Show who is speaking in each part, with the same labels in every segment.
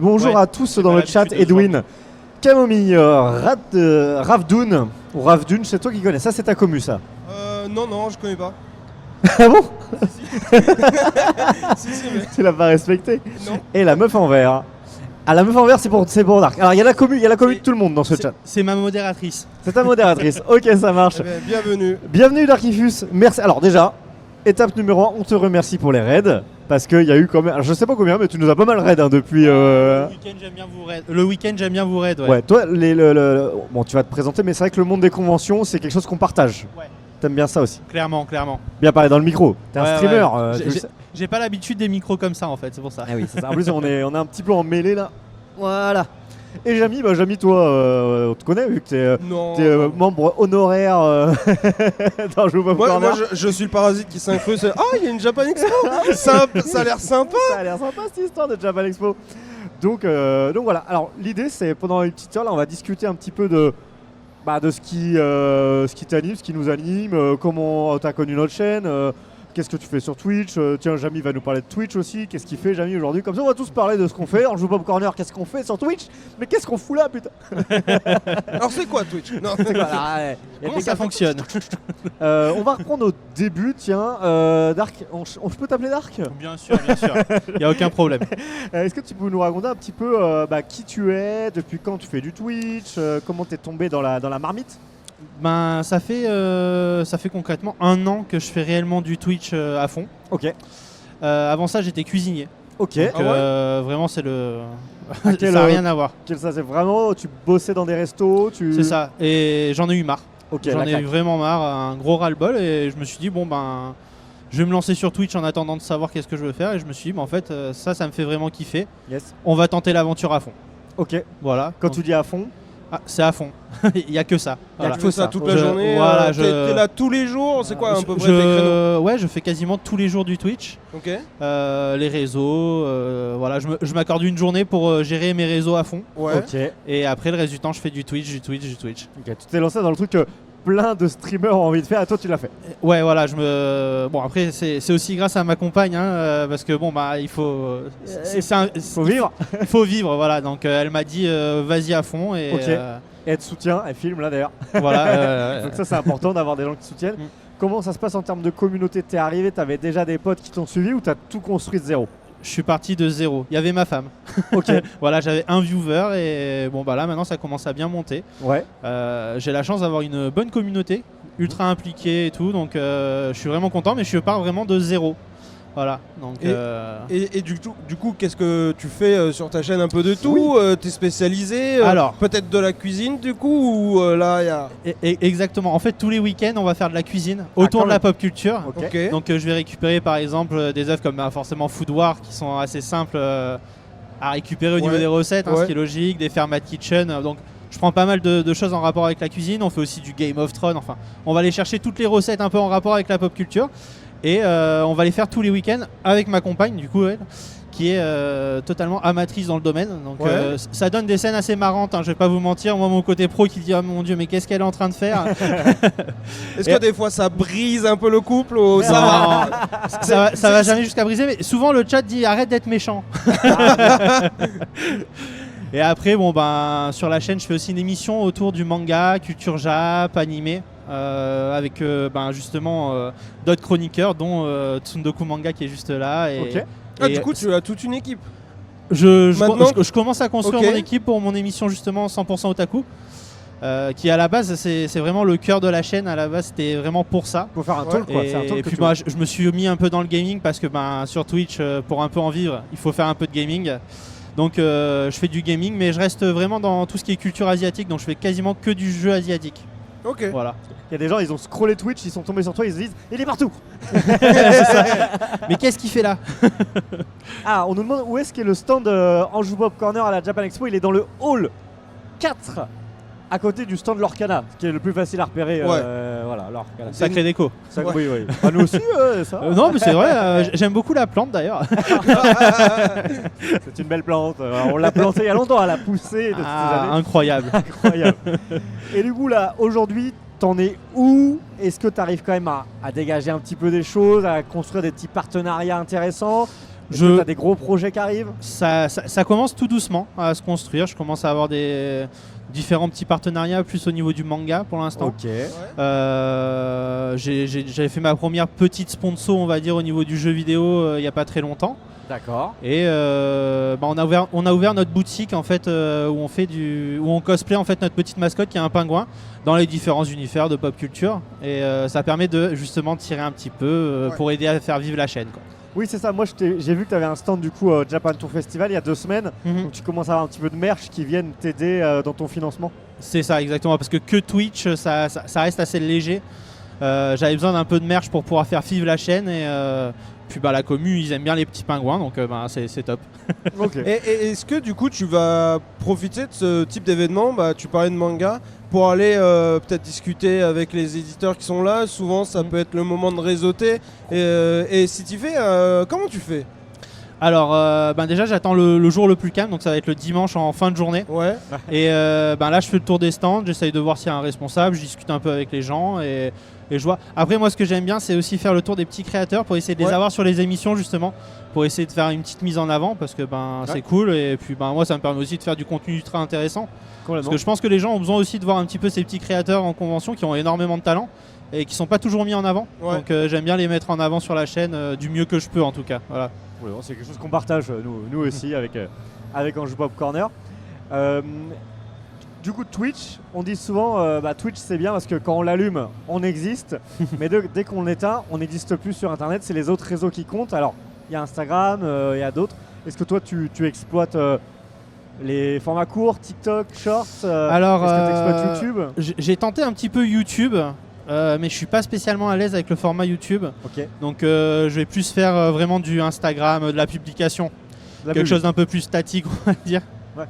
Speaker 1: bonjour à tous dans le chat. Edwin, Camomille, Ravdoun, ou Ravdun, c'est toi qui connais. Ça, c'est ta commu, ça?
Speaker 2: Non, je connais pas.
Speaker 1: Ah bon?
Speaker 2: Si, mais...
Speaker 1: Tu l'as pas respecté?
Speaker 2: Non.
Speaker 1: Et la meuf en vert. Ah, la meuf en vert, c'est pour Dark. Alors, il y a la commu de tout le monde dans ce chat.
Speaker 3: C'est ma modératrice.
Speaker 1: C'est ta modératrice. Ok, ça marche.
Speaker 2: Eh bien, bienvenue.
Speaker 1: Bienvenue, Darkifus. Merci. Alors, déjà, étape numéro 1, on te remercie pour les raids. Parce qu'il y a eu quand même. Alors, je sais pas combien, mais tu nous as pas mal raid depuis.
Speaker 3: Le week-end, j'aime bien vous raid.
Speaker 1: Ouais, toi, bon, tu vas te présenter, mais c'est vrai que le monde des conventions, c'est quelque chose qu'on partage.
Speaker 3: Ouais.
Speaker 1: T'aimes bien ça aussi?
Speaker 3: Clairement.
Speaker 1: Bien parler dans le micro. T'es un streamer.
Speaker 3: J'ai pas l'habitude des micros comme ça en fait, c'est pour ça.
Speaker 1: Ah oui, c'est ça. En plus, on est un petit peu en mêlée là. Voilà. Et Jamy, toi, on te connaît vu que t'es membre honoraire dans Joue Pop Corner.
Speaker 2: Moi, je suis le parasite qui s'incruste. Ah, il y a une Japan Expo. Ça a l'air sympa.
Speaker 1: Ça a l'air sympa cette histoire de Japan Expo. Donc voilà. Alors l'idée, c'est pendant une petite heure là, on va discuter un petit peu de ce qui t'anime, ce qui nous anime, comment t'as connu notre chaîne, qu'est-ce que tu fais sur Twitch. Tiens, Jamy va nous parler de Twitch aussi. Qu'est-ce qu'il fait, Jamy, aujourd'hui? Comme ça, on va tous parler de ce qu'on fait. On joue Pop Corner, qu'est-ce qu'on fait sur Twitch? Mais qu'est-ce qu'on fout là, putain?
Speaker 2: Alors, c'est quoi Twitch? Non,
Speaker 1: c'est quoi?
Speaker 3: Comment ça fonctionne?
Speaker 1: On va reprendre au début, tiens. Dark, je peux t'appeler Dark?
Speaker 3: Bien sûr. Il n'y a aucun problème.
Speaker 1: Est-ce que tu peux nous raconter un petit peu qui tu es, depuis quand tu fais du Twitch, comment t'es tombé dans la marmite?
Speaker 3: Ça fait concrètement 1 an que je fais réellement du Twitch à fond.
Speaker 1: Ok.
Speaker 3: Avant ça, j'étais cuisinier.
Speaker 1: Ok.
Speaker 3: Donc, vraiment, c'est le. Ça n'a rien à voir.
Speaker 1: Ça, c'est vraiment, tu bossais dans des restos,
Speaker 3: C'est ça. Et j'en ai eu marre.
Speaker 1: Ok.
Speaker 3: J'en ai eu vraiment marre, un gros ras-le-bol, et je me suis dit je vais me lancer sur Twitch en attendant de savoir qu'est-ce que je veux faire, et je me suis dit en fait ça me fait vraiment kiffer.
Speaker 1: Yes.
Speaker 3: On va tenter l'aventure à fond.
Speaker 1: Ok.
Speaker 3: Voilà.
Speaker 1: Quand tu dis à fond?
Speaker 3: C'est à fond. Il n'y a que ça.
Speaker 2: Il y a que ça toute la journée.
Speaker 3: Voilà,
Speaker 2: t'es là tous les jours. C'est quoi un peu près tes créneaux?
Speaker 3: Ouais, je fais quasiment tous les jours du Twitch.
Speaker 2: Ok.
Speaker 3: Les réseaux. Voilà, je m'accorde une journée pour gérer mes réseaux à fond.
Speaker 2: Ouais.
Speaker 1: Ok.
Speaker 3: Et après le reste du temps, je fais du Twitch.
Speaker 1: Ok. Tu t'es lancé dans le truc que plein de streamers ont envie de faire, et toi tu l'as fait.
Speaker 3: Ouais, voilà. Bon, après c'est aussi grâce à ma compagne, parce que il faut.
Speaker 1: Faut vivre.
Speaker 3: Il faut vivre, voilà. Donc elle m'a dit vas-y à fond et.
Speaker 1: Ok. Et elle te soutient, elle filme là d'ailleurs.
Speaker 3: Voilà.
Speaker 1: Donc ça c'est important d'avoir des gens qui soutiennent. Comment ça se passe en termes de communauté? T'es arrivé, t'avais déjà des potes qui t'ont suivi ou t'as tout construit de zéro?
Speaker 3: Je suis parti de zéro. Il y avait ma femme.
Speaker 1: Ok.
Speaker 3: Voilà, j'avais un viewer et là maintenant ça commence à bien monter.
Speaker 1: Ouais.
Speaker 3: J'ai la chance d'avoir une bonne communauté, ultra impliquée et tout, donc je suis vraiment content, mais je pars vraiment de zéro. Voilà. Donc,
Speaker 2: et du coup, qu'est-ce que tu fais sur ta chaîne? Un peu de tout. T'es spécialisé.
Speaker 3: Alors,
Speaker 2: peut-être de la cuisine du coup, ou là il y a.
Speaker 3: Exactement. En fait, tous les week-ends, on va faire de la cuisine autour de la pop culture.
Speaker 1: Okay.
Speaker 3: Donc, je vais récupérer par exemple des œuvres comme forcément Food War qui sont assez simples à récupérer au niveau des recettes, ce qui est logique, des Fermat Kitchen. Donc, je prends pas mal de choses en rapport avec la cuisine. On fait aussi du Game of Thrones. Enfin, on va aller chercher toutes les recettes un peu en rapport avec la pop culture. Et on va les faire tous les week-ends avec ma compagne, du coup, elle, qui est totalement amatrice dans le domaine. Donc ça donne des scènes assez marrantes, je vais pas vous mentir. Moi, mon côté pro qui dit oh mon dieu, mais qu'est-ce qu'elle est en train de faire?
Speaker 2: Est-ce que des fois ça brise un peu le couple ou
Speaker 3: ça va jamais jusqu'à briser, mais souvent le chat dit arrête d'être méchant. Et après, sur la chaîne, je fais aussi une émission autour du manga, culture Jap, animé. Avec justement d'autres chroniqueurs dont Tsundoku Manga qui est juste là et
Speaker 2: du coup tu as toute une équipe.
Speaker 3: Je commence à construire mon équipe pour mon émission justement 100% Otaku qui à la base c'est vraiment le cœur de la chaîne. À la base c'était vraiment pour ça,
Speaker 1: pour faire un talk quoi.
Speaker 3: Et puis je me suis mis un peu dans le gaming parce que sur Twitch pour un peu en vivre il faut faire un peu de gaming. Donc je fais du gaming mais je reste vraiment dans tout ce qui est culture asiatique, donc je fais quasiment que du jeu asiatique.
Speaker 2: Ok.
Speaker 3: Voilà.
Speaker 1: Il y a des gens, ils ont scrollé Twitch, ils sont tombés sur toi, ils se disent il est partout.
Speaker 3: Mais qu'est-ce qu'il fait là?
Speaker 1: Ah, on nous demande où est-ce qu'est le stand Anjou Pop Corner à la Japan Expo. Il est dans le hall 4, à côté du stand Lorcana, ce qui est le plus facile à repérer. Voilà, Lorcana.
Speaker 3: Sacré déco.
Speaker 1: Oui. Nous aussi, ça.
Speaker 3: Non, mais c'est vrai, j'aime beaucoup la plante d'ailleurs.
Speaker 1: C'est une belle plante. On l'a plantée il y a longtemps, elle a poussé de toutes ces années.
Speaker 3: Incroyable.
Speaker 1: Incroyable. Et du coup, là, aujourd'hui, t'en es où? Est-ce que tu arrives quand même à dégager un petit peu des choses, à construire des petits partenariats intéressants? Est-ce que tu as des gros projets qui arrivent?
Speaker 3: Ça commence tout doucement à se construire. Je commence à avoir des différents petits partenariats, plus au niveau du manga pour l'instant.
Speaker 1: Ok.
Speaker 3: J'avais fait ma première petite sponsor, on va dire, au niveau du jeu vidéo il n'y a pas très longtemps.
Speaker 1: D'accord.
Speaker 3: Et on a ouvert notre boutique en fait où on cosplay en fait notre petite mascotte qui est un pingouin dans les différents univers de pop culture et ça permet de justement tirer un petit peu pour aider à faire vivre la chaîne, quoi.
Speaker 1: Oui, c'est ça. Moi, j'ai vu que tu avais un stand du coup au Japan Tour Festival il y a 2 semaines. Donc tu commences à avoir un petit peu de merch qui viennent t'aider dans ton financement.
Speaker 3: C'est ça, exactement, parce que Twitch, ça reste assez léger. J'avais besoin d'un peu de merch pour pouvoir faire vivre la chaîne et puis la commu, ils aiment bien les petits pingouins, donc c'est top.
Speaker 1: Ok.
Speaker 2: Et est-ce que du coup tu vas profiter de ce type d'événement, tu parlais de manga, pour aller peut-être discuter avec les éditeurs qui sont là? Souvent ça peut être le moment de réseauter. Et si tu fais, comment tu fais?
Speaker 3: Alors déjà j'attends le jour le plus calme, donc ça va être le dimanche en fin de journée.
Speaker 2: Ouais.
Speaker 3: Et là je fais le tour des stands, j'essaye de voir s'il y a un responsable, je discute un peu avec les gens et je vois. Après moi ce que j'aime bien c'est aussi faire le tour des petits créateurs pour essayer de les avoir sur les émissions justement, pour essayer de faire une petite mise en avant parce que c'est cool et puis moi ça me permet aussi de faire du contenu ultra intéressant. Parce que je pense que les gens ont besoin aussi de voir un petit peu ces petits créateurs en convention qui ont énormément de talent et qui sont pas toujours mis en avant. Donc j'aime bien les mettre en avant sur la chaîne du mieux que je peux en tout cas. Voilà.
Speaker 1: Oui, c'est quelque chose qu'on partage nous aussi avec Anjou Pop Corner. Du coup Twitch, on dit souvent Twitch c'est bien parce que quand on l'allume on existe, mais dès qu'on l'éteint on n'existe plus sur internet, c'est les autres réseaux qui comptent. Alors il y a Instagram, il y a d'autres. Est-ce que toi tu exploites les formats courts, TikTok, Shorts?
Speaker 3: Alors,
Speaker 1: est-ce que tu exploites YouTube?
Speaker 3: J'ai tenté un petit peu YouTube, mais je suis pas spécialement à l'aise avec le format YouTube.
Speaker 1: Ok.
Speaker 3: Donc je vais plus faire vraiment du Instagram, de la publication. Quelque chose d'un peu plus statique, on va dire.
Speaker 1: Ouais.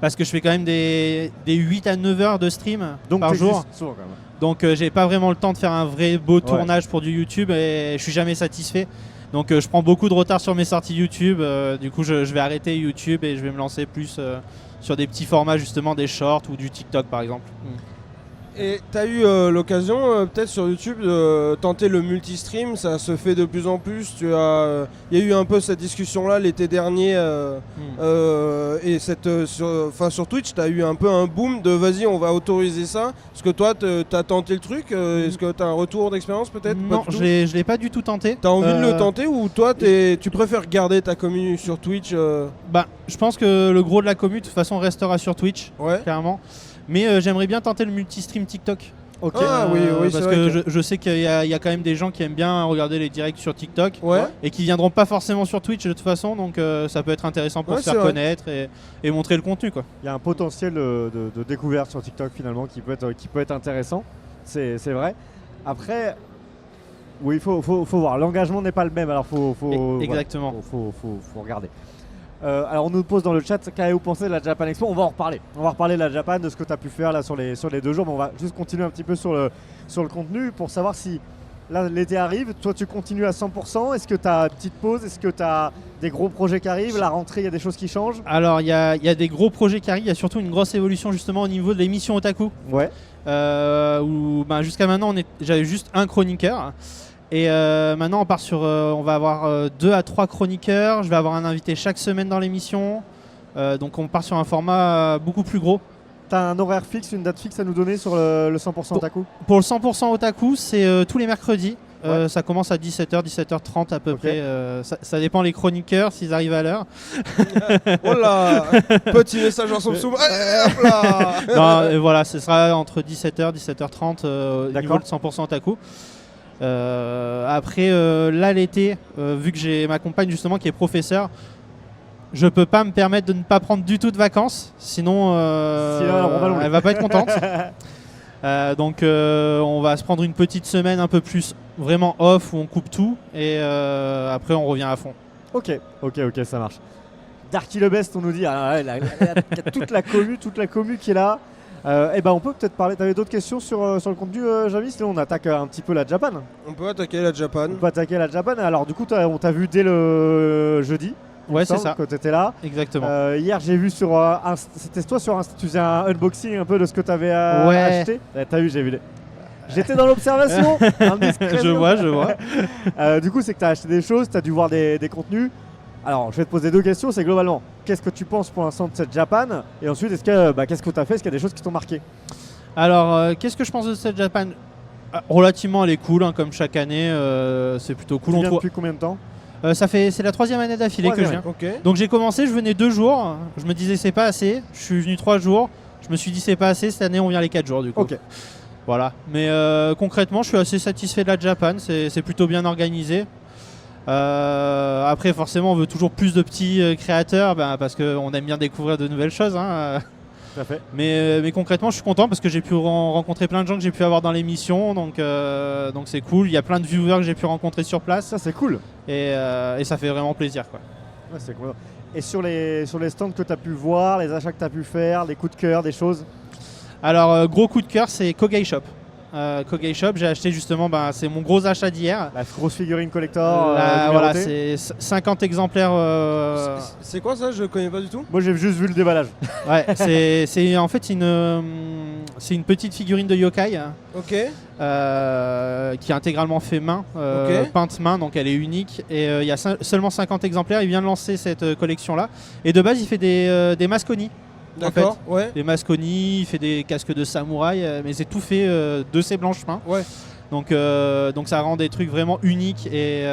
Speaker 3: Parce que je fais quand même des 8 à 9 heures de stream par jour.
Speaker 1: Souvent, quand même.
Speaker 3: Donc j'ai pas vraiment le temps de faire un vrai beau tournage pour du YouTube et je suis jamais satisfait. Donc je prends beaucoup de retard sur mes sorties YouTube. Du coup je vais arrêter YouTube et je vais me lancer plus sur des petits formats justement, des shorts ou du TikTok par exemple.
Speaker 2: Et tu as eu l'occasion peut-être sur YouTube de tenter le multistream, ça se fait de plus en plus. Il y a eu un peu cette discussion-là l'été dernier et sur Twitch, tu as eu un peu un boom de vas-y on va autoriser ça. Est-ce que toi tu as tenté le truc? Est-ce que tu as un retour d'expérience peut-être?
Speaker 3: Non, je l'ai pas du tout tenté.
Speaker 2: Tu as envie de le tenter ou toi tu préfères garder ta commu sur Twitch?
Speaker 3: Je pense que le gros de la commu de toute façon restera sur Twitch, clairement. Mais j'aimerais bien tenter le multi-stream TikTok.
Speaker 1: Ok.
Speaker 2: Oui,
Speaker 3: parce que je sais qu'il y a quand même des gens qui aiment bien regarder les directs sur TikTok et qui viendront pas forcément sur Twitch de toute façon, donc ça peut être intéressant pour se faire connaître et montrer le contenu, quoi.
Speaker 1: Il y a un potentiel de découverte sur TikTok finalement qui peut être intéressant, c'est vrai. Après, oui, il faut voir, l'engagement n'est pas le même, alors
Speaker 3: exactement.
Speaker 1: Faut regarder. Alors on nous pose dans le chat qu'avez-vous pensé de la Japan Expo? On va en reparler de la Japan, de ce que tu as pu faire là sur les 2 jours, mais on va juste continuer un petit peu sur le contenu pour savoir si là l'été arrive, toi tu continues à 100%, est-ce que tu as une petite pause, est-ce que tu as des gros projets qui arrivent, la rentrée il y a des choses qui changent?
Speaker 3: Alors il y a des gros projets qui arrivent, il y a surtout une grosse évolution justement au niveau de l'émission Otaku.
Speaker 1: Ouais.
Speaker 3: Où jusqu'à maintenant j'avais juste un chroniqueur. Et maintenant on part on va avoir 2 à 3 chroniqueurs, je vais avoir un invité chaque semaine dans l'émission, donc on part sur un format beaucoup plus gros.
Speaker 1: T'as un horaire fixe, une date fixe à nous donner sur le 100% Otaku?
Speaker 3: Pour le 100% Otaku c'est tous les mercredis, ça commence à 17h, 17h30 à peu près, ça dépend les chroniqueurs s'ils arrivent à l'heure.
Speaker 2: Oh là, petit message en soum. Hop là.
Speaker 3: Non, voilà, ce sera entre 17h, 17h30 au niveau de 100% Otaku. Après là l'été, vu que j'ai ma compagne justement qui est professeure, je peux pas me permettre de ne pas prendre du tout de vacances, sinon elle va pas être contente. Donc on va se prendre une petite semaine un peu plus vraiment off où on coupe tout et après on revient à fond.
Speaker 1: Ok, ça marche. Darky le Best, on nous dit, il y a toute la commu qui est là. On peut peut-être parler. T'avais d'autres questions sur le contenu, Javi? Sinon on attaque un petit peu la Japan.
Speaker 2: On peut attaquer la Japan.
Speaker 1: Alors du coup on t'a vu dès le jeudi.
Speaker 3: Ouais, c'est ça.
Speaker 1: Que t'étais là.
Speaker 3: Exactement.
Speaker 1: Hier j'ai vu sur c'était toi sur Insta, tu faisais un unboxing un peu de ce que t'avais acheté. T'as vu, j'ai vu J'étais dans l'observation.
Speaker 3: Je vois.
Speaker 1: Du coup, c'est que tu as acheté des choses, tu as dû voir des contenus. Alors, je vais te poser 2 questions. C'est globalement, qu'est-ce que tu penses pour l'instant de cette Japan? Et ensuite, qu'est-ce que tu as fait? Est-ce qu'il y a des choses qui t'ont marqué?
Speaker 3: Alors, qu'est-ce que je pense de cette Japan? Relativement, elle est cool, hein, comme chaque année. C'est plutôt cool.
Speaker 1: Tu viens depuis combien de temps?
Speaker 3: C'est la 3e année d'affilée que je viens.
Speaker 2: Okay.
Speaker 3: Donc j'ai commencé, je venais 2 jours. Je me disais c'est pas assez. Je suis venu 3 jours. Je me suis dit c'est pas assez. Cette année, on vient les 4 jours du coup.
Speaker 1: Ok.
Speaker 3: Voilà. Mais concrètement, je suis assez satisfait de la Japan. C'est plutôt bien organisé. Après, forcément, on veut toujours plus de petits créateurs parce qu'on aime bien découvrir de nouvelles choses. Hein.
Speaker 1: Tout à fait.
Speaker 3: Mais concrètement, je suis content parce que j'ai pu rencontrer plein de gens que j'ai pu avoir dans l'émission. Donc c'est cool. Il y a plein de viewers que j'ai pu rencontrer sur place.
Speaker 1: Ça, c'est cool.
Speaker 3: Et ça fait vraiment plaisir, quoi.
Speaker 1: Ouais, c'est cool. Et sur les stands que tu as pu voir, les achats que tu as pu faire, les coups de cœur, des choses?
Speaker 3: Alors, gros coup de cœur, c'est Kogai Shop. Kogai Shop, j'ai acheté justement, c'est mon gros achat d'hier.
Speaker 1: La grosse figurine collector.
Speaker 3: Voilà, c'est 50 exemplaires.
Speaker 2: C'est quoi ça? Je connais pas du tout.
Speaker 1: Moi, j'ai juste vu le déballage.
Speaker 3: Ouais, en fait c'est une petite figurine de yokai.
Speaker 2: Ok.
Speaker 3: Qui est intégralement fait main, peinte main, donc elle est unique. Et il y a seulement 50 exemplaires. Il vient de lancer cette collection-là. Et de base, il fait des Masconi.
Speaker 2: D'accord,
Speaker 3: en fait. Des Masconi, il fait des casques de samouraï, mais c'est tout fait de ses blanches mains.
Speaker 2: Ouais.
Speaker 3: Donc ça rend des trucs vraiment uniques et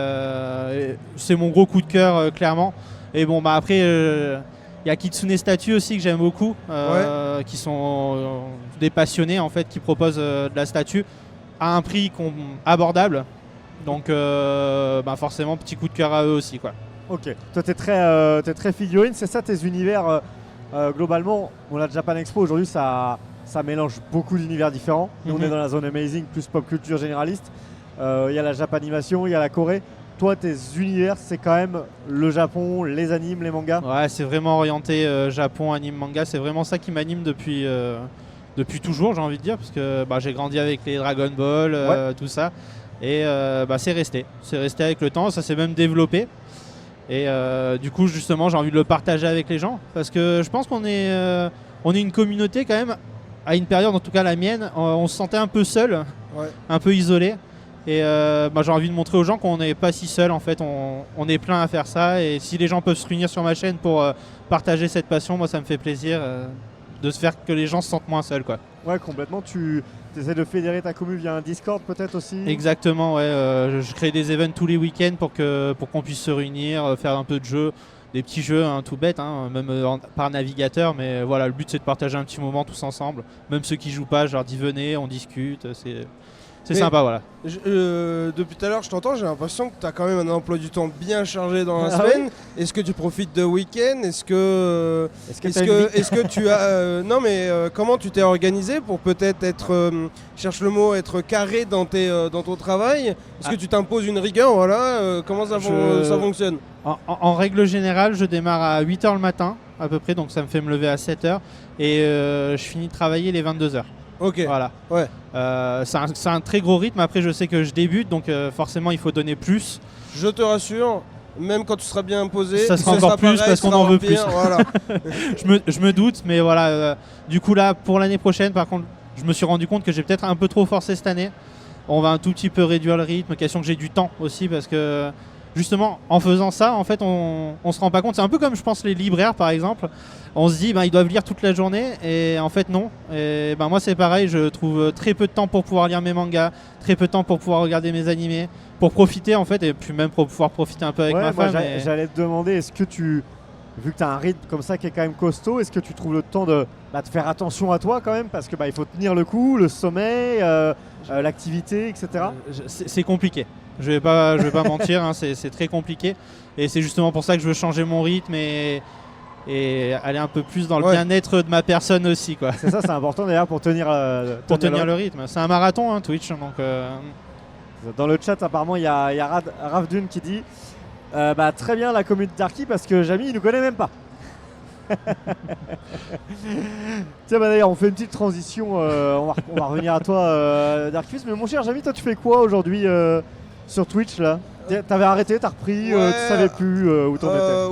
Speaker 3: c'est mon gros coup de cœur clairement. Et bon après il y a Kitsune Statue aussi que j'aime beaucoup, qui sont des passionnés en fait qui proposent de la statue à un prix abordable. Donc forcément petit coup de cœur à eux aussi quoi.
Speaker 1: Ok. Toi t'es très figurine, c'est ça tes univers globalement. La Japan Expo aujourd'hui ça mélange beaucoup d'univers différents. Nous, on est dans la zone amazing, plus pop culture généraliste. Il y a la Japanimation, il y a la Corée. Toi, tes univers, c'est quand même le Japon, les animes, les mangas?
Speaker 3: Ouais, c'est vraiment orienté Japon, anime, manga. C'est vraiment ça qui m'anime depuis toujours, j'ai envie de dire, parce que j'ai grandi avec les Dragon Ball, tout ça. Et c'est resté. C'est resté avec le temps, ça s'est même développé. Et du coup, justement, j'ai envie de le partager avec les gens, parce que je pense qu'on est une communauté quand même. À une période, en tout cas la mienne, on se sentait un peu seul, un peu isolé. Et j'ai envie de montrer aux gens qu'on n'est pas si seul. En fait, on est plein à faire ça. Et si les gens peuvent se réunir sur ma chaîne pour partager cette passion, moi ça me fait plaisir de se faire que les gens se sentent moins seuls, quoi.
Speaker 1: Ouais, complètement. Tu essaies de fédérer ta commu via un Discord peut-être aussi?
Speaker 3: Exactement, ouais. Je crée des events tous les week-ends pour qu'on puisse se réunir, faire un peu de jeux. Des petits jeux tout bêtes, même par navigateur, mais voilà, le but c'est de partager un petit moment tous ensemble. Même ceux qui jouent pas, genre d'y venez, on discute, c'est sympa, voilà.
Speaker 2: Depuis tout à l'heure, je t'entends, j'ai l'impression que tu as quand même un emploi du temps bien chargé dans la semaine. Oui. Est-ce que tu profites de week-end? Est-ce que tu as... non mais comment tu t'es organisé pour peut-être être carré dans ton travail? Est-ce que tu t'imposes une rigueur? Voilà, comment ça fonctionne?
Speaker 3: En règle générale, je démarre à 8h le matin, à peu près, donc ça me fait me lever à 7h. Et je finis de travailler les 22h.
Speaker 2: Ok.
Speaker 3: Voilà.
Speaker 2: Ouais.
Speaker 3: C'est un très gros rythme. Après, je sais que je débute, donc forcément, il faut donner plus.
Speaker 2: Je te rassure, même quand tu seras bien imposé,
Speaker 3: ça sera encore plus pareil, parce qu'on en veut plus.
Speaker 2: Voilà.
Speaker 3: je me doute, mais voilà. Du coup, là, pour l'année prochaine, par contre, je me suis rendu compte que j'ai peut-être un peu trop forcé cette année. On va un tout petit peu réduire le rythme. Question que j'ai du temps aussi, parce que justement, en faisant ça, en fait, on se rend pas compte. C'est un peu comme, je pense, les libraires, par exemple. On se dit, ils doivent lire toute la journée, et en fait, non. Et moi, c'est pareil. Je trouve très peu de temps pour pouvoir lire mes mangas, très peu de temps pour pouvoir regarder mes animés, pour profiter, en fait, et puis même pour pouvoir profiter un peu avec ma femme.
Speaker 1: J'allais te demander, est-ce que vu que tu as un rythme comme ça qui est quand même costaud, est-ce que tu trouves le temps de faire attention à toi quand même? Parce que il faut tenir le coup, le sommeil, l'activité, etc.
Speaker 3: C'est compliqué. Je vais pas mentir, c'est très compliqué. Et c'est justement pour ça que je veux changer mon rythme et aller un peu plus dans le bien-être de ma personne aussi, quoi.
Speaker 1: C'est ça, c'est important d'ailleurs pour tenir
Speaker 3: le rythme. C'est un marathon, Twitch. Donc,
Speaker 1: Dans le chat, apparemment, il y a Ravdune qui dit très bien la communauté Darky parce que Jamy il nous connaît même pas. Tiens, d'ailleurs, on fait une petite transition. On va revenir à toi, Darkfist. Mais mon cher Jamy, toi, tu fais quoi aujourd'hui sur Twitch là? T'avais arrêté, t'as repris, tu savais plus où t'en étais?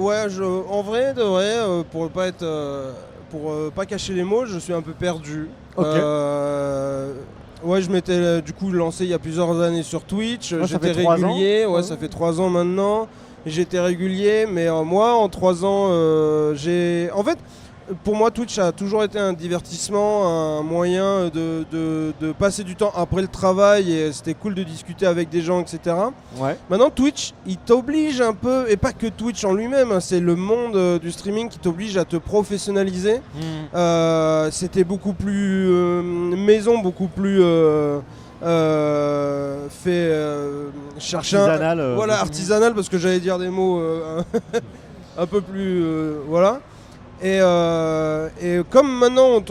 Speaker 2: En vrai, de vrai, pour pas cacher les mots, je suis un peu perdu.
Speaker 1: Okay.
Speaker 2: Ouais, je m'étais du coup lancé il y a plusieurs années sur Twitch.
Speaker 1: Ouais, ça
Speaker 2: J'étais
Speaker 1: fait 3 ans.
Speaker 2: régulier. Ouais,
Speaker 1: Ouais.
Speaker 2: ça fait 3 ans maintenant. J'étais régulier, mais moi, en 3 ans, j'ai. En fait, pour moi, Twitch a toujours été un divertissement, un moyen de passer du temps après le travail. Et c'était cool de discuter avec des gens, etc.
Speaker 1: Ouais.
Speaker 2: Maintenant, Twitch, il t'oblige un peu, et pas que Twitch en lui-même, hein, c'est le monde du streaming qui t'oblige à te professionnaliser. C'était beaucoup plus maison, beaucoup plus fait chercher
Speaker 1: Artisanal.
Speaker 2: voilà, artisanal, parce que j'allais dire des mots un peu plus voilà. Et comme maintenant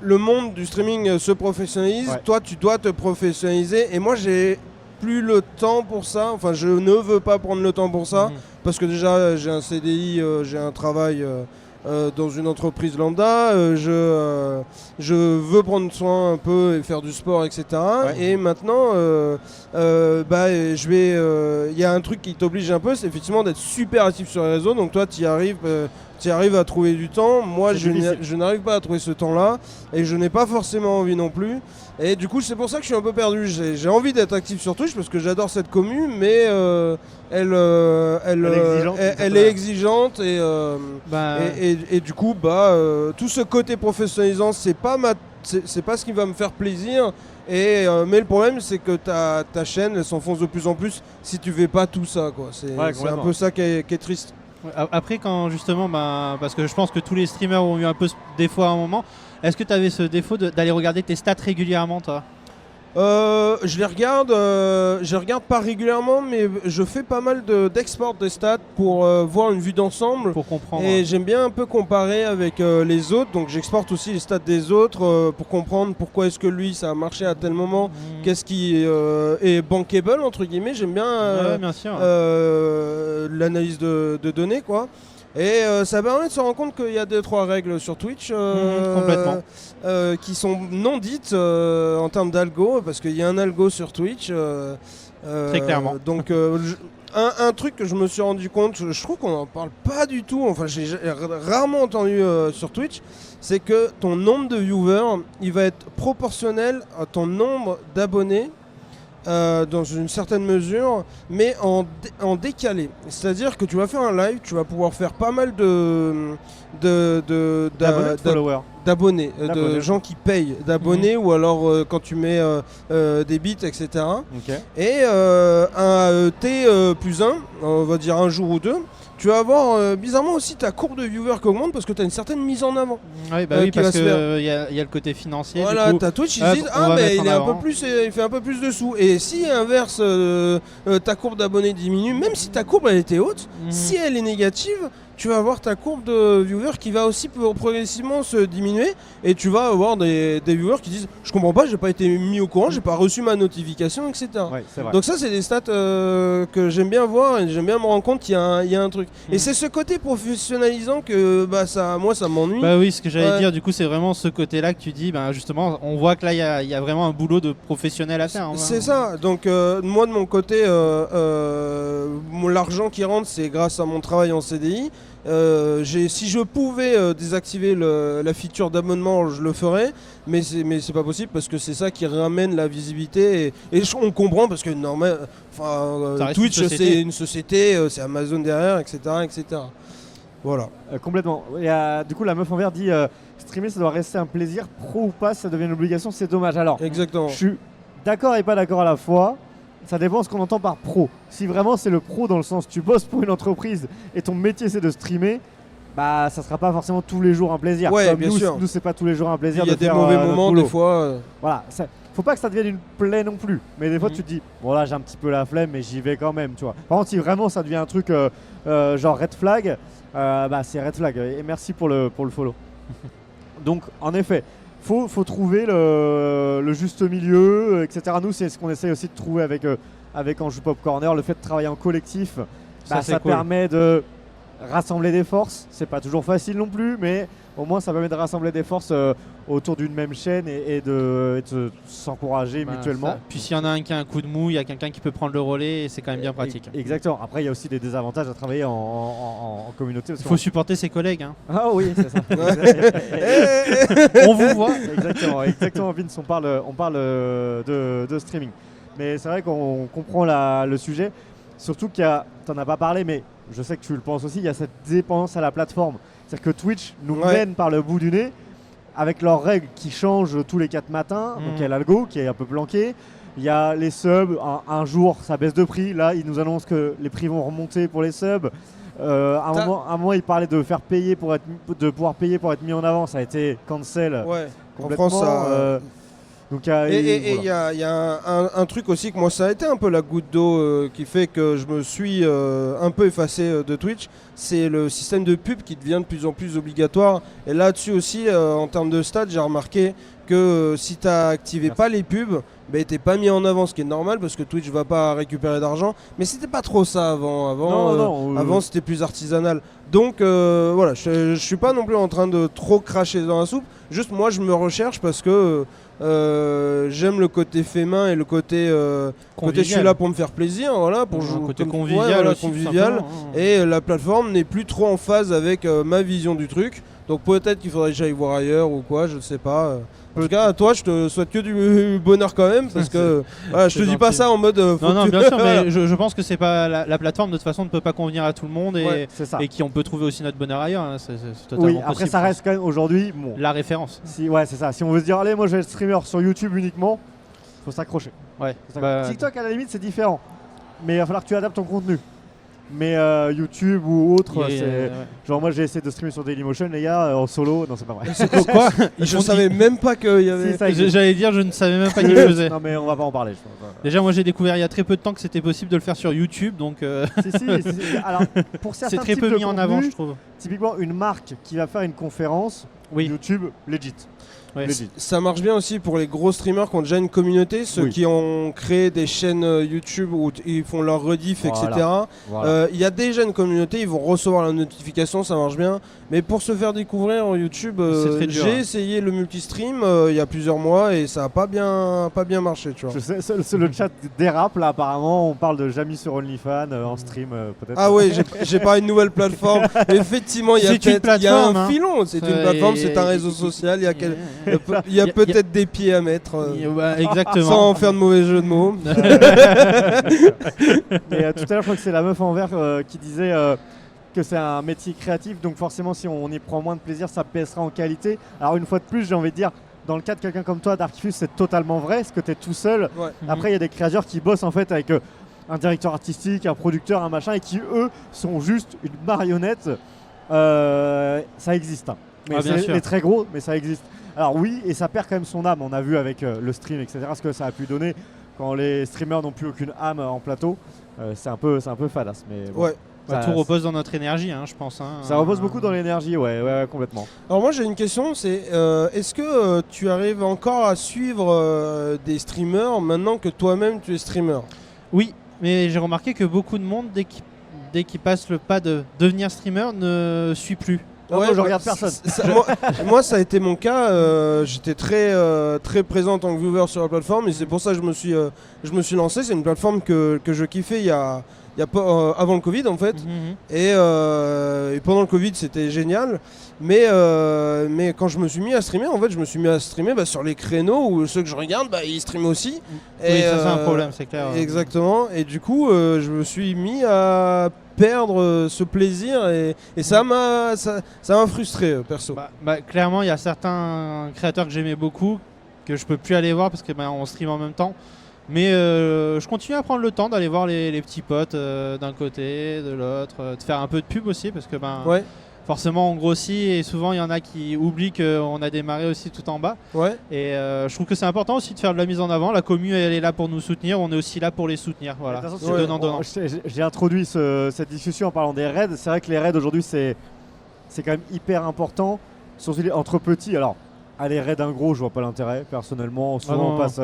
Speaker 2: le monde du streaming se professionnalise,
Speaker 1: Ouais.
Speaker 2: toi tu dois te professionnaliser, et moi j'ai plus le temps pour ça, enfin je ne veux pas prendre le temps pour ça, parce que déjà j'ai un CDI, j'ai un travail dans une entreprise lambda, je veux prendre soin un peu et faire du sport, etc.
Speaker 1: Ouais.
Speaker 2: Et maintenant, je vais, y a un truc qui t'oblige un peu, c'est effectivement d'être super actif sur les réseaux. Donc toi, tu y arrives à trouver du temps. Moi,
Speaker 1: C'est difficile.
Speaker 2: je n'arrive pas à trouver ce temps-là, et je n'ai pas forcément envie non plus. Et du coup, c'est pour ça que je suis un peu perdu. J'ai envie d'être actif sur Twitch parce que j'adore cette commu, mais elle est exigeante, et du coup, tout ce côté professionnalisant, c'est pas ce qui va me faire plaisir. Mais le problème, c'est que ta chaîne, elle s'enfonce de plus en plus si tu fais pas tout ça, quoi. C'est un peu ça qui est triste.
Speaker 3: Après, quand justement, parce que je pense que tous les streamers ont eu un peu ce défaut à un moment, est-ce que tu avais ce défaut d'aller regarder tes stats régulièrement, toi ?
Speaker 2: Je les regarde pas régulièrement, mais je fais pas mal d'export de stats pour voir une vue d'ensemble.
Speaker 3: Pour comprendre.
Speaker 2: Et j'aime bien un peu comparer avec les autres, donc j'exporte aussi les stats des autres pour comprendre pourquoi est-ce que lui ça a marché à tel moment, qu'est-ce qui est bankable entre guillemets. J'aime bien,
Speaker 3: bien sûr.
Speaker 2: l'analyse de données, quoi. Et ça permet de se rendre compte qu'il y a 2-3 règles sur Twitch
Speaker 3: complètement.
Speaker 2: qui sont non dites en termes d'algo, parce qu'il y a un algo sur Twitch.
Speaker 3: Très clairement.
Speaker 2: Donc un truc que je me suis rendu compte, je trouve qu'on n'en parle pas du tout, enfin j'ai rarement entendu sur Twitch, c'est que ton nombre de viewers, il va être proportionnel à ton nombre d'abonnés. Dans une certaine mesure, mais en décalé. C'est-à-dire que tu vas faire un live, tu vas pouvoir faire pas mal d'abonnés, de gens qui payent, d'abonnés, ou alors quand tu mets des bits, etc.
Speaker 1: Okay.
Speaker 2: Et un T+1, on va dire un jour ou deux, tu vas avoir bizarrement aussi ta courbe de viewers qui augmente parce que tu as une certaine mise en avant.
Speaker 3: Oui, oui, parce qu'il y a le côté financier.
Speaker 2: Voilà,
Speaker 3: du coup,
Speaker 2: ta Twitch, ils disent mais il fait un peu plus de sous. Et si inverse, ta courbe d'abonnés diminue, même si ta courbe elle était haute, si elle est négative, tu vas avoir ta courbe de viewers qui va aussi progressivement se diminuer, et tu vas avoir des viewers qui disent je comprends pas, j'ai pas été mis au courant, j'ai pas reçu ma notification, etc.
Speaker 1: Ouais, c'est vrai.
Speaker 2: Donc ça, c'est des stats que j'aime bien voir, et j'aime bien me rendre compte qu'il y a un truc. Et c'est ce côté professionnalisant que moi ça m'ennuie.
Speaker 3: Bah oui, ce que j'allais dire, du coup, c'est vraiment ce côté-là que tu dis, justement, on voit que là, il y a vraiment un boulot de professionnel à faire.
Speaker 2: C'est ça. Donc moi, de mon côté, l'argent qui rentre, c'est grâce à mon travail en CDI. Si je pouvais désactiver la feature d'abonnement, je le ferais, mais c'est pas possible parce que c'est ça qui ramène la visibilité, et on comprend parce que Twitch c'est une société, c'est Amazon derrière, etc. Voilà.
Speaker 1: Complètement. Du coup, la meuf en vert dit streamer ça doit rester un plaisir, pro ou pas, ça devient une obligation, c'est dommage. Alors,
Speaker 2: exactement.
Speaker 1: Je suis d'accord et pas d'accord à la fois. Ça dépend de ce qu'on entend par pro. Si vraiment c'est le pro dans le sens tu bosses pour une entreprise et ton métier c'est de streamer, ça sera pas forcément tous les jours un plaisir.
Speaker 2: Ouais,
Speaker 1: comme
Speaker 2: bien sûr.
Speaker 1: Nous c'est pas tous les jours un plaisir.
Speaker 2: Il y a des mauvais moments des fois.
Speaker 1: Voilà, faut pas que ça devienne une plaie non plus. Mais des fois tu te dis, bon là j'ai un petit peu la flemme mais j'y vais quand même, tu vois. Par contre si vraiment ça devient un truc genre red flag, c'est red flag. Et merci pour le follow. Donc en effet. Faut trouver le juste milieu, etc. Nous, c'est ce qu'on essaye aussi de trouver avec Anjou Pop Corner. Le fait de travailler en collectif, ça
Speaker 3: cool.
Speaker 1: permet de rassembler des forces. C'est pas toujours facile non plus, mais au moins ça permet de rassembler des forces autour d'une même chaîne et de s'encourager mutuellement.
Speaker 3: Ça. Puis s'il y en a un qui a un coup de mou, il y a quelqu'un qui peut prendre le relais et c'est quand même bien pratique.
Speaker 1: Exactement. Après, il y a aussi des désavantages à travailler en communauté.
Speaker 3: Il faut supporter ses collègues. Hein.
Speaker 1: Ah oui, c'est ça.
Speaker 3: On vous voit.
Speaker 1: Exactement, Vince, on parle de streaming. Mais c'est vrai qu'on comprend le sujet. Surtout tu n'en as pas parlé, mais je sais que tu le penses aussi, il y a cette dépendance à la plateforme. C'est-à-dire que Twitch nous mène par le bout du nez avec leurs règles qui changent tous les 4 matins. Donc il y a l'algo qui est un peu planqué. Il y a les subs, un jour ça baisse de prix. Là, ils nous annoncent que les prix vont remonter pour les subs. À un moment, ils parlaient de pouvoir payer pour être mis en avant. Ça a été cancel complètement.
Speaker 2: En France, ça...
Speaker 1: Donc,
Speaker 2: il y a un truc aussi que moi ça a été un peu la goutte d'eau qui fait que je me suis un peu effacé de Twitch, c'est le système de pub qui devient de plus en plus obligatoire. Et là-dessus aussi, en termes de stats, j'ai remarqué que si tu n'as activé pas les pubs, t'es pas mis en avant, ce qui est normal parce que Twitch va pas récupérer d'argent. Mais c'était pas trop ça avant. Avant c'était plus artisanal. Donc voilà, je suis pas non plus en train de trop cracher dans la soupe. Juste moi je me recherche parce que j'aime le côté fait main et le côté je suis là pour me faire plaisir, voilà, pour jouer
Speaker 3: côté convivial,
Speaker 2: convivial. Et la plateforme n'est plus trop en phase avec ma vision du truc. Donc peut-être qu'il faudrait que j'aille voir ailleurs ou quoi, je ne sais pas. En tout cas, à toi, je te souhaite que du bonheur quand même, parce que je te dis pas ça en mode.
Speaker 3: Non, bien sûr, mais je pense que c'est pas la plateforme de toute façon ne peut pas convenir à tout le monde et qu'on peut trouver aussi notre bonheur ailleurs. Hein, c'est totalement possible.
Speaker 1: Après ça reste quand même aujourd'hui
Speaker 3: la référence.
Speaker 1: C'est ça. Si on veut se dire allez, moi je vais être streamer sur YouTube uniquement, faut s'accrocher. TikTok à la limite c'est différent, mais il va falloir que tu adaptes ton contenu. Mais YouTube ou autre, genre moi j'ai essayé de streamer sur Dailymotion, les gars, en solo. Non, c'est pas vrai.
Speaker 2: C'est quoi Je savais même pas qu'il y avait.
Speaker 3: J'allais dire, je ne savais même pas qu'ils le faisaient.
Speaker 1: Non, mais on va pas en parler.
Speaker 3: Déjà, moi j'ai découvert il y a très peu de temps que c'était possible de le faire sur YouTube, donc.
Speaker 1: Si. Alors, pour certains
Speaker 3: c'est très peu mis en avant, je trouve.
Speaker 1: Typiquement, une marque qui va faire une conférence, YouTube, legit.
Speaker 3: Ouais.
Speaker 2: Ça marche bien aussi pour les gros streamers qui ont déjà une communauté, ceux qui ont créé des chaînes YouTube où ils font leur rediff, etc. Il y a déjà une communauté, ils vont recevoir la notification, ça marche bien. Mais pour se faire découvrir en YouTube, j'ai essayé le multistream il y a plusieurs mois et ça n'a pas bien marché. Tu vois.
Speaker 1: Je sais, le chat dérape là, apparemment, on parle de Jamie sur OnlyFans en stream peut-être.
Speaker 2: Ah oui, j'ai pas une nouvelle plateforme. Effectivement, il y a un filon, c'est une plateforme, c'est un réseau social, il y a peut-être des pieds à mettre
Speaker 3: exactement.
Speaker 2: sans en faire de mauvais jeux de mots.
Speaker 1: Mais tout à l'heure, je crois que c'est la meuf en vert qui disait que c'est un métier créatif, donc forcément si on y prend moins de plaisir, ça baissera en qualité. Alors une fois de plus, j'ai envie de dire, dans le cas de quelqu'un comme toi, Darkfuse, c'est totalement vrai, parce que tu es tout seul. Après, il y a des créateurs qui bossent en fait avec un directeur artistique, un producteur, un machin, et qui eux sont juste une marionnette. Ça existe, hein. Mais c'est très gros, mais ça existe. Alors oui, et ça perd quand même son âme. On a vu avec le stream, etc., ce que ça a pu donner quand les streamers n'ont plus aucune âme en plateau. C'est un peu fadasse, mais bon,
Speaker 3: tout repose dans notre énergie, hein, je pense. Hein.
Speaker 1: Ça repose beaucoup dans l'énergie, ouais, complètement.
Speaker 2: Alors moi j'ai une question, c'est est-ce que tu arrives encore à suivre des streamers maintenant que toi-même tu es streamer?
Speaker 3: Oui, mais j'ai remarqué que beaucoup de monde, dès qu'ils passent le pas de devenir streamer, ne suit plus.
Speaker 1: Moi je regarde personne.
Speaker 2: Moi ça a été mon cas, j'étais très présent en tant que viewer sur la plateforme et c'est pour ça que je me suis lancé. C'est une plateforme que je kiffais il y a pas, avant le Covid en fait. Et pendant le Covid c'était génial. Mais quand je me suis mis à streamer, en fait je me suis mis à streamer sur les créneaux où ceux que je regarde ils streament aussi.
Speaker 3: Oui, ça c'est un problème, c'est clair.
Speaker 2: Exactement. Et du coup je me suis mis à perdre ce plaisir et ça m'a frustré perso.
Speaker 3: Clairement il y a certains créateurs que j'aimais beaucoup que je peux plus aller voir parce que on stream en même temps. Mais je continue à prendre le temps d'aller voir les petits potes d'un côté, de l'autre, de faire un peu de pub aussi parce que forcément on grossit et souvent il y en a qui oublient qu'on a démarré aussi tout en bas. Et je trouve que c'est important aussi de faire de la mise en avant. La commu elle est là pour nous soutenir, on est aussi là pour les soutenir. Voilà. C'est donnant.
Speaker 1: J'ai introduit cette discussion en parlant des raids. C'est vrai que les raids aujourd'hui c'est quand même hyper important, surtout entre petits. Alors les raids d'un gros, je vois pas l'intérêt personnellement. Souvent on passe.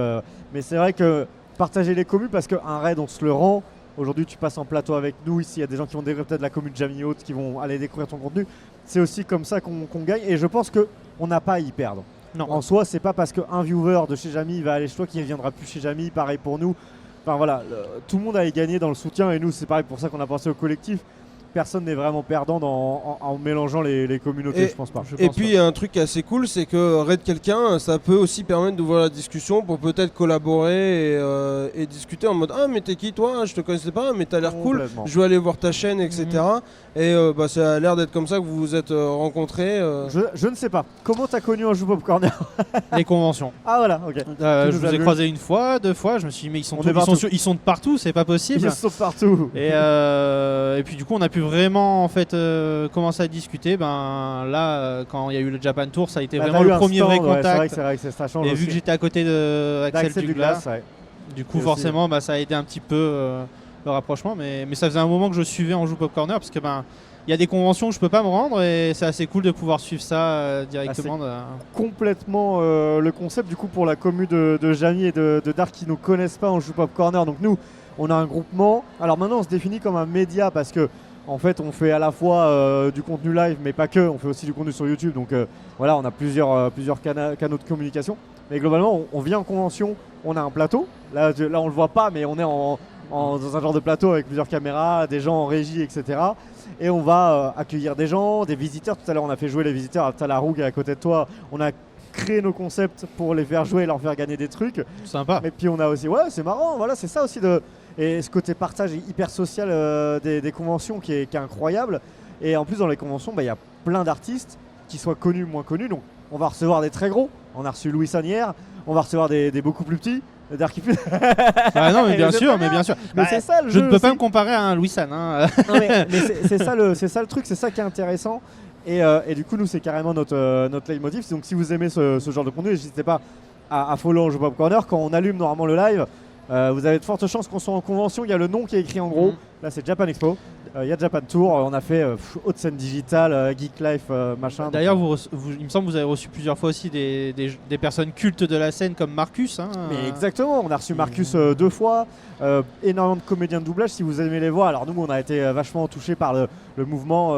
Speaker 1: Mais c'est vrai que partager les commus parce qu'un raid on se le rend. Aujourd'hui, tu passes en plateau avec nous. Ici, il y a des gens qui vont découvrir peut-être la commune Jamie Haute, qui vont aller découvrir ton contenu. C'est aussi comme ça qu'on gagne. Et je pense qu'on n'a pas à y perdre.
Speaker 3: Non.
Speaker 1: En soi, c'est pas parce qu'un viewer de chez Jamie va aller chez toi qu'il ne viendra plus chez Jamie. Pareil pour nous. Enfin voilà, tout le monde a y gagné dans le soutien. Et nous, c'est pareil pour ça qu'on a pensé au collectif. Personne n'est vraiment perdant en mélangeant les communautés, je pense pas.
Speaker 2: Et puis un truc assez cool, c'est que raid quelqu'un, ça peut aussi permettre d'ouvrir la discussion pour peut-être collaborer et discuter en mode ah mais t'es qui toi, je te connaissais pas mais t'as l'air cool, je vais aller voir ta chaîne, etc. Et ça a l'air d'être comme ça que vous vous êtes rencontrés.
Speaker 1: Je ne sais pas. Comment t'as connu un Joue Pop Corner?
Speaker 3: Les conventions.
Speaker 1: Ah voilà, ok.
Speaker 3: Je vous ai croisé une fois, 2 fois, je me suis dit mais ils sont de partout, c'est pas possible.
Speaker 1: Ils sont partout.
Speaker 3: Et puis du coup on a pu vraiment en fait commencer à discuter. Ben là quand il y a eu le Japan Tour, ça a été vraiment le premier vrai contact.
Speaker 1: C'est vrai que ça change
Speaker 3: et
Speaker 1: aussi.
Speaker 3: vu que j'étais à côté de Axel Douglas, du coup forcément ça a aidé un petit peu le rapprochement. Mais ça faisait un moment que je suivais en Joue Pop Corner parce que il y a des conventions où je peux pas me rendre et c'est assez cool de pouvoir suivre ça directement.
Speaker 1: Complètement le concept du coup pour la commu de Jamie et de Dark qui nous connaissent pas en Joue Pop Corner. Donc nous on a un groupement. Alors maintenant on se définit comme un média parce que en fait on fait à la fois du contenu live mais pas que, on fait aussi du contenu sur YouTube. Donc voilà, on a plusieurs canaux de communication. Mais globalement on vient en convention, on a un plateau. Là on le voit pas mais on est dans un genre de plateau avec plusieurs caméras, des gens en régie, etc. Et on va accueillir des gens, des visiteurs. Tout à l'heure on a fait jouer les visiteurs, tu as la roue qui est à côté de toi. On a créé nos concepts pour les faire jouer et leur faire gagner des trucs.
Speaker 3: Sympa.
Speaker 1: Et puis on a aussi, c'est marrant, voilà, c'est ça aussi et ce côté partage hyper social des conventions qui est incroyable. Et en plus dans les conventions, il y a plein d'artistes qui soient connus ou moins connus. Donc on va recevoir des très gros. On a reçu Louis Sanière, on va recevoir des beaucoup plus petits.
Speaker 3: Non mais bien sûr,
Speaker 1: Mais c'est ça le jeu.
Speaker 3: Je ne peux pas me comparer à un Louis San.
Speaker 1: Non, mais c'est ça le truc, c'est ça qui est intéressant. Et du coup nous c'est carrément notre leitmotiv. Donc si vous aimez ce genre de contenu, n'hésitez pas à follow en Joue Pop Corner. Quand on allume normalement le live, vous avez de fortes chances qu'on soit en convention. Il y a le nom qui est écrit en gros. Là c'est Japan Expo. Il y a Japan Tour, on a fait Haute Scène Digitale, Geek Life, machin.
Speaker 3: D'ailleurs, il me semble que vous avez reçu plusieurs fois aussi des personnes cultes de la scène comme Marcus.
Speaker 1: Mais exactement, on a reçu Marcus 2 fois, énormément de comédiens de doublage si vous aimez les voix. Alors nous, on a été vachement touchés par le mouvement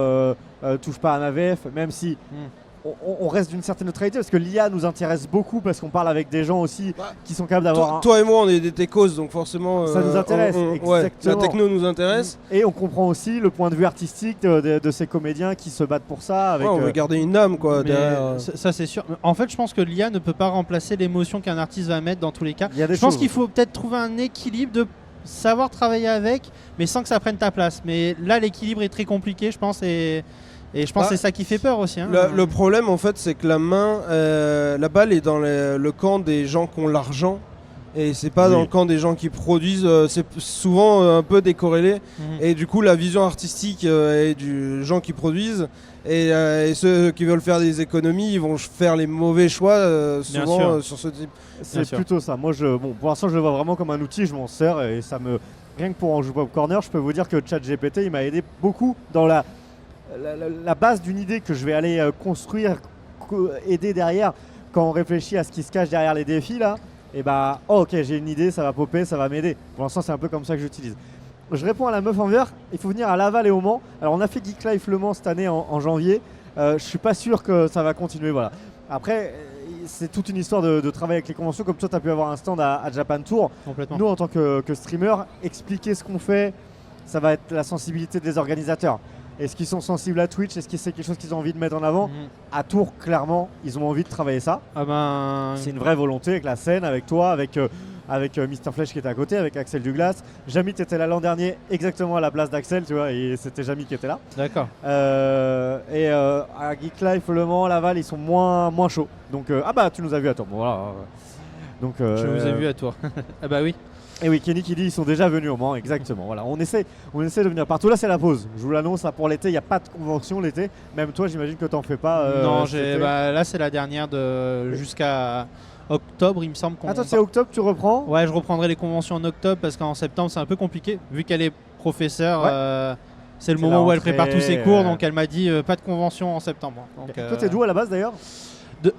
Speaker 1: Touche pas à ma VF, même si on reste d'une certaine neutralité parce que l'IA nous intéresse beaucoup parce qu'on parle avec des gens aussi qui sont capables d'avoir
Speaker 2: toi et moi on est des techos donc forcément
Speaker 1: ça nous intéresse,
Speaker 2: la techno nous intéresse
Speaker 1: et on comprend aussi le point de vue artistique de ces comédiens qui se battent pour ça avec,
Speaker 2: on veut garder une âme quoi derrière.
Speaker 3: Ça c'est sûr. En fait je pense que l'IA ne peut pas remplacer l'émotion qu'un artiste va mettre dans tous les cas.
Speaker 1: Je
Speaker 3: pense qu'il faut peut-être trouver un équilibre de savoir travailler avec mais sans que ça prenne ta place. Mais là l'équilibre est très compliqué je pense et je pense que c'est ça qui fait peur aussi.
Speaker 2: Le problème en fait c'est que la balle est dans le camp des gens qui ont l'argent et c'est pas dans le camp des gens qui produisent, c'est souvent un peu décorrélé et du coup la vision artistique est du gens qui produisent et ceux qui veulent faire des économies ils vont faire les mauvais choix souvent sur ce type.
Speaker 1: C'est plutôt ça. Moi pour l'instant je le vois vraiment comme un outil, je m'en sers et ça me... Rien que pour en Joue Pop Corner, je peux vous dire que ChatGPT il m'a aidé beaucoup dans la base d'une idée que je vais aller construire, aider derrière quand on réfléchit à ce qui se cache derrière les défis là. Et ok j'ai une idée, ça va popper, ça va m'aider. Pour l'instant c'est un peu comme ça que j'utilise. Je réponds à la meuf en vert, il faut venir à Laval et au Mans. Alors on a fait Geek Life Le Mans cette année en janvier. Je suis pas sûr que ça va continuer, voilà. Après c'est toute une histoire de travailler avec les conventions. Comme toi tu as pu avoir un stand à Japan Tour.
Speaker 3: Complètement.
Speaker 1: Nous en tant que streamer, expliquer ce qu'on fait, ça va être la sensibilité des organisateurs. Est-ce qu'ils sont sensibles à Twitch? Est-ce que c'est quelque chose qu'ils ont envie de mettre en avant? À Tours, clairement, ils ont envie de travailler ça. C'est une vraie volonté avec la scène, avec toi, avec Mr Flèche qui était à côté, avec Axel Douglas. Jamie était là l'an dernier, exactement à la place d'Axel, tu vois, et c'était Jamie qui était là.
Speaker 3: D'accord.
Speaker 1: À Geek Life, Le Mans, Laval, ils sont moins chauds. Donc, tu nous as vu à Tours. Bon, voilà. Donc,
Speaker 3: je vous ai vu à Tours. Ah bah oui.
Speaker 1: Et oui, Kenny qui dit ils sont déjà venus au Mans, exactement. Voilà, on essaie de venir partout. Là, c'est la pause. Je vous l'annonce, là, pour l'été, il n'y a pas de convention l'été. Même toi, j'imagine que tu n'en fais pas.
Speaker 3: Non, là, c'est la dernière jusqu'à octobre, il me semble.
Speaker 1: Attends, c'est octobre, tu reprends?
Speaker 3: Ouais, je reprendrai les conventions en octobre parce qu'en septembre, c'est un peu compliqué. Vu qu'elle est professeure, c'est le moment où elle prépare tous ses cours. Donc, elle m'a dit pas de convention en septembre. Donc,
Speaker 1: toi, t'es d'où à la base d'ailleurs?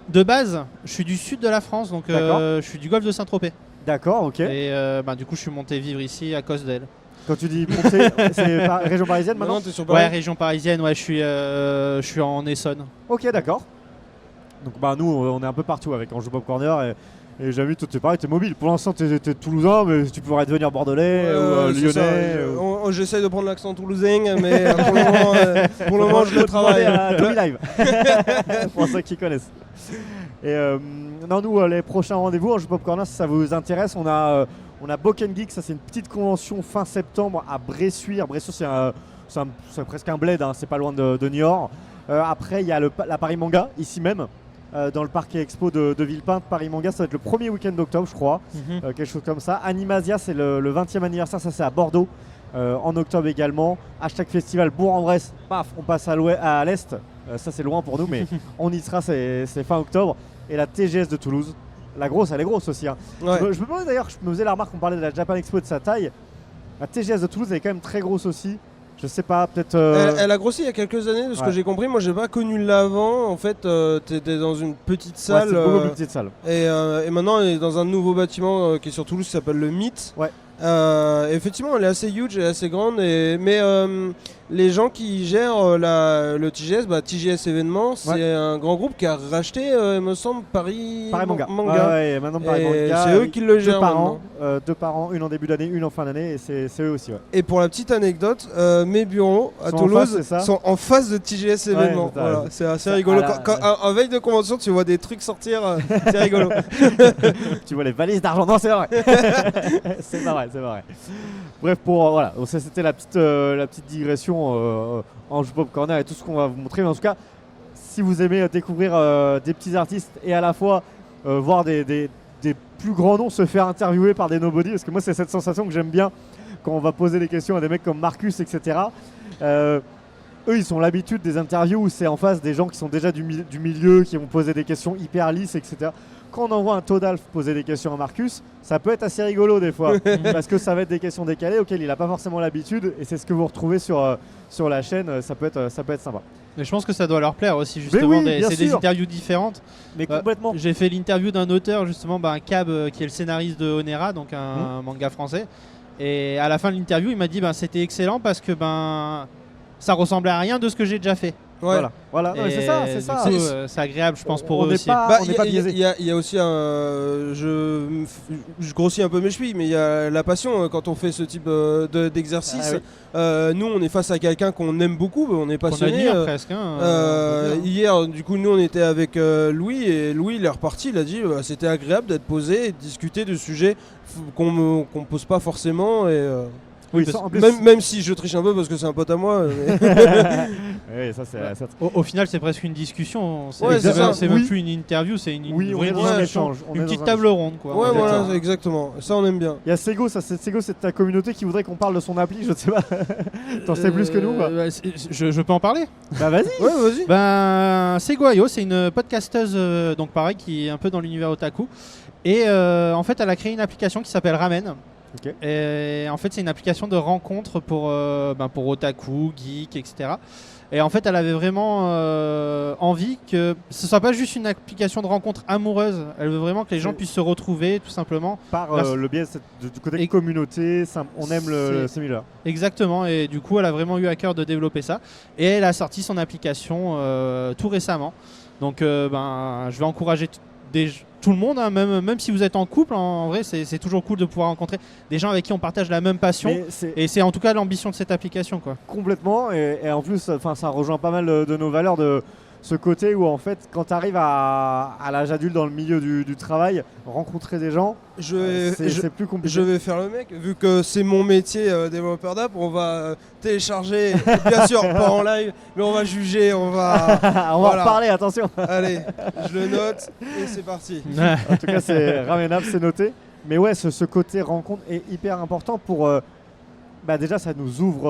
Speaker 3: De base, je suis du sud de la France, donc je suis du golfe de Saint-Tropez.
Speaker 1: D'accord, ok.
Speaker 3: Et du coup, je suis monté vivre ici à cause d'elle.
Speaker 1: Quand tu dis Pontet, c'est région parisienne maintenant.
Speaker 2: Maintenant, t'es sur Paris.
Speaker 3: Ouais, région parisienne, ouais, je suis en Essonne.
Speaker 1: Ok, d'accord. Donc bah nous, on est un peu partout avec Anjou Pop Corner et j'ai vu, toi t'es pareil, t'es mobile. Pour l'instant, t'es toulousain, mais tu pourrais devenir bordelais ou
Speaker 2: C'est ça.
Speaker 1: lyonnais.
Speaker 2: J'essaye de prendre l'accent toulousain, mais pour le moment, je le travaille.
Speaker 1: À Tommy Live. Pour ceux qui connaissent. Et non, nous, les prochains rendez-vous, Anjou Pop Corner, si ça vous intéresse, on a Boken Geek, ça c'est une petite convention fin septembre à Bressuire. Bressuire, c'est presque un bled, hein, c'est pas loin de Niort. Après, il y a la Paris Manga, ici même. Dans le parc expo de Villepinte. Paris Manga, ça va être le premier week-end d'octobre, je crois, quelque chose comme ça. Animasia, c'est le 20e anniversaire, ça c'est à Bordeaux, en octobre également. Hashtag festival Bourg-en-Bresse, paf, on passe à l'est, ça c'est loin pour nous, mais on y sera, c'est fin octobre. Et la TGS de Toulouse, la grosse, elle est grosse aussi. Hein.
Speaker 2: Ouais.
Speaker 1: Je me demandais d'ailleurs, je me faisais la remarque, on parlait de la Japan Expo et de sa taille. La TGS de Toulouse, elle est quand même très grosse aussi. Je sais pas, peut-être.
Speaker 2: Elle a grossi il y a quelques années, de ce que j'ai compris. Moi, j'ai pas connu l'avant. En fait, t'étais dans une petite salle.
Speaker 1: Ouais, c'est beaucoup plus petite salle.
Speaker 2: Et maintenant, elle est dans un nouveau bâtiment qui est sur Toulouse, qui s'appelle le Mythe.
Speaker 1: Ouais.
Speaker 2: Effectivement, elle est assez huge, elle est assez grande. Mais les gens qui gèrent le TGS, TGS événements, c'est un grand groupe qui a racheté, il me semble, Paris
Speaker 1: Manga.
Speaker 2: Manga.
Speaker 1: Ouais, maintenant Paris Manga.
Speaker 2: C'est eux qui le gèrent maintenant.
Speaker 1: Deux par an, une en début d'année, une en fin d'année, et c'est eux aussi. Ouais.
Speaker 2: Et pour la petite anecdote, mes bureaux à
Speaker 1: Sont
Speaker 2: Toulouse
Speaker 1: en face,
Speaker 2: sont en face de TGS événements.
Speaker 1: Ouais,
Speaker 2: Voilà, c'est assez rigolo. En veille de convention, tu vois des trucs sortir, c'est rigolo.
Speaker 1: Tu vois les valises d'argent. Non, c'est pas vrai. c'est pas vrai. Bref, voilà, donc ça, c'était la petite digression en Pop Corner et tout ce qu'on va vous montrer. Mais en tout cas, si vous aimez découvrir des petits artistes et à la fois voir des plus grands noms se faire interviewer par des nobody, parce que moi c'est cette sensation que j'aime bien quand on va poser des questions à des mecs comme Marcus, etc. Eux, ils ont l'habitude des interviews où c'est en face des gens qui sont déjà du milieu, qui vont poser des questions hyper lisses, etc. Quand on envoie un Todalf poser des questions à Marcus, ça peut être assez rigolo des fois, parce que ça va être des questions décalées auxquelles il n'a pas forcément l'habitude, et c'est ce que vous retrouvez sur la chaîne, ça peut être sympa.
Speaker 3: Mais je pense que ça doit leur plaire aussi, justement.
Speaker 1: Oui,
Speaker 3: c'est des interviews différentes.
Speaker 1: Mais complètement.
Speaker 3: J'ai fait l'interview d'un auteur, justement, Cab, qui est le scénariste de Onera, donc un manga français. Et à la fin de l'interview, il m'a dit c'était excellent parce que ça ressemblait à rien de ce que j'ai déjà fait.
Speaker 2: Ouais.
Speaker 1: Voilà. Non, c'est ça.
Speaker 3: C'est agréable, je pense, pour eux
Speaker 1: on
Speaker 3: aussi.
Speaker 1: On n'est pas biaisé.
Speaker 2: Il y a aussi je grossis un peu mes chevilles, mais il y a la passion quand on fait ce type d'exercice. Nous, on est face à quelqu'un qu'on aime beaucoup, on est passionné.
Speaker 3: Presque.
Speaker 2: Hier, du coup, nous, on était avec Louis, et Louis, il est reparti. Il a dit c'était agréable d'être posé et de discuter de sujets qu'on pose pas forcément. Et,
Speaker 1: oui,
Speaker 2: même si je triche un peu parce que c'est un pote à moi.
Speaker 1: Oui, ça c'est.
Speaker 3: Au final, c'est presque une discussion. C'est même plus une interview, c'est une vraie discussion. Une petite table ronde, quoi.
Speaker 2: Ouais, voilà, exactement. Ça, on aime bien.
Speaker 1: Il y a Sego, Sego, c'est ta communauté qui voudrait qu'on parle de son appli, je ne sais pas. T'en sais plus que nous, quoi.
Speaker 3: Je peux en parler.
Speaker 1: Bah vas-y.
Speaker 2: Ouais, vas-y.
Speaker 3: Sego.io, c'est une podcasteuse, donc pareil, qui est un peu dans l'univers otaku. Et en fait, elle a créé une application qui s'appelle Ramen.
Speaker 1: Okay.
Speaker 3: Et en fait, c'est une application de rencontre pour otaku, geek, etc. Et en fait, elle avait vraiment envie que ce soit pas juste une application de rencontre amoureuse. Elle veut vraiment que les gens puissent se retrouver, tout simplement.
Speaker 1: Par le biais du côté communauté, on aime le similaire.
Speaker 3: Exactement. Et du coup, elle a vraiment eu à cœur de développer ça. Et elle a sorti son application tout récemment. Donc, je vais encourager tout le monde, hein, même si vous êtes en couple, en vrai, c'est toujours cool de pouvoir rencontrer des gens avec qui on partage la même passion. Et c'est en tout cas l'ambition de cette application, quoi.
Speaker 1: Complètement. Et en plus, ça rejoint pas mal de nos valeurs de ce côté où en fait, quand tu arrives à l'âge adulte dans le milieu du travail, rencontrer des gens, c'est plus compliqué.
Speaker 2: Je vais faire le mec, vu que c'est mon métier développeur d'app, on va télécharger, bien sûr pas en live, mais on va juger, on va
Speaker 1: en reparler, attention.
Speaker 2: Allez, je le note et c'est parti.
Speaker 1: En tout cas, c'est Ramenable, c'est noté. Mais ouais, ce côté rencontre est hyper important pour... déjà, ça nous ouvre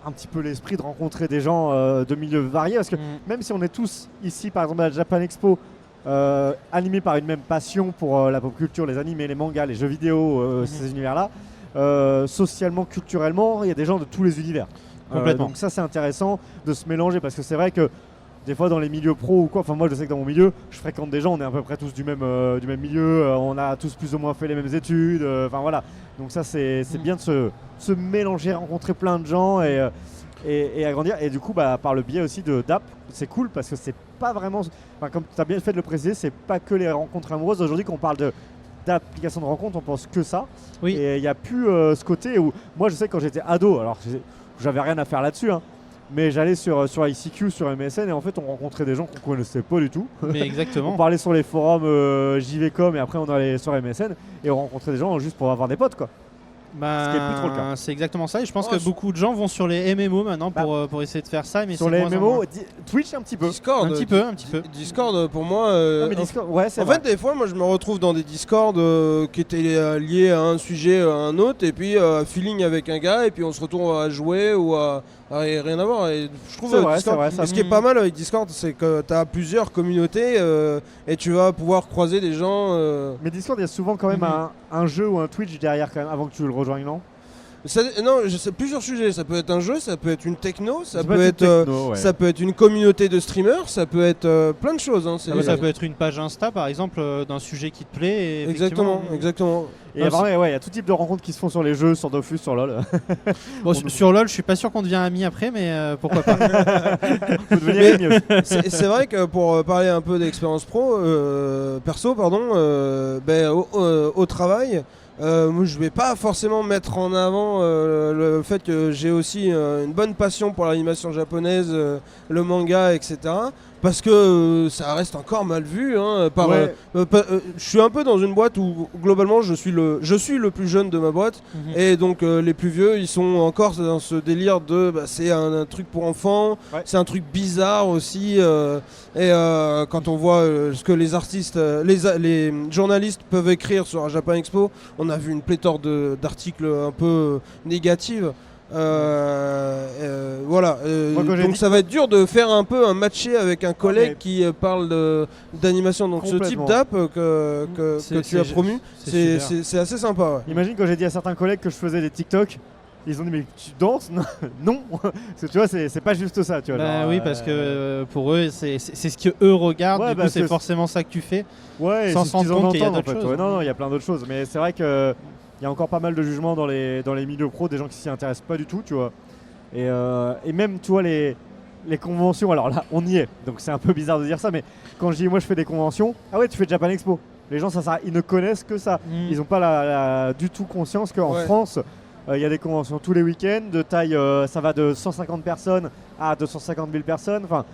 Speaker 1: un petit peu l'esprit de rencontrer des gens de milieux variés. Parce que même si on est tous ici, par exemple à la Japan Expo, animés par une même passion pour la pop culture, les animés, les mangas, les jeux vidéo, ces univers-là, socialement, culturellement, il y a des gens de tous les univers.
Speaker 3: Complètement.
Speaker 1: Donc ça, c'est intéressant de se mélanger parce que c'est vrai que des fois dans les milieux pro ou quoi, enfin moi je sais que dans mon milieu, je fréquente des gens, on est à peu près tous du même milieu, on a tous plus ou moins fait les mêmes études, enfin voilà. Donc ça c'est bien de se mélanger, rencontrer plein de gens et agrandir. Et du coup par le biais aussi d'App, c'est cool parce que c'est pas vraiment, comme tu as bien fait de le préciser, c'est pas que les rencontres amoureuses. Aujourd'hui quand on parle d'applications de rencontres, on pense que ça.
Speaker 3: Oui.
Speaker 1: Et il n'y a plus ce côté où, moi je sais que quand j'étais ado, alors j'avais rien à faire là-dessus, hein, mais j'allais sur ICQ, sur MSN, et en fait on rencontrait des gens qu'on connaissait pas du tout.
Speaker 3: Mais exactement.
Speaker 1: On parlait sur les forums JVcom et après on allait sur MSN et on rencontrait des gens juste pour avoir des potes quoi. Ce qui est plus trop le cas.
Speaker 3: C'est exactement ça, et je pense que beaucoup de gens vont sur les MMO maintenant pour essayer de faire ça, mais
Speaker 1: sur les MMO, Twitch un petit peu.
Speaker 2: Discord,
Speaker 3: un petit peu.
Speaker 2: Discord pour moi.
Speaker 1: Mais Discord, ouais, c'est
Speaker 2: en
Speaker 1: vrai.
Speaker 2: fait, des fois, moi, je me retrouve dans des Discord qui étaient liés à un sujet, à un autre, et puis feeling avec un gars, et puis on se retrouve à jouer ou à rien à voir. Et je trouve Discord, ce qui est pas mal avec Discord, c'est que tu as plusieurs communautés et tu vas pouvoir croiser des gens.
Speaker 1: Mais Discord, il y a souvent quand même un jeu ou un Twitch derrière quand même avant que tu le rejoignes, non?
Speaker 2: Non, je sais plusieurs sujets. Ça peut être un jeu, ça peut être une techno, ça peut être une communauté de streamers, ça peut être plein de choses. Hein,
Speaker 3: ça peut être une page Insta par exemple d'un sujet qui te plaît. Et
Speaker 2: exactement.
Speaker 1: Et il y a tout type de rencontres qui se font sur les jeux, sur Dofus, sur LoL.
Speaker 3: Bon, sur LoL, je suis pas sûr qu'on devient amis après, mais pourquoi pas.
Speaker 1: Faut devenir ami aussi.
Speaker 2: C'est vrai que pour parler un peu d'expérience perso, au travail. Moi, je vais pas forcément mettre en avant le fait que j'ai aussi une bonne passion pour l'animation japonaise, le manga, etc. Parce que ça reste encore mal vu. Hein, je suis un peu dans une boîte où globalement je suis le plus jeune de ma boîte, et donc les plus vieux ils sont encore dans ce délire de c'est un truc pour enfants, c'est un truc bizarre aussi. Quand on voit ce que les artistes, les journalistes peuvent écrire sur Japan Expo, on a vu une pléthore d'articles un peu négatifs. Voilà. Donc ça va être dur de faire un peu un matché avec un collègue qui parle d'animation. Donc ce type d'app que tu as promu, c'est assez sympa. Ouais.
Speaker 1: Imagine quand j'ai dit à certains collègues que je faisais des TikTok, ils ont dit mais tu danses? Non. Parce que tu vois c'est pas juste ça, tu vois.
Speaker 3: Oui, parce que pour eux c'est ce que eux regardent. Du coup c'est forcément ça que tu fais.
Speaker 1: Ouais.
Speaker 3: Sans se rendre compte qu'il y a d'autres choses.
Speaker 1: Non, il y a plein d'autres choses. Mais c'est vrai que il y a encore pas mal de jugements dans les milieux pro, des gens qui s'y intéressent pas du tout, tu vois. Et même, tu vois, les conventions, alors là, on y est, donc c'est un peu bizarre de dire ça, mais quand je dis moi je fais des conventions, ah ouais, tu fais Japan Expo. Les gens, ils ne connaissent que ça. Ils n'ont pas du tout conscience qu'en France, il y a des conventions tous les week-ends, de taille, ça va de 150 personnes à 250 000 personnes. Enfin,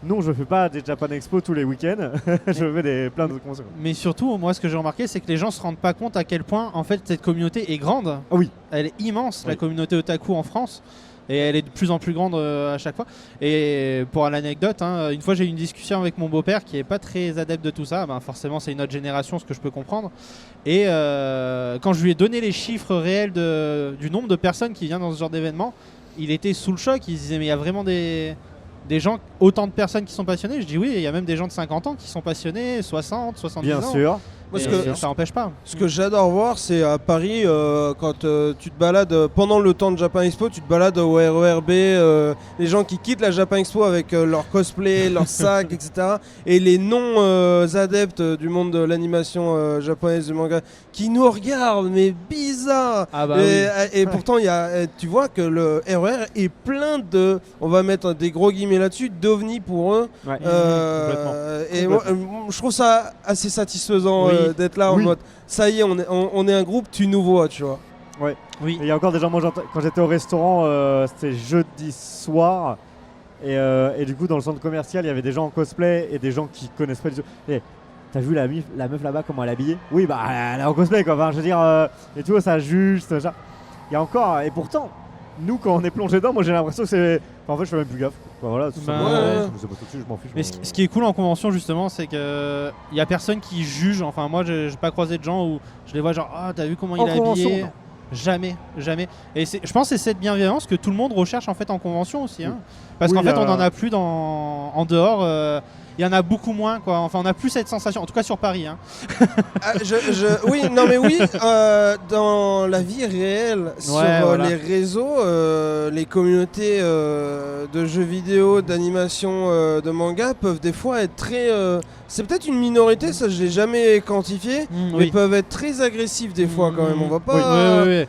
Speaker 1: non, je fais pas des Japan Expo tous les week-ends, je fais plein d'autres conventions.
Speaker 3: Mais surtout, moi, ce que j'ai remarqué, c'est que les gens se rendent pas compte à quel point, en fait, cette communauté est grande.
Speaker 1: Ah oui.
Speaker 3: Elle est immense, la communauté otaku en France. Et elle est de plus en plus grande à chaque fois. Et pour l'anecdote, une fois j'ai eu une discussion avec mon beau-père qui est pas très adepte de tout ça. Forcément c'est une autre génération, ce que je peux comprendre. Et quand je lui ai donné les chiffres réels du nombre de personnes qui viennent dans ce genre d'événement, il était sous le choc. Il se disait mais il y a vraiment des gens, autant de personnes qui sont passionnées. Je dis oui, il y a même des gens de 50 ans qui sont passionnés, 60, 70 ans.
Speaker 1: Bien sûr.
Speaker 3: Ça n'empêche pas.
Speaker 2: Ce que j'adore voir, c'est à Paris, quand tu te balades pendant le temps de Japan Expo, tu te balades au RERB, les gens qui quittent la Japan Expo avec leur cosplay, leur sac, etc. Et les non-adeptes du monde de l'animation japonaise, du manga, qui nous regardent, mais bizarre. Et pourtant, tu vois que le RER est plein de, on va mettre des gros guillemets là-dessus, d'ovnis pour eux. Et moi, je trouve ça assez satisfaisant. D'être là en mode ça y est, on est un groupe, tu nous vois, tu vois.
Speaker 1: Ouais. Oui. Il y a encore des gens, moi quand j'étais au restaurant, c'était jeudi soir, et du coup dans le centre commercial il y avait des gens en cosplay et des gens qui connaissent pas du tout. Et t'as vu la meuf là-bas comment elle est habillée? Oui, bah elle est en cosplay quoi. Enfin, je veux dire, et tu vois ça juge, ça. Il y a encore, et pourtant nous quand on est plongé dedans, moi j'ai l'impression que c'est. Enfin, en fait je fais même plus gaffe. Voilà, tout ça. Je m'en fiche.
Speaker 3: Mais ce qui est cool en convention justement, c'est que y a personne qui juge. Enfin moi j'ai pas croisé de gens où je les vois genre t'as vu comment il est habillé? Non. Jamais. Et je pense que c'est cette bienveillance que tout le monde recherche en fait en convention aussi. Parce qu'en fait on en a plus en dehors. il y en a beaucoup moins, quoi. Enfin, on n'a plus cette sensation, en tout cas sur Paris. Hein.
Speaker 2: Oui, dans la vie réelle, sur les réseaux, les communautés de jeux vidéo, d'animation, de manga peuvent des fois être très... c'est peut-être une minorité, ça je l'ai jamais quantifié, mais peuvent être très agressifs des fois quand même. On va pas...
Speaker 3: Oui.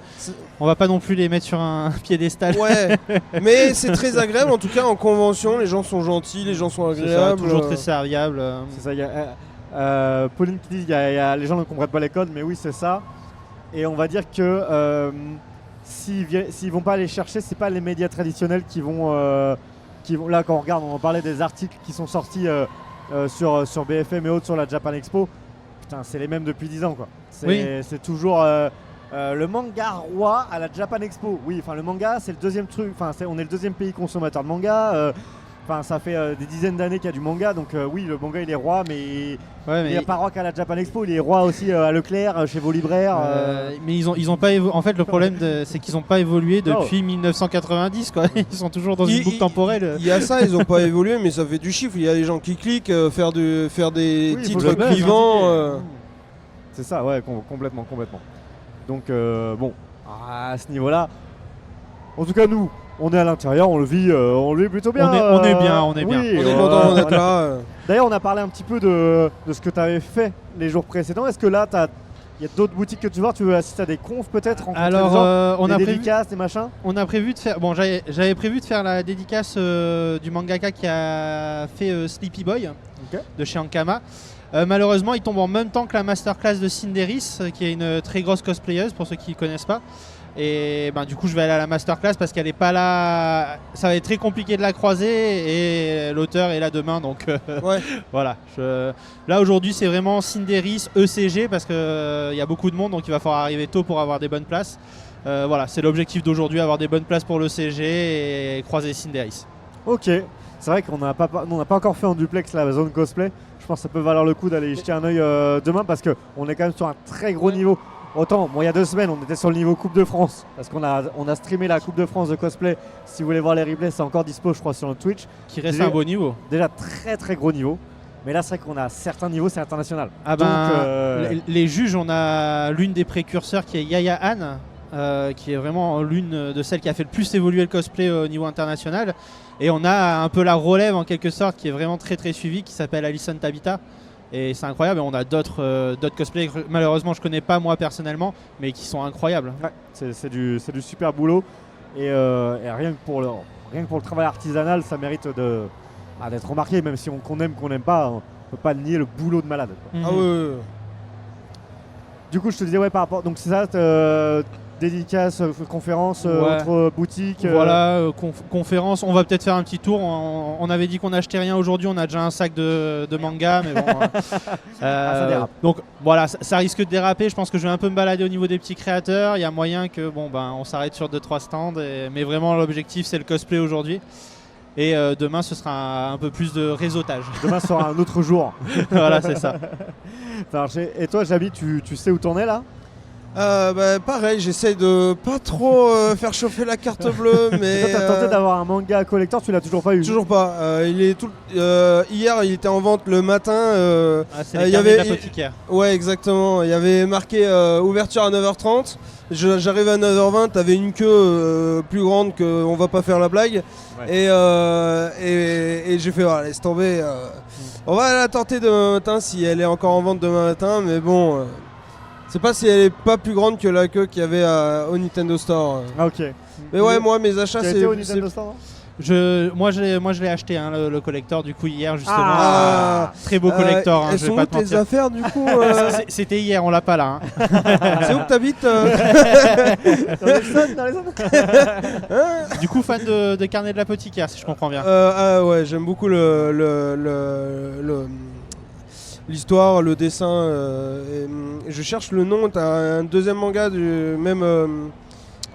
Speaker 3: On va pas non plus les mettre sur un piédestal.
Speaker 2: Ouais, mais c'est très agréable. En tout cas, en convention, les gens sont gentils, les gens sont agréables.
Speaker 3: C'est ça, toujours très serviable.
Speaker 1: C'est ça, Pauline qui dit les gens ne comprennent pas les codes, mais oui, c'est ça. Et on va dire que s'ils vont pas aller chercher, c'est pas les médias traditionnels qui vont là, quand on regarde, on parlait des articles qui sont sortis sur BFM et autres sur la Japan Expo. Putain, c'est les mêmes depuis 10 ans, quoi. C'est toujours le manga roi à la Japan Expo. Oui, enfin le manga, c'est le deuxième truc. Enfin, on est le deuxième pays consommateur de manga. Enfin, ça fait des dizaines d'années qu'il y a du manga, donc oui, le manga il est roi, mais il n'est pas roi qu'à la Japan Expo, il est roi aussi à Leclerc, chez vos libraires.
Speaker 3: Mais ils ont pas en fait, le problème c'est qu'ils n'ont pas évolué depuis 1990, quoi. Ils sont toujours dans une boucle temporelle.
Speaker 2: Il y a ça, ils n'ont pas évolué, mais ça fait du chiffre. Il y a des gens qui cliquent, faire des titres clivants.
Speaker 1: C'est ça, ouais, complètement. Donc bon, à ce niveau-là, en tout cas nous. On est à l'intérieur, on le vit plutôt bien.
Speaker 3: On est bien.
Speaker 2: On est content d'être là.
Speaker 1: D'ailleurs, on a parlé un petit peu de ce que tu avais fait les jours précédents. Est-ce que là, il y a d'autres boutiques que tu vois? Tu veux assister à des confs peut-être?
Speaker 3: Alors, on a
Speaker 1: des dédicaces, des machins?
Speaker 3: On a prévu de faire. Bon, j'avais prévu de faire la dédicace du mangaka qui a fait Sleepy Boy de chez Ankama. Malheureusement, il tombe en même temps que la masterclass de Cindéris, qui est une très grosse cosplayeuse pour ceux qui ne connaissent pas. Et du coup je vais aller à la masterclass parce qu'elle est pas là, ça va être très compliqué de la croiser et l'auteur est là demain, donc voilà. Là aujourd'hui c'est vraiment Cindéris, ECG parce qu'il y a beaucoup de monde, donc il va falloir arriver tôt pour avoir des bonnes places. Voilà, c'est l'objectif d'aujourd'hui, avoir des bonnes places pour l'ECG et croiser Cindéris.
Speaker 1: Ok, c'est vrai qu'on n'a pas encore fait en duplex la zone cosplay. Je pense que ça peut valoir le coup d'aller y jeter un œil demain parce qu'on est quand même sur un très gros niveau. Autant, il y a 2 semaines, on était sur le niveau Coupe de France parce qu'on a streamé la Coupe de France de cosplay. Si vous voulez voir les replays, c'est encore dispo, je crois, sur notre Twitch.
Speaker 3: Qui reste un beau niveau.
Speaker 1: Déjà très très gros niveau. Mais là, c'est vrai qu'on a certains niveaux, c'est international.
Speaker 3: Donc, les juges, on a l'une des précurseurs qui est Yaya Han, qui est vraiment l'une de celles qui a fait le plus évoluer le cosplay au niveau international. Et on a un peu la relève en quelque sorte qui est vraiment très très suivie, qui s'appelle Alison Tabita. Et c'est incroyable, et on a d'autres cosplays que malheureusement je connais pas moi personnellement, mais qui sont incroyables.
Speaker 1: Ouais, c'est du super boulot. Et rien que pour le travail artisanal, ça mérite d'être remarqué, même si qu'on aime, qu'on n'aime pas, on peut pas nier le boulot de malade.
Speaker 2: Quoi. Ah ouais.
Speaker 1: Du coup, je te disais, par rapport. Donc c'est ça, dédicace, conférence, autre boutique.
Speaker 3: Voilà, conférence. On va peut-être faire un petit tour. On avait dit qu'on n'achetait rien aujourd'hui. On a déjà un sac de manga, mais bon.
Speaker 1: Ça dérape.
Speaker 3: Donc voilà, ça risque de déraper. Je pense que je vais un peu me balader au niveau des petits créateurs. Il y a moyen que on s'arrête sur 2-3 stands. Mais vraiment, l'objectif c'est le cosplay aujourd'hui. Et demain, ce sera un peu plus de réseautage.
Speaker 1: Demain sera un autre jour.
Speaker 3: Voilà, c'est ça.
Speaker 1: Et toi, Jabi, tu sais où t'en es là?
Speaker 2: Pareil, j'essaye de pas trop faire chauffer la carte bleue, mais...
Speaker 1: Toi, t'as tenté d'avoir un manga collector, tu l'as toujours pas eu?
Speaker 2: Toujours pas. Hier, il était en vente le matin.
Speaker 3: C'est les carnets d'apothicaire.
Speaker 2: Ouais, exactement. Il y avait marqué ouverture à 9h30. J'arrive à 9h20, t'avais une queue plus grande que on va pas faire la blague. Ouais. Et j'ai fait, laisse tomber. On va la tenter demain matin si elle est encore en vente demain matin, mais bon... Je sais pas si elle est pas plus grande que la queue qu'il y avait au Nintendo Store.
Speaker 1: Ah ok.
Speaker 2: Mais ouais, moi mes achats c'est...
Speaker 1: au Nintendo Store,
Speaker 3: moi je l'ai acheté le collector du coup hier justement. Très beau collector.
Speaker 2: Elles sont où tes affaires du coup
Speaker 3: C'était hier, on l'a pas là.
Speaker 2: C'est où que t'habites
Speaker 3: dans les zones. Du coup fan de carnet de l'apothicaire si je comprends bien.
Speaker 2: Ouais, j'aime beaucoup l'histoire, le dessin. Je cherche le nom. T'as un deuxième manga du même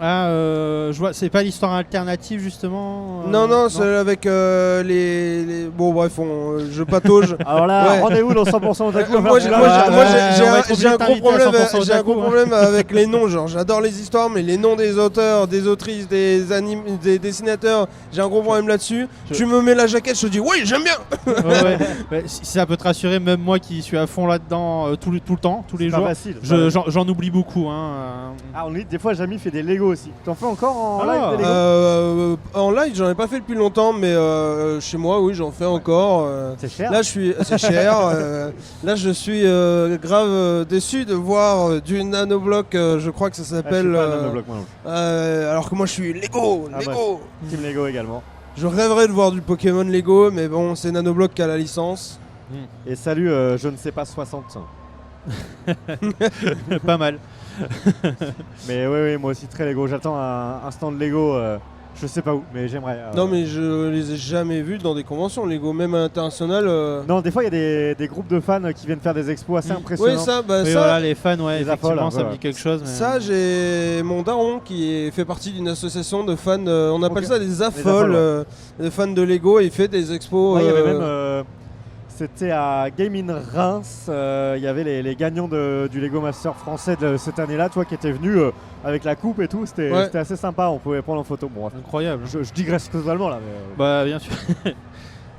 Speaker 3: Je vois, c'est pas l'histoire alternative justement
Speaker 2: Non, c'est avec Bon bref, je patauge.
Speaker 1: Alors là,
Speaker 2: Ouais.
Speaker 1: rendez-vous dans 100% Otaku.
Speaker 2: Moi, j'ai un gros problème,
Speaker 3: à 100%
Speaker 2: j'ai un gros
Speaker 3: Otaku, hein.
Speaker 2: problème avec les noms. Genre, j'adore les histoires, mais les noms des auteurs, des autrices, des dessinateurs, j'ai un gros problème là-dessus. Tu me mets la jaquette, je te dis oui, j'aime bien.
Speaker 3: Ouais, si ça peut te rassurer, même moi qui suis à fond là-dedans tout le temps, tous les
Speaker 1: Pas
Speaker 3: jours,
Speaker 1: facile.
Speaker 3: j'en oublie beaucoup. Hein.
Speaker 1: Ah, on dit des fois, Jamy fait des Lego aussi. T'en fais encore en
Speaker 3: Ah.
Speaker 1: live des Lego
Speaker 2: En live, j'en ai pas fait depuis longtemps, mais chez moi, oui, j'en fais encore.
Speaker 1: C'est cher.
Speaker 2: Là, c'est cher. Là, je suis grave déçu de voir du nanoblock. Je crois que ça
Speaker 1: Ah, je
Speaker 2: s'appelle.
Speaker 1: suis pas un nanoblock, moi non plus.
Speaker 2: Alors que moi, je suis Lego.
Speaker 1: Ah,
Speaker 2: Lego.
Speaker 1: Team Lego également.
Speaker 2: Je rêverais de voir du Pokémon Lego, mais bon, c'est Nanoblock qui a la licence.
Speaker 1: Et salut, je ne sais pas 60.
Speaker 3: Pas mal.
Speaker 1: Mais oui, moi aussi très Lego. J'attends un stand Lego. Je sais pas où, mais j'aimerais.
Speaker 2: Non, mais je les ai jamais vus dans des conventions Lego, même à l'international.
Speaker 1: Non, des fois, il y a des groupes de fans qui viennent faire des expos assez impressionnants.
Speaker 2: Oui, ça,
Speaker 3: Oui,
Speaker 2: ça,
Speaker 3: voilà, les fans, ouais,
Speaker 1: les
Speaker 3: effectivement,
Speaker 1: affoles,
Speaker 3: ça me
Speaker 1: ouais.
Speaker 3: dit quelque chose. Mais...
Speaker 2: ça, j'ai mon daron qui fait partie d'une association de fans. On appelle
Speaker 1: Ok.
Speaker 2: ça des affoles,
Speaker 1: affoles,
Speaker 2: des fans de Lego. Il fait des expos.
Speaker 1: Ouais, il y avait même. C'était à Game in Reims. Il y avait les gagnants du Lego Master français de cette année-là, toi, qui étaient venus avec la coupe et tout. C'était
Speaker 2: Ouais.
Speaker 1: c'était assez sympa. On pouvait prendre en photo. Bon,
Speaker 3: Incroyable.
Speaker 1: je digresse totalement là. Mais,
Speaker 3: Bah, bien sûr.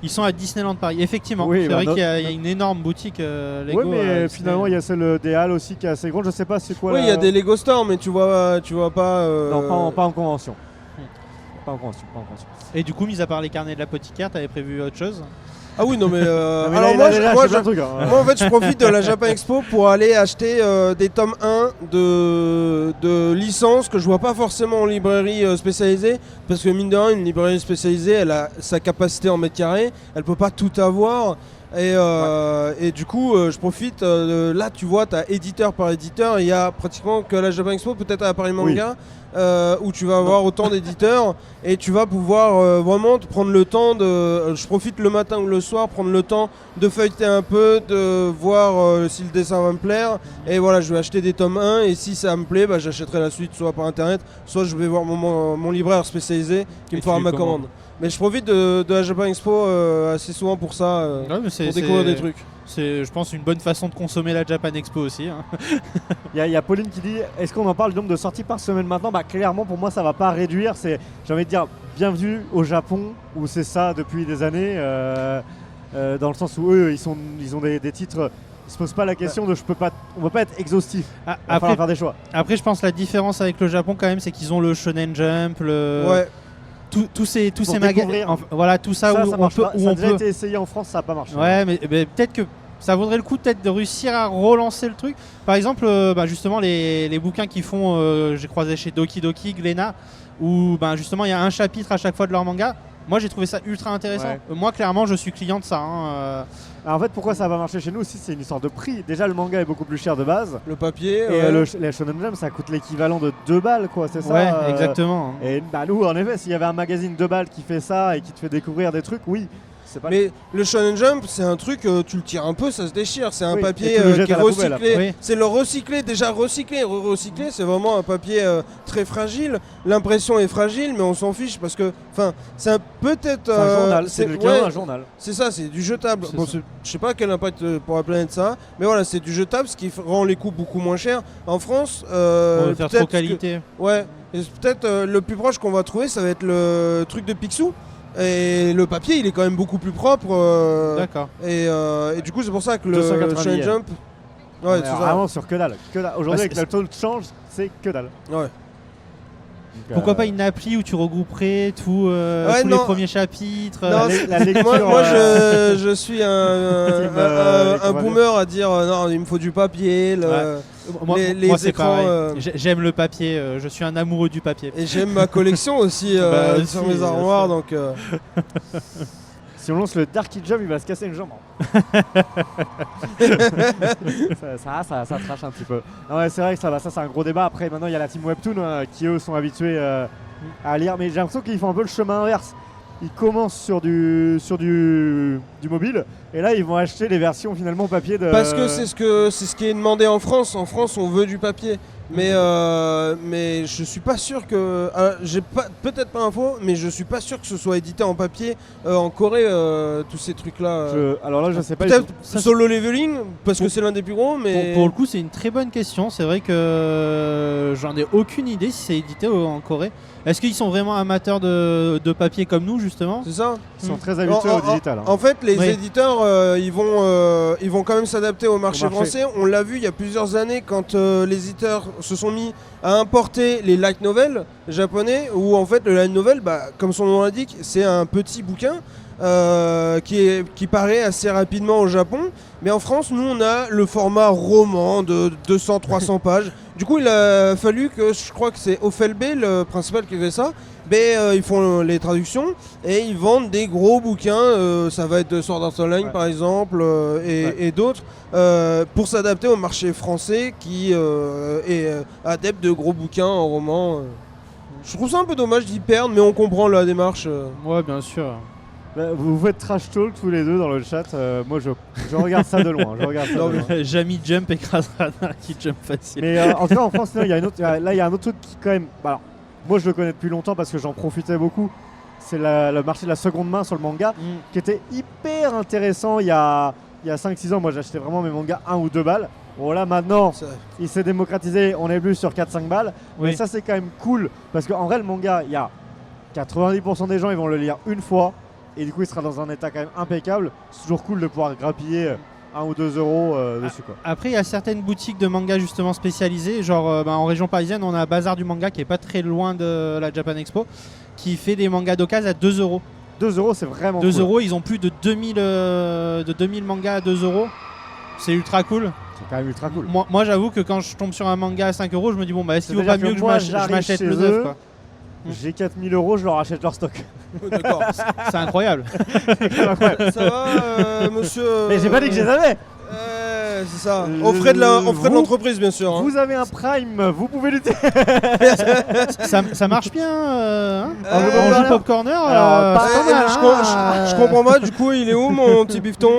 Speaker 3: Ils sont à Disneyland Paris. Effectivement,
Speaker 1: Oui,
Speaker 3: c'est
Speaker 1: bah,
Speaker 3: vrai
Speaker 1: no-
Speaker 3: qu'il y a une énorme boutique Lego.
Speaker 1: oui, mais
Speaker 3: à
Speaker 1: finalement, il y a celle des Halles aussi qui est assez grande. Je sais pas c'est quoi.
Speaker 2: Oui, il y a des Lego Store, mais tu vois pas.
Speaker 1: Non, pas en convention. Pas en convention.
Speaker 3: Et du coup, mis à part les carnets de l'apothicaire, t'avais prévu autre chose?
Speaker 2: Ah oui, non, mais.
Speaker 1: Non, mais
Speaker 2: alors
Speaker 1: là,
Speaker 2: moi,
Speaker 1: il a déjà
Speaker 2: moi,
Speaker 1: acheté plein de trucs, hein.
Speaker 2: moi, en fait, je profite de la Japan Expo pour aller acheter des tomes 1 de licences que je vois pas forcément en librairie spécialisée, parce que mine de rien, une librairie spécialisée, elle a sa capacité en mètres carrés, elle peut pas tout avoir. Et du coup, je profite. Là, tu vois, tu as éditeur par éditeur. Il y a pratiquement que la Japan Expo, peut-être à Paris Manga, où tu vas avoir autant d'éditeurs et tu vas pouvoir vraiment te prendre le temps de. Je profite le matin ou le soir, prendre le temps de feuilleter un peu, de voir si le dessin va me plaire. Et voilà, je vais acheter des tomes 1 et si ça me plaît, bah, j'achèterai la suite soit par internet, soit je vais voir mon libraire spécialisé qui
Speaker 3: Et
Speaker 2: me fera
Speaker 3: tu
Speaker 2: ma
Speaker 3: commandes.
Speaker 2: commande. Mais je profite de la Japan Expo assez souvent pour ça.
Speaker 3: Ouais, mais
Speaker 2: Pour découvrir des trucs.
Speaker 3: C'est, je pense, une bonne façon de consommer la Japan Expo aussi. Hein.
Speaker 1: Il y a Pauline qui dit est-ce qu'on en parle du nombre de sorties par semaine maintenant? Bah clairement pour moi ça va pas réduire. J'ai envie de dire bienvenue au Japon où c'est ça depuis des années dans le sens où eux ils ont des titres. Ils se posent pas la question de on peut pas être exhaustif.
Speaker 3: Ah,
Speaker 1: Il va falloir faire des choix.
Speaker 3: Après, je pense que la différence avec le Japon quand même, c'est qu'ils ont le Shonen Jump,
Speaker 2: Ouais.
Speaker 3: tous ces
Speaker 1: Pour
Speaker 3: magasins,
Speaker 1: découvrir.
Speaker 3: voilà, tout ça,
Speaker 1: Ça
Speaker 3: où on
Speaker 1: marche
Speaker 3: peut,
Speaker 1: pas.
Speaker 3: où
Speaker 1: Ça a
Speaker 3: on
Speaker 1: déjà
Speaker 3: peut.
Speaker 1: été essayé en France, ça a pas marché.
Speaker 3: Ouais, mais peut-être que ça vaudrait le coup peut-être de réussir à relancer le truc. Par exemple, justement les bouquins qu'ils font, j'ai croisé chez Doki Doki, Glénat, où justement il y a un chapitre à chaque fois de leur manga. Moi j'ai trouvé ça ultra intéressant.
Speaker 1: Ouais.
Speaker 3: Moi clairement je suis client de ça. Hein.
Speaker 1: Alors, en fait pourquoi ça va marcher chez nous aussi c'est une histoire de prix. Déjà le manga est beaucoup plus cher de base.
Speaker 2: Le papier.
Speaker 1: Et
Speaker 2: ouais.
Speaker 1: les Shonen Jump ça coûte l'équivalent de 2 balles quoi, c'est ça
Speaker 3: Ouais, exactement.
Speaker 1: Et nous en effet s'il y avait un magazine 2 balles qui fait ça et qui te fait découvrir des trucs, oui. C'est pas
Speaker 2: Mais le Shonen Jump, c'est un truc, tu le tires un peu, ça se déchire. C'est un
Speaker 1: Oui,
Speaker 2: papier
Speaker 1: et tu le
Speaker 2: qui
Speaker 1: jettes
Speaker 2: est
Speaker 1: à la poubelle,
Speaker 2: recyclé.
Speaker 3: après. Oui.
Speaker 2: C'est le recyclé, déjà recyclé. Recyclé, c'est vraiment un papier très fragile. L'impression est fragile, mais on s'en fiche parce que, enfin, c'est peut-être.
Speaker 1: c'est un journal, c'est le
Speaker 2: ouais,
Speaker 1: un journal.
Speaker 2: c'est ça, c'est du jetable.
Speaker 3: C'est
Speaker 2: Bon,
Speaker 3: ça.
Speaker 2: je sais pas quel impact pour la planète ça, mais voilà, c'est du jetable, ce qui rend les coûts beaucoup moins chers. En France,
Speaker 3: On va faire
Speaker 2: peut-être
Speaker 3: trop
Speaker 2: que-
Speaker 3: qualité.
Speaker 2: Ouais, et peut-être le plus proche qu'on va trouver, ça va être le truc de Picsou. Et le papier, il est quand même beaucoup plus propre.
Speaker 3: D'accord.
Speaker 2: Et du coup, c'est pour ça que le
Speaker 1: 290
Speaker 2: Shonen
Speaker 1: yens.
Speaker 2: Jump.
Speaker 1: On
Speaker 2: Ouais,
Speaker 1: est
Speaker 2: c'est ça.
Speaker 1: vraiment sur que dalle. Aujourd'hui
Speaker 3: Ah,
Speaker 1: avec
Speaker 3: c'est-
Speaker 1: le taux de change, c'est que dalle.
Speaker 2: Ouais.
Speaker 1: Donc,
Speaker 3: Pourquoi pas une appli où tu regrouperais tous
Speaker 2: Ouais,
Speaker 3: les
Speaker 2: non.
Speaker 3: premiers chapitres
Speaker 2: Non,
Speaker 1: la lecture,
Speaker 2: moi je suis un
Speaker 1: comment
Speaker 2: boomer à dire non, il me faut du papier.
Speaker 3: Moi,
Speaker 2: les
Speaker 3: moi, c'est
Speaker 2: écrans,
Speaker 3: pareil. J'aime le papier, je suis un amoureux du papier.
Speaker 2: Et j'aime ma collection aussi
Speaker 3: Bah,
Speaker 2: sur
Speaker 3: aussi,
Speaker 2: mes
Speaker 3: bien
Speaker 2: armoires.
Speaker 3: sûr.
Speaker 2: Donc,
Speaker 1: Si on lance le Darky Jump, il va se casser une jambe. ça trache un petit peu. Non, ouais, c'est vrai que ça c'est un gros débat. Après, maintenant, il y a la team Webtoon qui, eux, sont habitués à lire. Mais j'ai l'impression qu'ils font un peu le chemin inverse. Ils commencent sur du mobile. Et là, ils vont acheter les versions finalement papier de.
Speaker 2: Parce que c'est ce qui est demandé en France. En France, on veut du papier. Mais je suis pas sûr que. J'ai peut-être pas info, mais je suis pas sûr que ce soit édité en papier en Corée, tous ces trucs-là.
Speaker 1: Alors là, je sais pas.
Speaker 2: Peut-être Solo Leveling, parce que c'est l'un des plus gros, mais.
Speaker 3: Pour le coup, c'est une très bonne question. C'est vrai que j'en ai aucune idée si c'est édité en Corée. Est-ce qu'ils sont vraiment amateurs de papier comme nous, justement?
Speaker 2: C'est ça.
Speaker 1: Ils sont très habitués au digital.
Speaker 2: En fait, les
Speaker 3: Oui.
Speaker 2: éditeurs, ils vont quand même s'adapter au marché français. On l'a vu il y a plusieurs années quand les éditeurs se sont mis à importer les light novels japonais, où en fait le light novel, comme son nom l'indique, c'est un petit bouquin qui paraît assez rapidement au Japon. Mais en France, nous, on a le format roman de 200-300 pages. Du coup, il a fallu que, je crois que c'est Ofelbe, le principal qui fait ça, ils font les traductions et ils vendent des gros bouquins, ça va être Sword Art Online par exemple, et d'autres, pour s'adapter au marché français qui est adepte de gros bouquins en roman. Je trouve ça un peu dommage d'y perdre, mais on comprend la démarche.
Speaker 3: Ouais, bien sûr.
Speaker 1: Vous faites trash talk tous les deux dans le chat. Moi, je regarde ça de loin.
Speaker 3: Jamie Jump écrasera qui jump facile.
Speaker 1: Mais en tout cas, en France, il y a un autre truc qui, quand même. Alors, moi, je le connais depuis longtemps parce que j'en profitais beaucoup. C'est le marché de la seconde main sur le manga qui était hyper intéressant il y a 5-6 ans. Moi, j'achetais vraiment mes mangas 1 ou 2 balles. Bon, là, maintenant, il s'est démocratisé. On est plus sur 4-5 balles.
Speaker 3: Oui.
Speaker 1: Mais ça, c'est quand même cool parce qu'en vrai, le manga, il y a 90% des gens, ils vont le lire une fois. Et du coup, il sera dans un état quand même impeccable. C'est toujours cool de pouvoir grappiller 1 ou 2 euros dessus, quoi.
Speaker 3: Après, il y a certaines boutiques de manga justement spécialisées. Genre en région parisienne, on a Bazar du manga qui est pas très loin de la Japan Expo, qui fait des mangas d'occasion à 2 euros.
Speaker 1: 2 euros, c'est vraiment
Speaker 3: 2
Speaker 1: cool.
Speaker 3: euros, ils ont plus de 2000 mangas à 2 euros. C'est ultra cool.
Speaker 1: C'est quand même ultra cool.
Speaker 3: Moi, j'avoue que quand je tombe sur un manga à 5 euros, je me dis, bon, est-ce qu'il vaut pas mieux que je m'achète le neuf, quoi.
Speaker 1: J'ai 4000 euros, je leur achète leur stock.
Speaker 2: D'accord.
Speaker 3: C'est incroyable.
Speaker 2: Ça va, monsieur.
Speaker 1: Mais j'ai pas dit que je les avais.
Speaker 2: C'est ça. On ferait de l'entreprise, bien sûr.
Speaker 1: Vous avez un Prime, vous pouvez lutter.
Speaker 3: ça marche bien.
Speaker 1: on
Speaker 3: joue Pop Corner.
Speaker 2: Je comprends pas. Du coup, il est où mon petit bifton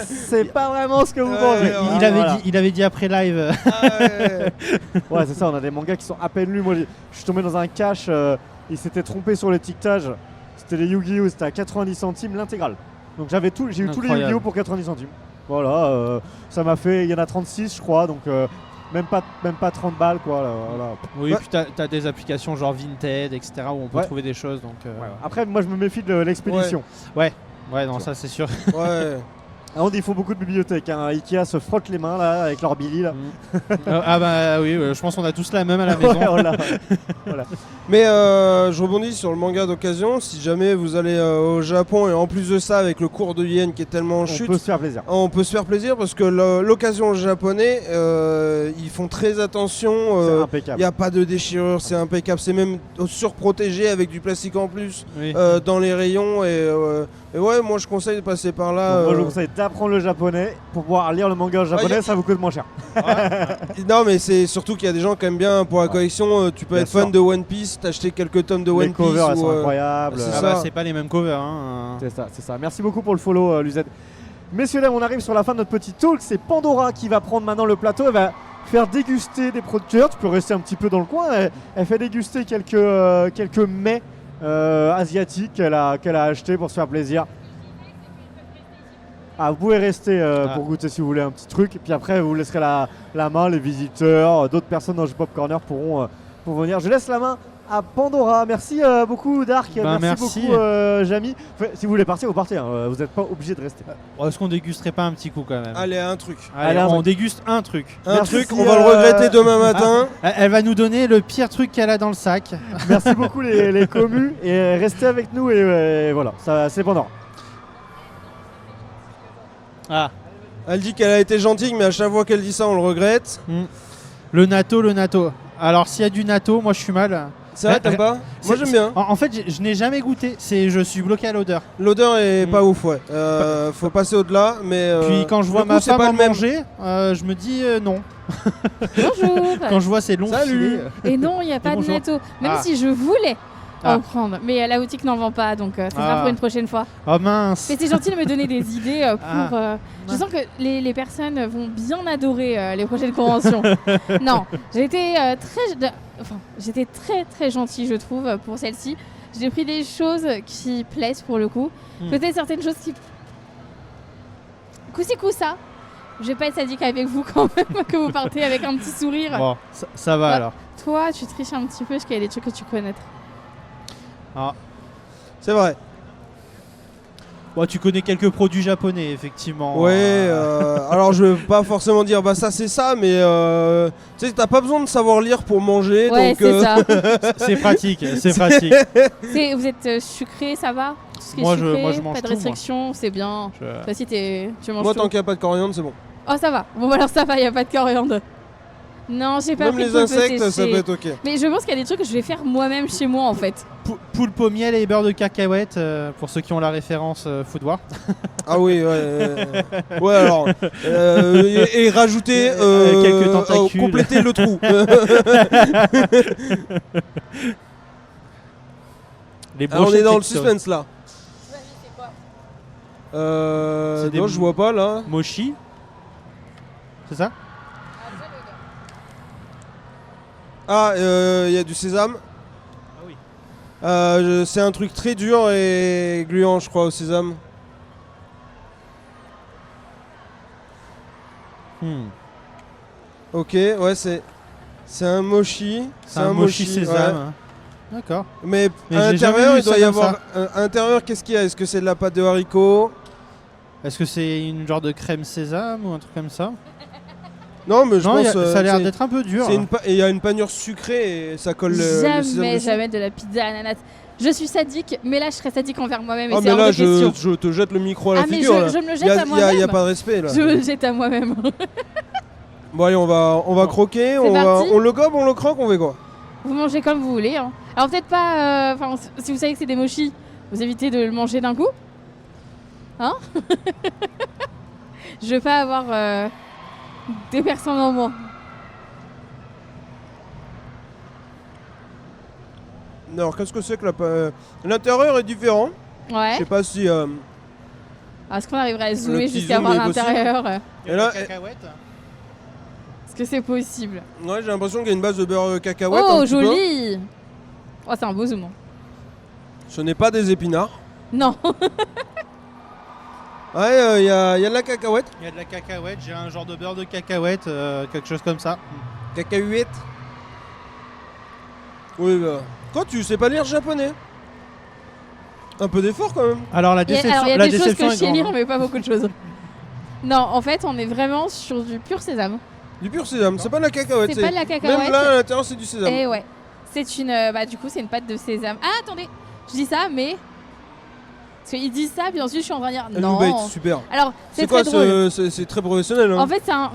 Speaker 1: C'est pas vraiment ce que vous pensez.
Speaker 3: Il avait dit après live.
Speaker 1: Ouais, c'est ça. On a des mangas qui sont à peine lus. Moi, je suis tombé dans un cache. Il s'était trompé sur l'étiquetage. C'était les Yu-Gi-Oh! C'était à 90 centimes l'intégrale. Donc j'ai eu tous les Yu-Gi-Oh! Pour 90 centimes. Voilà, ça m'a fait. Il y en a 36, je crois. Donc même pas 30 balles, quoi. Voilà.
Speaker 3: Oui, puis t'as des applications genre Vinted, etc. où on peut trouver des choses. Donc,
Speaker 1: Après, moi, je me méfie de l'expédition.
Speaker 3: Ouais, non, ça c'est sûr.
Speaker 2: Ouais.
Speaker 1: On dit il faut beaucoup de bibliothèques. Ikea se frotte les mains là avec leur Billy là.
Speaker 3: Oui, je pense qu'on a tous la même à la maison.
Speaker 1: Voilà.
Speaker 2: Mais je rebondis sur le manga d'occasion. Si jamais vous allez au Japon et en plus de ça avec le cours de yen qui est tellement en chute,
Speaker 1: on peut se faire plaisir.
Speaker 2: On peut se faire plaisir parce que l'occasion japonais, ils font très attention.
Speaker 1: C'est impeccable.
Speaker 2: Il n'y a pas de déchirure, c'est impeccable. C'est même surprotégé avec du plastique en plus dans les rayons. Et ouais, moi je conseille de passer par là.
Speaker 1: Donc, moi je vous conseille d'apprendre le japonais pour pouvoir lire le manga en japonais, ça vous coûte moins cher.
Speaker 2: Non, mais c'est surtout qu'il y a des gens qui aiment bien pour la collection. Tu peux être fan de One Piece, t'acheter quelques tomes de One Piece.
Speaker 1: Les covers elles sont incroyables.
Speaker 3: C'est pas les mêmes covers. Hein.
Speaker 1: C'est ça. Merci beaucoup pour le follow, Luzette. Messieurs, dames, on arrive sur la fin de notre petit talk. C'est Pandora qui va prendre maintenant le plateau. Elle va faire déguster des producteurs. Tu peux rester un petit peu dans le coin. Elle fait déguster quelques mets asiatiques qu'elle a acheté pour se faire plaisir. Vous pouvez rester pour goûter si vous voulez un petit truc. Et puis après, vous laisserez la main, les visiteurs, d'autres personnes dans le Pop Corner pourront venir. Je laisse la main à Pandora. Merci beaucoup, Dark. Merci beaucoup, Jamie. Si vous voulez partir, vous partez. Vous n'êtes pas obligé de rester.
Speaker 3: Est-ce qu'on dégusterait pas un petit coup quand même?
Speaker 2: Allez, un truc.
Speaker 3: On déguste un truc.
Speaker 2: On va le regretter demain matin.
Speaker 3: Elle va nous donner le pire truc qu'elle a dans le sac.
Speaker 1: Merci beaucoup les commus. Et restez avec nous. Et voilà, c'est Pandora.
Speaker 2: Elle dit qu'elle a été gentille, mais à chaque fois qu'elle dit ça, on le regrette.
Speaker 3: Le natto. Alors, s'il y a du natto, moi je suis mal.
Speaker 2: C'est vrai, t'aimes pas? Moi j'aime bien.
Speaker 3: En fait, je n'ai jamais goûté. Je suis bloqué à l'odeur.
Speaker 2: L'odeur est pas ouf, ouais. Faut passer au-delà, mais.
Speaker 3: Puis quand je vois ma femme en manger, je me dis non.
Speaker 4: Bonjour.
Speaker 3: Quand je vois ces longs filets.
Speaker 4: Et non, il n'y a pas de natto. Même si je voulais.
Speaker 3: Ah.
Speaker 4: prendre. Mais la boutique n'en vend pas, donc ça sera pour une prochaine fois.
Speaker 3: Oh mince.
Speaker 4: Mais c'est gentil de me donner des idées pour. Je
Speaker 3: Ouais.
Speaker 4: sens que les personnes vont bien adorer les prochaines conventions. Non, j'étais j'étais très très gentille, je trouve, pour celle-ci. J'ai pris des choses qui plaisent pour le coup. Peut-être certaines choses qui. Coup-ci, coup-ça. Je vais pas être sadique avec vous quand même, que vous partez avec un petit sourire.
Speaker 3: Bon, ça va
Speaker 4: Ouais.
Speaker 3: alors.
Speaker 4: Toi, tu triches un petit peu parce qu'il y a des trucs que tu connais.
Speaker 2: C'est vrai.
Speaker 3: Bon, tu connais quelques produits japonais, effectivement.
Speaker 2: Ouais, alors je vais pas forcément dire bah ça c'est ça, mais tu sais, t'as pas besoin de savoir lire pour manger.
Speaker 4: Ouais,
Speaker 2: donc,
Speaker 4: c'est ça.
Speaker 3: C'est pratique, c'est pratique.
Speaker 4: Vous êtes sucré, ça va? Tout ce qui est
Speaker 3: Moi,
Speaker 4: sucré,
Speaker 3: je mange
Speaker 4: pas de
Speaker 3: tout, moi.
Speaker 4: restrictions, c'est bien.
Speaker 3: Je-
Speaker 4: Toi, si tu manges
Speaker 2: Moi,
Speaker 4: tout.
Speaker 2: tant qu'il n'y a pas de coriandre, c'est bon.
Speaker 4: Oh, ça va. Bon, alors ça va, il a pas de coriandre. Non, j'ai pas
Speaker 2: Même
Speaker 4: pris de
Speaker 2: les
Speaker 4: poulpe
Speaker 2: insectes, ça
Speaker 4: séché.
Speaker 2: peut être ok.
Speaker 4: Mais je pense qu'il y a des trucs que je vais faire moi-même chez moi en fait.
Speaker 3: Poulpe au miel et beurre de cacahuète, pour ceux qui ont la référence Food War.
Speaker 2: Ah oui, ouais, alors. Et rajouter.
Speaker 3: Quelques tentacules.
Speaker 2: Compléter le trou.
Speaker 3: Les
Speaker 2: Alors, on est
Speaker 3: brochettes
Speaker 2: dans le
Speaker 3: texto.
Speaker 2: suspense là.
Speaker 3: C'est des
Speaker 2: Non, je vois pas là.
Speaker 3: Mochi. C'est ça?
Speaker 2: Ah, il y a du sésame.
Speaker 3: Ah oui.
Speaker 2: C'est un truc très dur et gluant, je crois, au sésame. Ok, ouais, c'est un mochi.
Speaker 3: C'est un mochi
Speaker 2: ouais.
Speaker 3: sésame. hein. D'accord.
Speaker 2: Mais
Speaker 3: Mais
Speaker 2: à
Speaker 3: j'ai jamais
Speaker 2: l'intérieur,
Speaker 3: vu
Speaker 2: il doit
Speaker 3: ça
Speaker 2: y
Speaker 3: comme
Speaker 2: avoir. À l'intérieur, qu'est-ce qu'il y a? Est-ce que c'est de la pâte de haricots?
Speaker 3: Est-ce que c'est une genre de crème sésame ou un truc comme ça?
Speaker 2: Non, mais je
Speaker 3: Non,
Speaker 2: pense.
Speaker 3: ça a l'air
Speaker 2: c'est-
Speaker 3: d'être un peu dur.
Speaker 2: c'est une il y a une panure sucrée et ça colle le sésame
Speaker 4: Jamais,
Speaker 2: dessus.
Speaker 4: jamais de la pizza ananas. Je suis sadique, mais là je serais sadique envers moi-même et
Speaker 2: Ah,
Speaker 4: c'est
Speaker 2: mais
Speaker 4: hors
Speaker 2: là,
Speaker 4: de question.
Speaker 2: je te jette le micro à la
Speaker 4: Ah mais
Speaker 2: figure. là.
Speaker 4: je me le
Speaker 2: Il
Speaker 4: jette
Speaker 2: y a,
Speaker 4: à moi-même.
Speaker 2: y a pas de respect là.
Speaker 4: Je me le jette à moi-même.
Speaker 2: Bon, allez, on va croquer.
Speaker 4: parti.
Speaker 2: On le gobe, on le croque, on fait quoi?
Speaker 4: Vous mangez comme vous voulez. Hein. Alors peut-être pas. Si vous savez que c'est des mochis, vous évitez de le manger d'un coup. Hein? Je veux pas avoir des personnes en moi.
Speaker 2: Alors, qu'est-ce que c'est que l'intérieur est différent. Je
Speaker 4: Ouais.
Speaker 2: sais pas si.
Speaker 4: Est-ce qu'on arriverait à
Speaker 2: Le
Speaker 4: zoomer
Speaker 2: petit
Speaker 4: jusqu'à
Speaker 2: zoom
Speaker 4: voir
Speaker 2: est possible.
Speaker 4: l'intérieur?
Speaker 2: Et là,
Speaker 4: Est-ce que c'est possible?
Speaker 2: ouais, j'ai l'impression qu'il y a une base de beurre cacahuète. un
Speaker 4: Oh,
Speaker 2: petit peu.
Speaker 4: joli! Oh, c'est un beau zoom.
Speaker 2: Ce n'est pas des épinards.
Speaker 4: Non.
Speaker 2: Ouais, il y a de la cacahuète.
Speaker 3: Il y a de la cacahuète, j'ai un genre de beurre de cacahuète, quelque chose comme ça.
Speaker 2: Cacahuète. Oui, bah. Quoi, tu sais pas lire japonais? Un peu d'effort quand même.
Speaker 3: Alors la
Speaker 4: Il y a
Speaker 3: déception,
Speaker 4: des choses que
Speaker 3: est
Speaker 4: je sais
Speaker 3: grande.
Speaker 4: lire, mais pas beaucoup de choses. Non, en fait, on est vraiment sur du pur sésame.
Speaker 2: Du pur sésame, c'est pas de la cacahuète.
Speaker 4: C'est pas de la cacahuète.
Speaker 2: Même là, à l'intérieur, c'est du sésame.
Speaker 4: Et ouais. C'est une. Du coup, c'est une pâte de sésame. Ah, attendez! Je dis ça, mais. Parce qu'ils disent ça, puis ensuite, je suis en train de dire
Speaker 2: Elle
Speaker 4: non.
Speaker 2: nous bait, super.
Speaker 4: Alors, c'est
Speaker 2: quoi
Speaker 4: très drôle.
Speaker 2: c'est très professionnel. Hein.
Speaker 4: En fait, c'est un.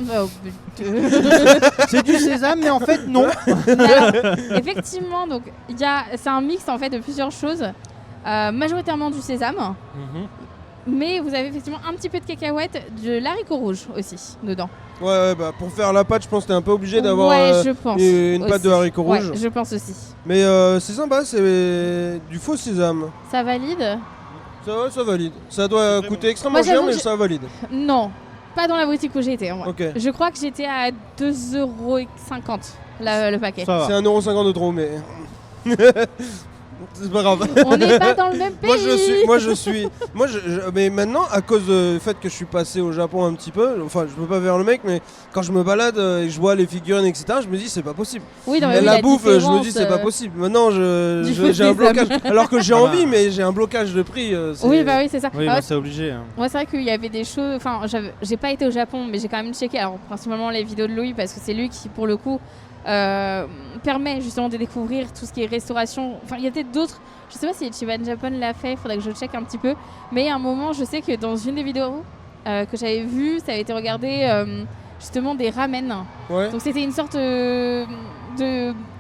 Speaker 3: C'est du sésame, mais en fait non.
Speaker 4: Alors, effectivement, donc, c'est un mix en fait de plusieurs choses. Majoritairement du sésame. Mais vous avez effectivement un petit peu de cacahuète, de l'haricot rouge aussi dedans.
Speaker 2: Ouais, bah pour faire la pâte, je pense que t'es un peu obligé d'avoir
Speaker 4: Ouais, je pense.
Speaker 2: une pâte de
Speaker 4: aussi.
Speaker 2: haricots rouges.
Speaker 4: Ouais, je pense aussi.
Speaker 2: Mais c'est sympa, c'est du faux sésame.
Speaker 4: Ça valide?
Speaker 2: Ça valide. Ça doit coûter extrêmement
Speaker 4: Moi,
Speaker 2: cher,
Speaker 4: j'avoue
Speaker 2: mais
Speaker 4: que
Speaker 2: ça valide.
Speaker 4: Non, pas dans la boutique où j'étais. En vrai.
Speaker 2: Ok.
Speaker 4: Je crois que j'étais à 2,50€ le paquet.
Speaker 3: Ça va.
Speaker 2: C'est 1,50€ de trop, mais. C'est pas grave.
Speaker 4: On n'est pas dans le même pays.
Speaker 2: Mais maintenant, à cause du fait que je suis passé au Japon un petit peu, enfin, je peux pas faire le mec, mais quand je me balade et je vois les figurines, etc., je me dis, c'est pas possible.
Speaker 4: Oui, non, mais
Speaker 2: Et
Speaker 4: oui,
Speaker 2: la bouffe, je me dis,
Speaker 4: différence,
Speaker 2: c'est pas possible. Maintenant,
Speaker 4: du
Speaker 2: j'ai
Speaker 4: faux
Speaker 2: un
Speaker 4: sésame.
Speaker 2: blocage. Alors que j'ai
Speaker 3: Ah bah.
Speaker 2: envie, mais j'ai un blocage de prix.
Speaker 4: Oui, bah oui, c'est ça.
Speaker 3: Oui,
Speaker 4: Ah,
Speaker 3: bah, c'est obligé. hein.
Speaker 4: moi, c'est vrai qu'il y avait des choses. Enfin, j'ai pas été au Japon, mais j'ai quand même checké. Alors, principalement les vidéos de Louis, parce que c'est lui qui, pour le coup, permet justement de découvrir tout ce qui est restauration. Enfin, il y a peut-être d'autres. Je sais pas si Ichiban Japan l'a fait, il faudrait que je check un petit peu. Mais à un moment, je sais que dans une des vidéos que j'avais vues, ça avait été regardé justement des ramen.
Speaker 2: Ouais.
Speaker 4: Donc, c'était une sorte de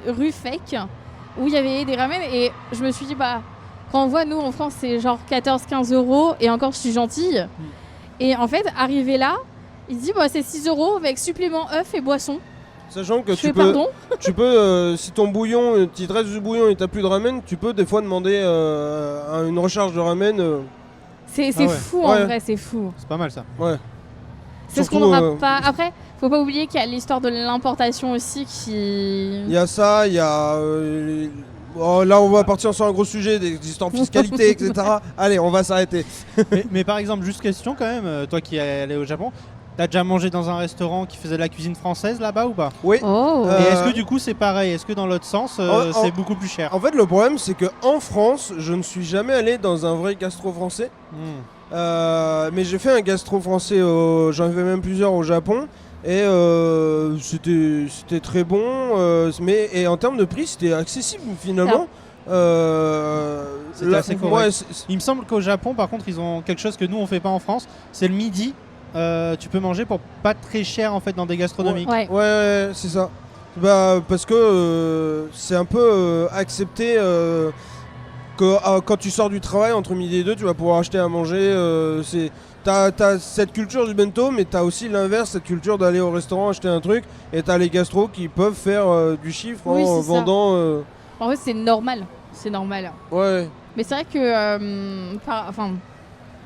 Speaker 4: rue fake où il y avait des ramen. Et je me suis dit, bah, quand on voit, nous en France, c'est genre 14-15€. Et encore, je suis gentille. Et en fait, arrivé là, il dit, bah, c'est 6€ avec supplément œufs et boisson.
Speaker 2: Sachant que
Speaker 4: Je fais pardon.
Speaker 2: tu peux si ton bouillon, tu te reste du bouillon et t'as plus de ramen, tu peux des fois demander une recharge de ramen.
Speaker 4: C'est
Speaker 3: Ah ouais.
Speaker 4: fou en
Speaker 2: Ouais.
Speaker 4: vrai, c'est fou.
Speaker 3: C'est pas mal ça.
Speaker 2: Ouais.
Speaker 4: C'est ce qu'on
Speaker 2: Surtout,
Speaker 4: n'aura pas. Après, faut pas oublier qu'il y a l'histoire de l'importation aussi qui.
Speaker 2: Il y a ça, il y a. Là, on va partir sur un gros sujet, des histoires de fiscalité, etc. Allez, on va s'arrêter.
Speaker 3: mais par exemple, juste question quand même, toi qui es allé au Japon, t'as déjà mangé dans un restaurant qui faisait de la cuisine française là-bas ou pas?
Speaker 2: Oui.
Speaker 4: Oh.
Speaker 3: Et est-ce que du coup c'est pareil? Est-ce que dans l'autre sens, c'est beaucoup plus cher?
Speaker 2: En fait, le problème, c'est qu'en France, je ne suis jamais allé dans un vrai gastro français. Mais j'ai fait un gastro français, j'en ai fait même plusieurs au Japon. Et c'était très bon. Et en termes de prix, c'était accessible finalement.
Speaker 3: C'était assez correct. Il me semble qu'au Japon, par contre, ils ont quelque chose que nous on fait pas en France. C'est le midi. Tu peux manger pour pas très cher en fait dans des gastronomiques.
Speaker 2: Ouais, c'est ça. Parce que c'est un peu accepté que quand tu sors du travail entre midi et 2, tu vas pouvoir acheter à manger. T'as cette culture du bento, mais t'as aussi l'inverse, cette culture d'aller au restaurant acheter un truc. Et t'as les gastros qui peuvent faire du chiffre en vendant.
Speaker 4: En fait, c'est normal. C'est normal.
Speaker 2: Ouais.
Speaker 4: Mais c'est vrai que.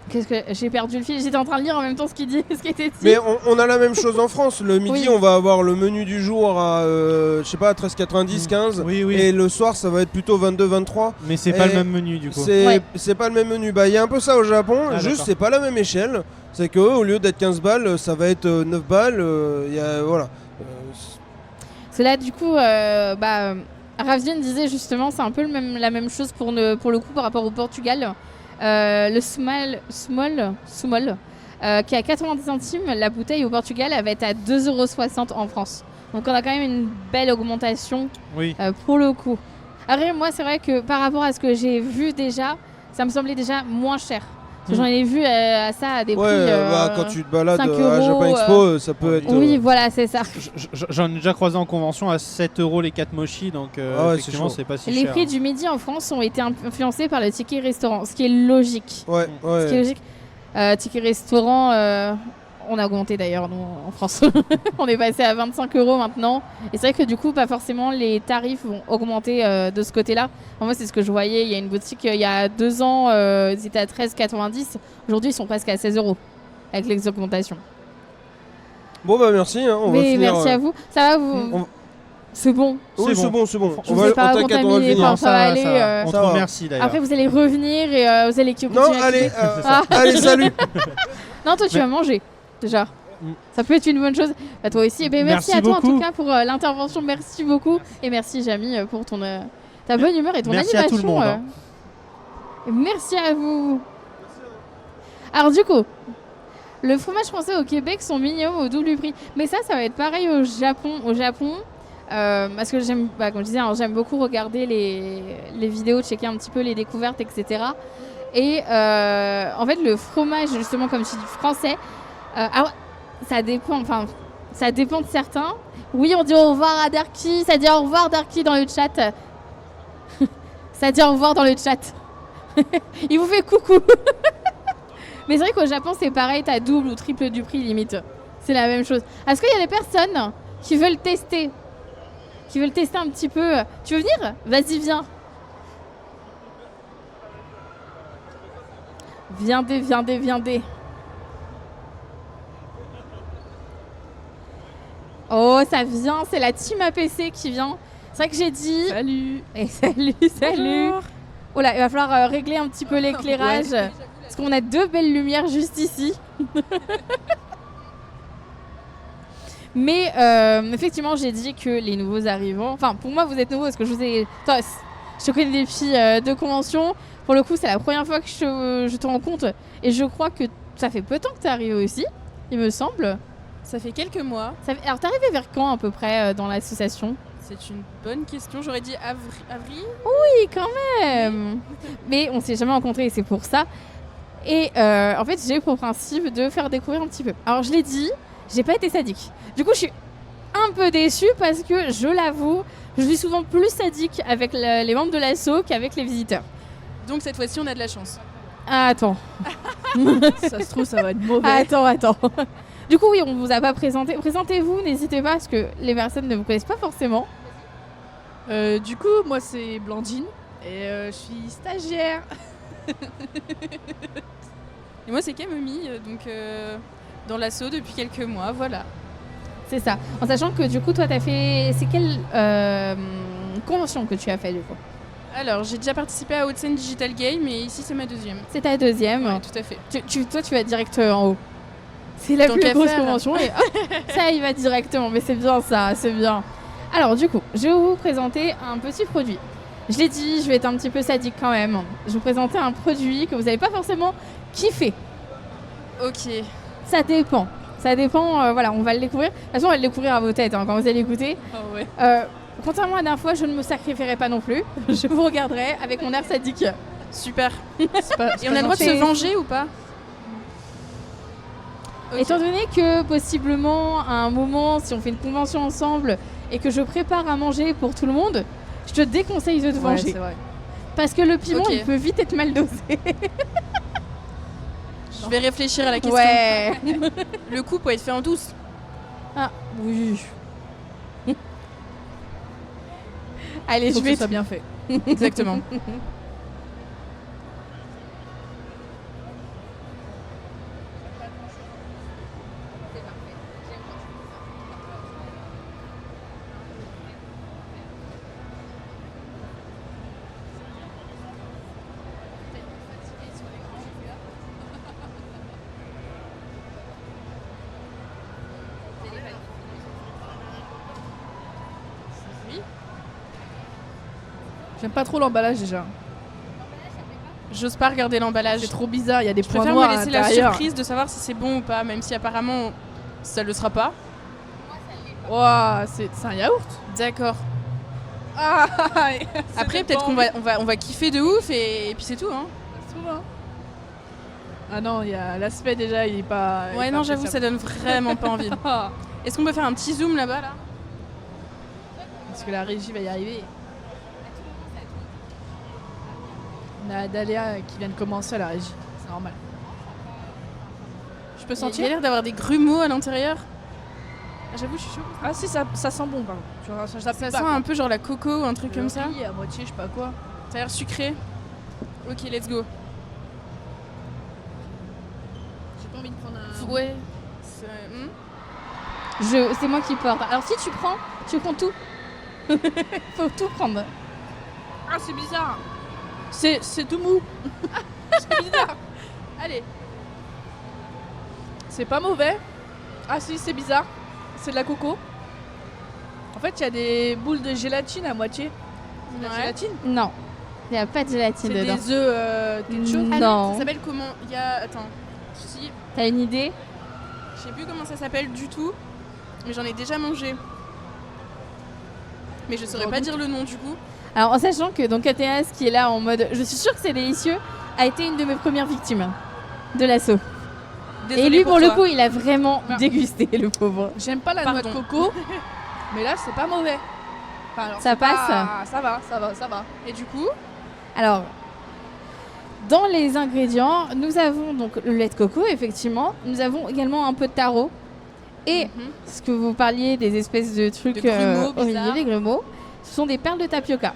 Speaker 4: Qu'est-ce que j'ai perdu le fil? J'étais en train de lire en même temps ce qui était dit.
Speaker 2: Mais on a la même chose en France. Le midi,
Speaker 4: Oui.
Speaker 2: on va avoir le menu du jour à, je sais pas, 13,90, 15.
Speaker 3: Oui, oui.
Speaker 2: Et le soir, ça va être plutôt 22, 23.
Speaker 3: Mais c'est pas le même menu du coup.
Speaker 2: C'est pas le même menu. Il y a un peu ça au Japon.
Speaker 3: Ah,
Speaker 2: juste,
Speaker 3: d'accord.
Speaker 2: c'est pas la même échelle. C'est que au lieu d'être 15 balles, ça va être 9 balles. Voilà.
Speaker 4: C'est là, du coup, Ravien disait justement, c'est un peu la même chose pour le coup par rapport au Portugal. Le small, qui est à 90 centimes, la bouteille au Portugal, elle va être à 2,60 € en France. Donc on a quand même une belle augmentation
Speaker 3: Oui.
Speaker 4: pour le coup. Après, moi, c'est vrai que par rapport à ce que j'ai vu déjà, ça me semblait déjà moins cher. Parce que j'en ai vu à des prix.
Speaker 2: Quand tu te balades
Speaker 4: 5
Speaker 2: à Japan Expo, ça peut être.
Speaker 4: Oui, voilà, c'est ça.
Speaker 3: J'en ai déjà croisé en convention à 7 € les 4 mochi, donc effectivement c'est pas si
Speaker 4: Les
Speaker 3: cher.
Speaker 4: prix du midi en France ont été influencés par le ticket restaurant, ce qui est logique.
Speaker 2: Ouais.
Speaker 4: Ce qui est logique. Ticket restaurant, on a augmenté d'ailleurs nous en France. On est passé à 25 € maintenant. Et c'est vrai que du coup, pas forcément les tarifs vont augmenter de ce côté-là. Moi, c'est ce que je voyais. Il y a une boutique il y a 2 ans, ils étaient à 13,90. Aujourd'hui, ils sont presque à 16 € avec les augmentations.
Speaker 2: Bon merci. On va finir,
Speaker 4: merci à vous. Ça va vous C'est bon.
Speaker 2: Oui, c'est bon.
Speaker 4: Je vous ai pas contaminé,
Speaker 2: finir.
Speaker 4: ça va aller.
Speaker 3: On te remercie d'ailleurs.
Speaker 4: Après, vous allez revenir et vous allez continuer
Speaker 2: Non,
Speaker 4: à
Speaker 2: allez,
Speaker 4: cuisiner.
Speaker 2: allez, salut.
Speaker 4: Non, toi, tu vas manger, déjà. Ça peut être une bonne chose. Toi aussi. Merci à toi, en tout cas, pour l'intervention. Merci beaucoup. Et merci, Jamy, pour ta bonne humeur et ton
Speaker 3: merci
Speaker 4: animation.
Speaker 3: À tout le monde,
Speaker 4: Merci à vous. Alors, du coup, le fromage français au Québec sont minimum au double prix. Mais ça va être pareil au Japon. Parce que j'aime, comme je disais, j'aime beaucoup regarder les vidéos, checker un petit peu les découvertes, etc. Et en fait, le fromage, justement, comme je dis, français, ça dépend de certains. Oui, on dit au revoir à Darky. Ça dit au revoir, Darky, dans le chat. Ça dit au revoir dans le chat. Il vous fait coucou. Mais c'est vrai qu'au Japon, c'est pareil, t'as double ou triple du prix, limite. C'est la même chose. Est-ce qu'il y a des personnes qui veulent tester un petit peu? Tu veux venir? Vas-y, viens. Viendez. Oh, ça vient, c'est la team APC qui vient. C'est vrai que j'ai dit...
Speaker 5: Salut.
Speaker 4: Et salut.
Speaker 5: Bonjour.
Speaker 4: Oh là, il va falloir régler un petit peu l'éclairage.
Speaker 5: Ouais.
Speaker 4: Parce qu'on a 2 belles lumières juste ici. Mais effectivement, j'ai dit que les nouveaux arrivants... Enfin, pour moi, vous êtes nouveaux parce que je vous ai... Toi, je te connais depuis de convention. Pour le coup, c'est la première fois que je te rencontre. Et je crois que ça fait peu de temps que tu es arrivé aussi, il me semble.
Speaker 5: Ça fait quelques mois.
Speaker 4: Alors, t'es arrivé vers quand à peu près dans l'association?
Speaker 5: C'est une bonne question. J'aurais dit avril.
Speaker 4: Oui, quand même. Mais on s'est jamais rencontrés et c'est pour ça. Et en fait, j'ai pour principe de faire découvrir un petit peu. Alors, je l'ai dit, j'ai pas été sadique. Du coup, je suis un peu déçue parce que, je l'avoue, je suis souvent plus sadique avec les membres de l'asso qu'avec les visiteurs.
Speaker 5: Donc cette fois-ci, on a de la chance.
Speaker 4: Ah, attends.
Speaker 5: Ça se trouve, ça va être mauvais.
Speaker 4: Attends. Du coup, oui, on vous a pas présenté. Présentez-vous, n'hésitez pas, parce que les personnes ne vous connaissent pas forcément.
Speaker 6: Du coup, moi c'est Blandine et je suis stagiaire.
Speaker 5: Et moi, c'est Camomille, donc dans l'assaut depuis quelques mois, voilà.
Speaker 4: C'est ça. En sachant que du coup, toi, t'as fait. C'est quelle convention que tu as fait du coup?
Speaker 5: Alors, j'ai déjà participé à Haute-Seine Digital Game, et ici, c'est ma deuxième.
Speaker 4: C'est ta deuxième.
Speaker 5: Ouais, tout à fait.
Speaker 4: Toi, tu vas direct en haut. C'est la
Speaker 5: Tant
Speaker 4: plus
Speaker 5: qu'à
Speaker 4: grosse
Speaker 5: faire.
Speaker 4: convention et hop, ça y va directement. Mais c'est bien ça, c'est bien. Alors du coup, je vais vous présenter un petit produit. Je l'ai dit, je vais être un petit peu sadique quand même. Je vais vous présenter un produit que vous n'allez pas forcément kiffer.
Speaker 5: Ok.
Speaker 4: Ça dépend. Ça dépend, voilà, on va le découvrir. De toute façon, on va le découvrir à vos têtes quand vous allez écouter.
Speaker 5: Oh ouais.
Speaker 4: Contrairement à la dernière fois, je ne me sacrifierai pas non plus. Je vous regarderai avec mon air sadique.
Speaker 5: Super.
Speaker 6: C'est pas
Speaker 5: Et on a le droit de
Speaker 4: gentil.
Speaker 5: se venger ou pas? Ok.
Speaker 4: Étant donné que possiblement à un moment, si on fait une convention ensemble et que je prépare à manger pour tout le monde, je te déconseille de te
Speaker 6: Ouais,
Speaker 4: venger.
Speaker 6: c'est vrai.
Speaker 4: Parce que le piment,
Speaker 5: Ok.
Speaker 4: il peut vite être mal dosé.
Speaker 5: Je vais réfléchir à la question.
Speaker 4: Ouais.
Speaker 5: Le coup peut être fait en douce.
Speaker 4: Ah, oui. Allez,
Speaker 6: Faut
Speaker 4: je
Speaker 6: que
Speaker 4: vais
Speaker 6: ce soit bien fait.
Speaker 5: Exactement.
Speaker 6: J'aime pas trop l'emballage déjà.
Speaker 5: J'ose pas regarder l'emballage.
Speaker 6: C'est trop bizarre, il y a des
Speaker 5: Je
Speaker 6: points
Speaker 5: préfère
Speaker 6: noirs
Speaker 5: me
Speaker 6: à
Speaker 5: laisser la
Speaker 6: l'intérieur.
Speaker 5: surprise de savoir si c'est bon ou pas, même si apparemment ça le sera pas.
Speaker 6: Ouah, c'est un yaourt.
Speaker 5: D'accord.
Speaker 6: Ah,
Speaker 5: Après, peut-être qu'on on va kiffer de ouf et puis c'est tout. Hein.
Speaker 6: Ah non, il y a l'aspect déjà, il est pas. il est
Speaker 5: Ouais,
Speaker 6: pas
Speaker 5: non, j'avoue, ça
Speaker 6: appréciable.
Speaker 5: donne vraiment pas envie. Est-ce qu'on peut faire un petit zoom là-bas là?
Speaker 6: Parce que la régie va y arriver. On a Daléa qui vient de commencer à la régie, c'est normal. Je peux
Speaker 5: Il y a
Speaker 6: sentir?
Speaker 5: l'air d'avoir des grumeaux à l'intérieur. Ah, j'avoue, je suis chaud.
Speaker 6: Ah si, ça sent bon par contre. Tu vois,
Speaker 5: Ça sent un peu genre la coco ou un truc comme ça.
Speaker 6: À moitié, je sais pas quoi.
Speaker 5: Ça a l'air sucré. Ok, let's go.
Speaker 6: J'ai pas envie de prendre un.
Speaker 5: Ouais.
Speaker 4: C'est moi qui porte. Alors si tu prends tout. Faut tout prendre.
Speaker 6: Ah, c'est bizarre. C'est tout mou. C'est bizarre.
Speaker 5: Allez.
Speaker 6: C'est pas mauvais. Ah si, c'est bizarre. C'est de la coco. En fait, il y a des boules de gélatine à moitié. De la
Speaker 5: Ouais.
Speaker 6: gélatine.
Speaker 4: Non, il n'y a pas de gélatine
Speaker 6: C'est
Speaker 4: dedans.
Speaker 6: des œufs ketchup.
Speaker 4: Mm.
Speaker 5: Ah
Speaker 4: Non.
Speaker 5: Ça s'appelle comment? Il y a. Attends. Si.
Speaker 4: T'as une idée?
Speaker 5: Je sais plus comment ça s'appelle du tout. Mais j'en ai déjà mangé. Mais je saurais
Speaker 6: J'en
Speaker 5: pas
Speaker 6: doute.
Speaker 5: dire le nom du coup.
Speaker 4: Alors en sachant que donc Athéas qui est là en mode je suis sûre que c'est délicieux a été une de mes premières victimes de l'assaut. Et
Speaker 5: Désolée
Speaker 4: lui pour le
Speaker 5: toi.
Speaker 4: coup il a vraiment
Speaker 6: Ah.
Speaker 4: dégusté le pauvre.
Speaker 6: J'aime pas la noix de
Speaker 5: Pardon.
Speaker 6: coco. Mais là, c'est pas mauvais. Enfin, alors,
Speaker 4: Ça
Speaker 6: c'est
Speaker 4: passe
Speaker 6: pas- Ça va.
Speaker 5: Et du coup,
Speaker 4: Alors dans les ingrédients nous avons donc le lait de coco effectivement. Nous avons également un peu de taro. Et ce que vous parliez des espèces de trucs
Speaker 5: De grumeaux
Speaker 4: horribles,
Speaker 5: bizarres.
Speaker 4: des grumeaux, ce sont des perles de tapioca.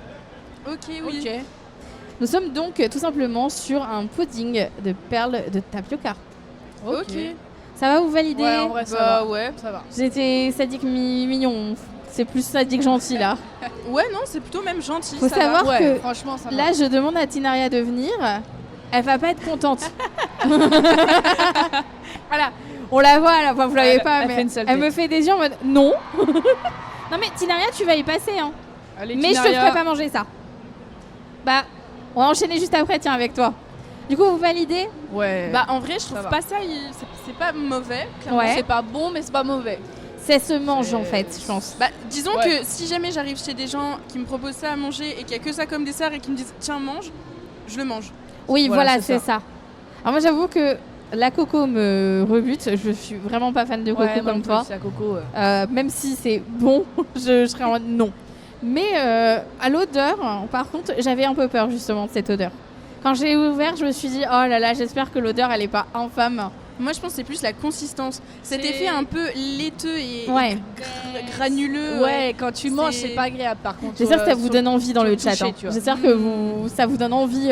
Speaker 5: ok, oui.
Speaker 6: Ok.
Speaker 4: Nous sommes donc tout simplement sur un pudding de perles de tapioca.
Speaker 5: Ok.
Speaker 4: Ça va vous valider?
Speaker 6: Ouais, en vrai, ça
Speaker 5: Bah
Speaker 6: va.
Speaker 5: ouais.
Speaker 6: Ça va.
Speaker 4: J'étais sadique mignon. C'est plus sadique gentil là.
Speaker 5: Ouais, non, c'est plutôt même gentil.
Speaker 4: Faut
Speaker 5: ça va.
Speaker 4: savoir
Speaker 6: Ouais,
Speaker 4: que
Speaker 6: franchement, ça va.
Speaker 4: là, je demande à Tinaria de venir. Elle va pas être contente. Voilà. On la voit là, enfin, vous l'avez
Speaker 6: Elle-
Speaker 4: pas,
Speaker 6: elle
Speaker 4: mais
Speaker 6: fait une sale
Speaker 4: elle
Speaker 6: tête.
Speaker 4: me fait des yeux en mode non. Non mais Tinaria, tu vas y passer hein.
Speaker 6: Allez,
Speaker 4: Mais je te
Speaker 6: Tinaria.
Speaker 4: ferai pas manger ça. Bah, on va enchaîner juste après, tiens, avec toi. Du coup, vous validez?
Speaker 6: Ouais.
Speaker 5: Bah en vrai, je trouve
Speaker 6: va.
Speaker 5: pas ça. C'est pas mauvais. Clairement.
Speaker 4: Ouais.
Speaker 6: c'est pas bon, mais c'est pas mauvais.
Speaker 4: Ça se mange
Speaker 6: C'est-
Speaker 4: en fait, je pense.
Speaker 5: Bah, disons
Speaker 6: Ouais.
Speaker 5: que si jamais j'arrive chez des gens qui me proposent ça à manger et qu'il y a que ça comme dessert et qui me disent tiens mange, je le mange.
Speaker 4: Oui,
Speaker 6: Voilà,
Speaker 4: voilà,
Speaker 6: c'est
Speaker 4: c'est ça. Alors moi, j'avoue que la coco me rebute. Je suis vraiment pas fan de coco
Speaker 6: Ouais, moi
Speaker 4: comme
Speaker 6: non plus,
Speaker 4: toi.
Speaker 6: c'est la coco.
Speaker 4: Même si c'est bon, je serais en mode non. Mais à l'odeur, par contre, j'avais un peu peur justement de cette odeur. Quand j'ai ouvert, je me suis dit oh là là, j'espère que l'odeur elle est pas infâme.
Speaker 5: Moi, je pense que c'est plus la consistance. Cet
Speaker 6: C'est-
Speaker 5: effet un peu laiteux et
Speaker 4: Ouais.
Speaker 5: granuleux.
Speaker 6: Ouais, quand tu manges,
Speaker 5: C'est-
Speaker 6: c'est pas agréable par contre.
Speaker 4: J'espère que ça
Speaker 6: sur-
Speaker 4: vous donne envie dans
Speaker 6: sur
Speaker 4: le
Speaker 6: le
Speaker 4: chat.
Speaker 6: toucher,
Speaker 4: hein.
Speaker 6: tu vois.
Speaker 4: J'espère que ça vous donne envie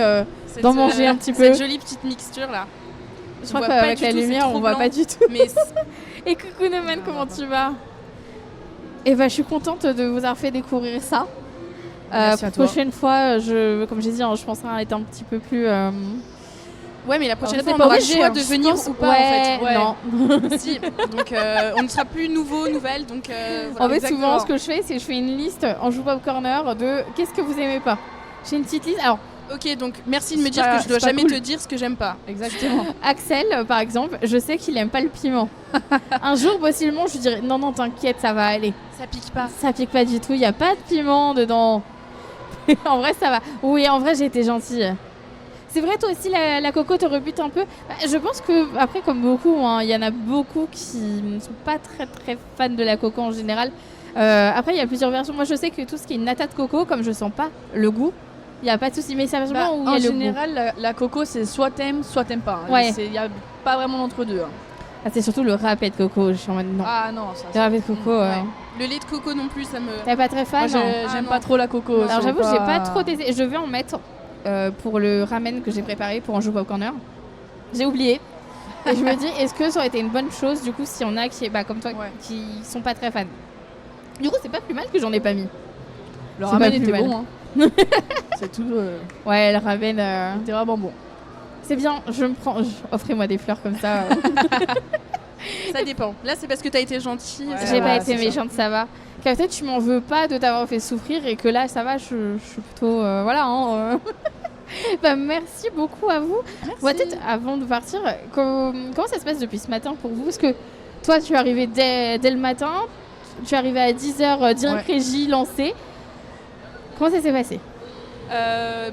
Speaker 4: d'en manger un petit peu.
Speaker 5: Cette jolie petite mixture là.
Speaker 4: Je crois
Speaker 5: voit pas
Speaker 4: qu'avec
Speaker 5: du
Speaker 4: la
Speaker 5: tout, c'est
Speaker 4: lumière,
Speaker 5: trop
Speaker 4: on voit
Speaker 5: blanc.
Speaker 4: pas du tout.
Speaker 5: Mais
Speaker 4: Et coucou Neumann, comment tu vas? Et bah, je suis contente de vous avoir fait découvrir ça.
Speaker 6: Merci à toi.
Speaker 4: Prochaine fois, comme j'ai dit, hein, je penserai à être un petit peu plus.
Speaker 5: ouais, mais la prochaine
Speaker 6: Alors,
Speaker 5: fois,
Speaker 6: t'es
Speaker 5: on
Speaker 6: pas
Speaker 5: aura le
Speaker 6: obligé,
Speaker 5: choix
Speaker 6: hein.
Speaker 5: de
Speaker 6: Je
Speaker 5: venir
Speaker 6: pense-
Speaker 5: ou pas
Speaker 4: ouais,
Speaker 5: en fait.
Speaker 6: Ouais.
Speaker 4: non.
Speaker 5: Si. Donc on ne sera plus nouvelle. Donc voilà.
Speaker 4: En fait,
Speaker 6: exactement.
Speaker 4: souvent, ce que je fais, c'est que je fais une liste en Joue Pop Corner de qu'est-ce que vous aimez pas. J'ai une petite liste. Alors,
Speaker 5: Ok, donc merci de me
Speaker 6: C'est
Speaker 5: dire
Speaker 6: pas-
Speaker 5: que je dois
Speaker 6: c'est pas
Speaker 5: jamais
Speaker 6: cool.
Speaker 5: te dire ce que j'aime pas.
Speaker 6: Exactement.
Speaker 4: Axel, par exemple, je sais qu'il aime pas le piment. Un jour, possiblement, je lui dirais non, t'inquiète, ça va aller.
Speaker 5: Ça pique pas.
Speaker 4: Ça pique pas du tout, il y a pas de piment dedans. En vrai, ça va. Oui, en vrai, j'ai été gentille. C'est vrai, toi aussi, la coco te rebute un peu. Bah, je pense que, après, comme beaucoup, hein, il y en a beaucoup qui ne sont pas très très fans de la coco en général. Après, il y a plusieurs versions. Moi, je sais que tout ce qui est nata de coco, comme je sens pas le goût, il n'y a pas de souci. Mais c'est
Speaker 6: Bah,
Speaker 4: vraiment où il y
Speaker 6: en
Speaker 4: a le goût.
Speaker 6: général, la coco, c'est soit t'aimes, pas. hein.
Speaker 4: Ouais.
Speaker 6: Il y a pas vraiment d'entre-deux. hein.
Speaker 4: Ah, c'est surtout le râpé de coco. Je suis en mode non.
Speaker 6: Ah non, ça.
Speaker 4: Le râpé de coco, ouais.
Speaker 5: Le lait de coco non plus, ça me.
Speaker 4: T'es pas très fan?
Speaker 6: Moi,
Speaker 4: non
Speaker 6: j'aime
Speaker 5: non.
Speaker 6: pas trop la coco.
Speaker 4: Alors
Speaker 6: c'est
Speaker 4: j'avoue, j'ai pas trop testé. Je vais en mettre pour le ramen que j'ai préparé pour un Joue Pop Corner. J'ai oublié. Et je me dis, est-ce que ça aurait été une bonne chose du coup si on a qui, comme toi,
Speaker 6: Ouais.
Speaker 4: qui sont pas très fans. Du coup, c'est pas plus mal que j'en ai pas mis.
Speaker 6: Le
Speaker 4: c'est
Speaker 6: ramen
Speaker 4: pas plus
Speaker 6: était
Speaker 4: mal.
Speaker 6: bon. Hein. c'est tout.
Speaker 4: Ouais, le ramen,
Speaker 6: C'était vraiment bon.
Speaker 4: c'est bien. Offrez-moi des fleurs comme ça.
Speaker 5: Ça dépend. Là, c'est parce que t'as été gentille.
Speaker 6: Ouais,
Speaker 4: J'ai pas
Speaker 6: voilà,
Speaker 4: été
Speaker 6: c'est ça.
Speaker 4: méchante, ça va. Car peut-être tu m'en veux pas de t'avoir fait souffrir et que là, ça va. Je suis plutôt, voilà. Hein, Bah, merci beaucoup à vous. Ouais, peut-être avant de partir, comment ça se passe depuis ce matin pour vous? Parce que toi, tu es arrivé dès le matin, tu es arrivé à 10h, direct régie lancée. Comment ça s'est passé?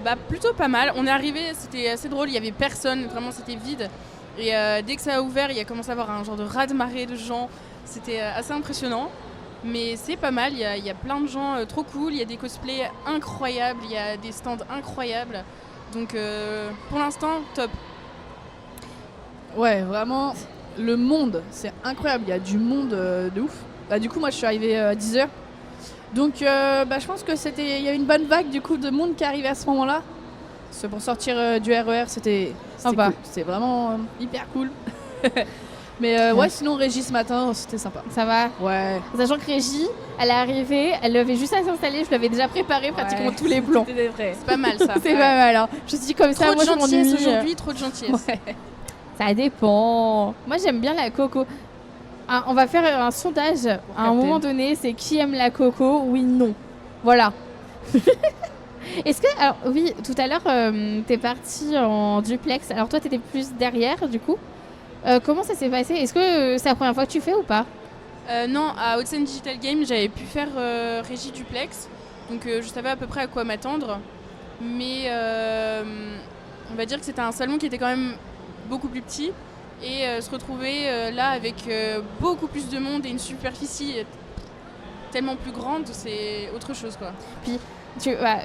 Speaker 5: Bah plutôt pas mal. On est arrivé, c'était assez drôle, il y avait personne, vraiment c'était vide. Et dès que ça a ouvert, il y a commencé à avoir un genre de raz-de-marée de gens. C'était assez impressionnant. Mais c'est pas mal, il y a plein de gens trop cool, il y a des cosplays incroyables, il y a des stands incroyables. Donc pour l'instant, top.
Speaker 6: Ouais, vraiment, le monde, c'est incroyable. Il y a du monde de ouf. Bah, du coup, moi, je suis arrivée à 10h. Donc, je pense que il y a une bonne vague du coup de monde qui est arrivé à ce moment-là. C'est pour sortir du RER, c'était
Speaker 4: Sympa.
Speaker 6: cool. C'était vraiment hyper cool. Mais ouais, sinon, Régie ce matin, c'était sympa.
Speaker 4: Ça va?
Speaker 6: Ouais.
Speaker 4: Sachant que Régie, elle est arrivée, elle avait juste à s'installer, je l'avais déjà préparé pratiquement
Speaker 6: Ouais.
Speaker 4: tous les plans.
Speaker 6: C'était vrai.
Speaker 5: C'est pas mal ça.
Speaker 4: C'est pas mal, hein. Je me suis dit comme ça,
Speaker 5: Trop
Speaker 4: moi
Speaker 5: de
Speaker 4: je
Speaker 5: gentillesse
Speaker 4: m'ennuie.
Speaker 5: aujourd'hui, trop de gentillesse.
Speaker 4: Ça dépend. Moi j'aime bien la coco. Ah, on va faire un sondage à un
Speaker 6: capter.
Speaker 4: moment donné, c'est qui aime la coco? Oui, non. Voilà. Est-ce que, alors oui, tout à l'heure, t'es parti en duplex. Alors toi, t'étais plus derrière, du coup. Comment ça s'est passé? Est-ce que c'est la première fois que tu fais ou pas?
Speaker 5: Non, à Hudson Digital Game, j'avais pu faire régie duplex. Donc je savais à peu près à quoi m'attendre. Mais on va dire que c'était un salon qui était quand même beaucoup plus petit. Et se retrouver là avec beaucoup plus de monde et une superficie tellement plus grande, c'est autre chose quoi.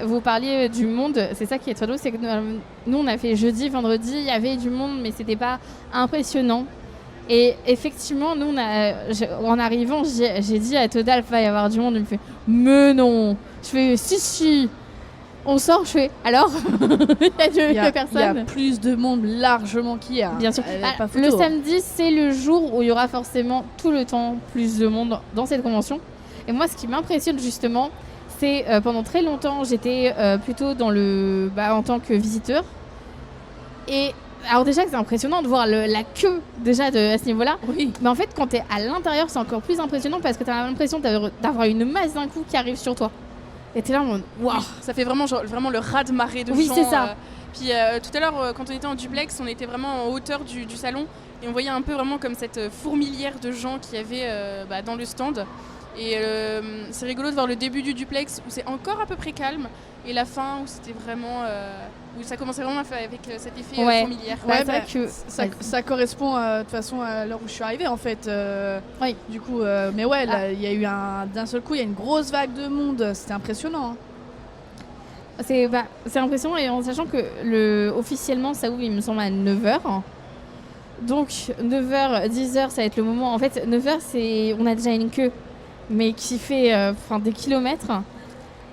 Speaker 4: Vous parliez du monde, c'est ça qui est très drôle, c'est que nous on a fait jeudi, vendredi, il y avait du monde, mais c'était pas impressionnant. Et effectivement, nous en arrivant, j'ai dit à Todal, va y avoir du monde, il me fait, mais non. Je fais, si. On sort, je fais, alors il y a personne.
Speaker 6: Il y a plus de monde largement qu'hier.
Speaker 4: Bien sûr.
Speaker 6: Elle a pas
Speaker 4: Le
Speaker 6: photo.
Speaker 4: samedi, c'est le jour où il y aura forcément tout le temps plus de monde dans cette convention. Et moi, ce qui m'impressionne justement, c'est pendant très longtemps, j'étais plutôt en tant que visiteur. Et alors déjà, c'est impressionnant de voir la queue déjà à ce niveau-là.
Speaker 6: Oui.
Speaker 4: Mais en fait, quand tu es à l'intérieur, c'est encore plus impressionnant parce que tu as l'impression d'avoir une masse d'un coup qui arrive sur toi. Et t'es là en mode waouh.
Speaker 5: Oui, ça fait vraiment le raz-de-marée de
Speaker 4: Oui,
Speaker 5: gens.
Speaker 4: c'est ça.
Speaker 5: Puis tout à l'heure, quand on était en duplex, on était vraiment en hauteur du salon et on voyait un peu vraiment comme cette fourmilière de gens qu'il y avait dans le stand. Et c'est rigolo de voir le début du duplex où c'est encore à peu près calme et la fin où c'était vraiment où ça commençait vraiment avec cet effet
Speaker 4: Ouais.
Speaker 5: fourmilière.
Speaker 4: Ouais,
Speaker 6: Ouais,
Speaker 4: c'est vrai
Speaker 6: bah,
Speaker 4: que
Speaker 6: ça correspond de toute façon à l'heure où je suis arrivée en fait.
Speaker 4: Oui.
Speaker 6: Du coup, mais ouais, là, il y a eu d'un seul coup, il y a une grosse vague de monde. C'était impressionnant. Hein.
Speaker 4: c'est impressionnant et en sachant que officiellement ça ouvre, il me semble, à 9h. Donc 9h, 10h, ça va être le moment. En fait, 9h, on a déjà une queue, mais qui fait des kilomètres.